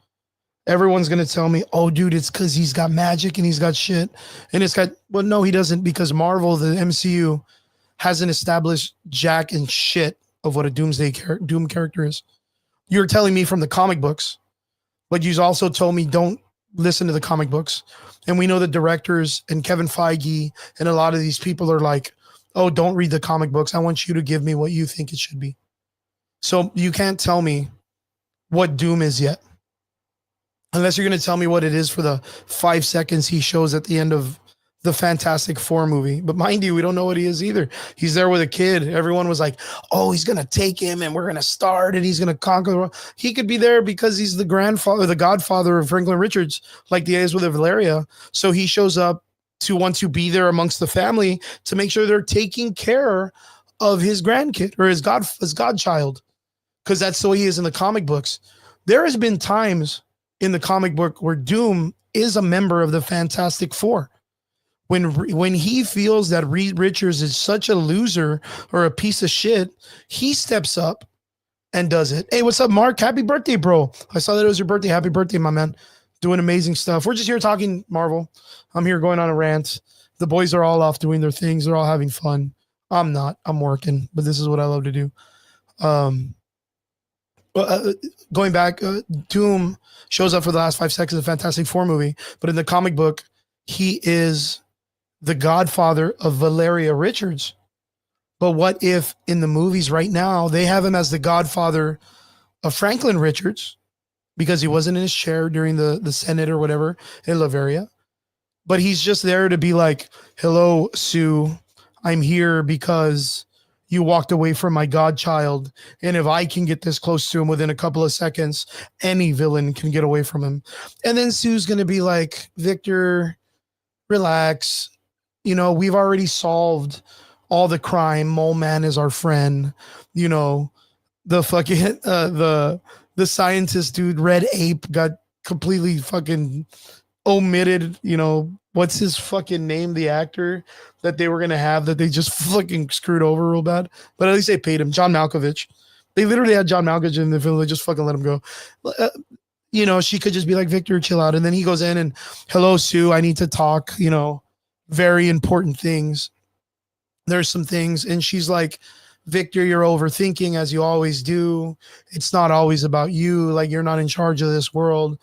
Everyone's going to tell me, oh, dude, it's because he's got magic and he's got shit. And it's got, well, no, he doesn't because Marvel, the MCU, hasn't established jack and shit of what a Doom character is. You're telling me from the comic books, but you also told me don't listen to the comic books. And we know the directors and Kevin Feige and a lot of these people are like, oh, don't read the comic books. I want you to give me what you think it should be. So you can't tell me what Doom is yet. Unless you're going to tell me what it is for the 5 seconds he shows at the end of the Fantastic Four movie. But mind you, we don't know what he is either. He's there with a kid. Everyone was like, oh, he's going to take him and we're going to start and he's going to conquer the world. He could be there because he's the grandfather, the godfather of Franklin Richards, like the is with Valeria. So he shows up to want to be there amongst the family to make sure they're taking care of his grandkid or his godchild. Because that's the way he is in the comic books. There has been times in the comic book where Doom is a member of the Fantastic Four. When he feels that Reed Richards is such a loser or a piece of shit, he steps up and does it. Hey, what's up, Mark? Happy birthday, bro. I saw that it was your birthday. Happy birthday, my man. Doing amazing stuff. We're just here talking Marvel. I'm here going on a rant. The boys are all off doing their things. They're all having fun. I'm not. I'm working, but this is what I love to do. Going back, Doom shows up for the last 5 seconds of the Fantastic Four movie, but in the comic book, he is the godfather of Valeria Richards. But what if in the movies right now, they have him as the godfather of Franklin Richards because he wasn't in his chair during the Senate or whatever in Latveria, but he's just there to be like, hello, Sue, I'm here because you walked away from my godchild. And if I can get this close to him within a couple of seconds, any villain can get away from him. And then Sue's going to be like, Victor, relax. We've already solved all the crime. Mole Man is our friend. The fucking, the scientist dude, Red Ape, got completely fucking omitted, what's his fucking name, the actor that they were going to have that they just fucking screwed over real bad. But at least they paid him. John Malkovich. They literally had John Malkovich in the film. They just fucking let him go. She could just be like, Victor, chill out. And then he goes in and, hello, Sue, I need to talk, very important things. There's some things. And she's like, Victor, you're overthinking as you always do. It's not always about you. Like, you're not in charge of this world.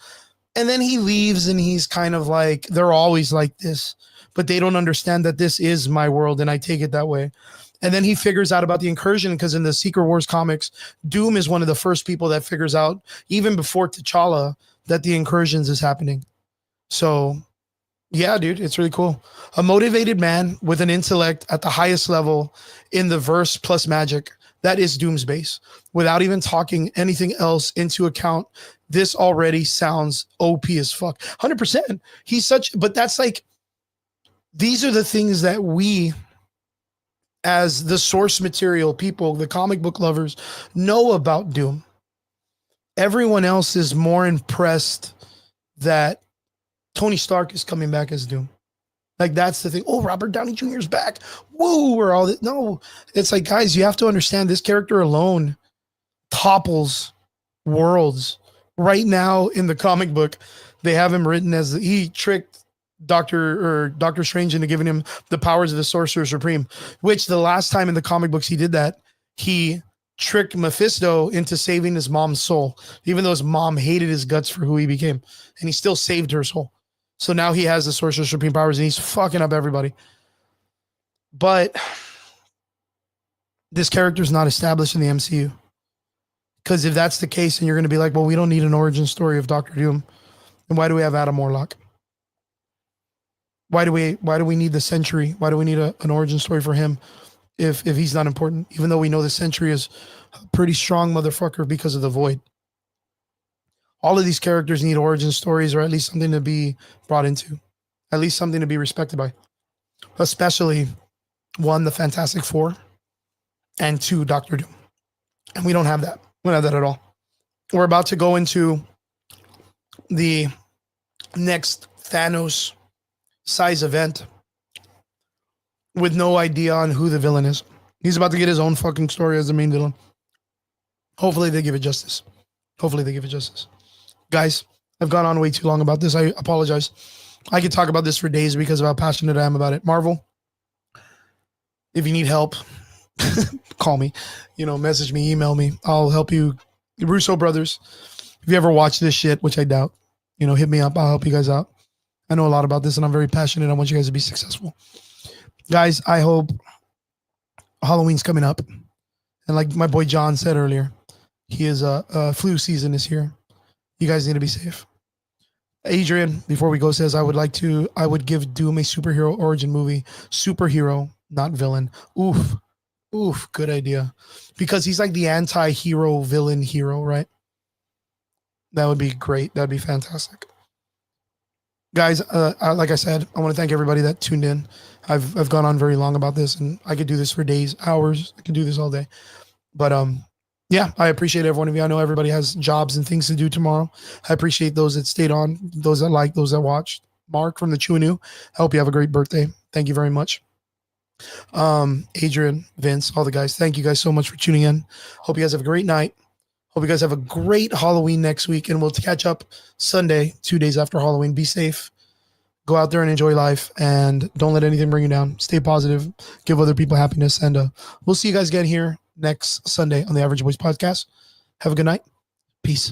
And then he leaves and he's kind of like, they're always like this, but they don't understand that this is my world and I take it that way. And then he figures out about the incursion because in the Secret Wars comics, Doom is one of the first people that figures out, even before T'Challa, that the incursions is happening. So, yeah, dude, it's really cool. A motivated man with an intellect at the highest level in the verse plus magic. That is Doom's base. Without even talking anything else into account, this already sounds OP as fuck. 100%. But that's like, these are the things that we, as the source material people, the comic book lovers, know about Doom. everyone else is more impressed that Tony Stark is coming back as Doom. Like, that's the thing. Oh, Robert Downey Jr. is back. Woo, we're all that. No, it's like, guys, you have to understand this character alone topples worlds. Right now in the comic book, they have him written as he tricked Doctor Strange into giving him the powers of the Sorcerer Supreme, which the last time in the comic books he did that, he tricked Mephisto into saving his mom's soul, even though his mom hated his guts for who he became, and he still saved her soul. So now he has the Sorcerer Supreme powers and he's fucking up everybody. But this character is not established in the MCU. Because if that's the case, and you're going to be like, well, we don't need an origin story of Doctor Doom, then why do we have Adam Warlock? Why do we need the Sentry? Why do we need an origin story for him if he's not important? Even though we know the Sentry is a pretty strong motherfucker because of the Void. All of these characters need origin stories, or at least something to be brought into, at least something to be respected by. Especially, 1, the Fantastic Four, and 2, Doctor Doom. And we don't have that. We don't have that at all. We're about to go into the next Thanos size event with no idea on who the villain is. He's about to get his own fucking story as the main villain. Hopefully they give it justice. Guys, I've gone on way too long about this. I apologize. I could talk about this for days because of how passionate I am about it. Marvel, if you need help, call me, message me, email me. I'll help you. Russo brothers, if you ever watch this shit, which I doubt, hit me up. I'll help you guys out. I know a lot about this and I'm very passionate. I want you guys to be successful. Guys, I hope Halloween's coming up. And like my boy John said earlier, flu season is here. You guys need to be safe. Adrian, before we go, says, I would give Doom a superhero origin movie. Superhero, not villain. Oof, good idea. Because he's like the anti-hero, villain hero, right? That would be great. That'd be fantastic. Guys, like I said, I want to thank everybody that tuned in. I've gone on very long about this, and I could do this for days, hours. I could do this all day. But yeah, I appreciate every one of you. I know everybody has jobs and things to do tomorrow. I appreciate those that stayed on, those that liked, those that watched. Mark from the Chunu, I hope you have a great birthday. Thank you very much. Adrian, Vince, all the guys, thank you guys so much for tuning in. Hope you guys have a great night. Hope you guys have a great Halloween next week, and we'll catch up Sunday, 2 days after Halloween. Be safe. Go out there and enjoy life, and don't let anything bring you down. Stay positive. Give other people happiness, and we'll see you guys again here next Sunday on the Average Boys Podcast. Have a good night. Peace.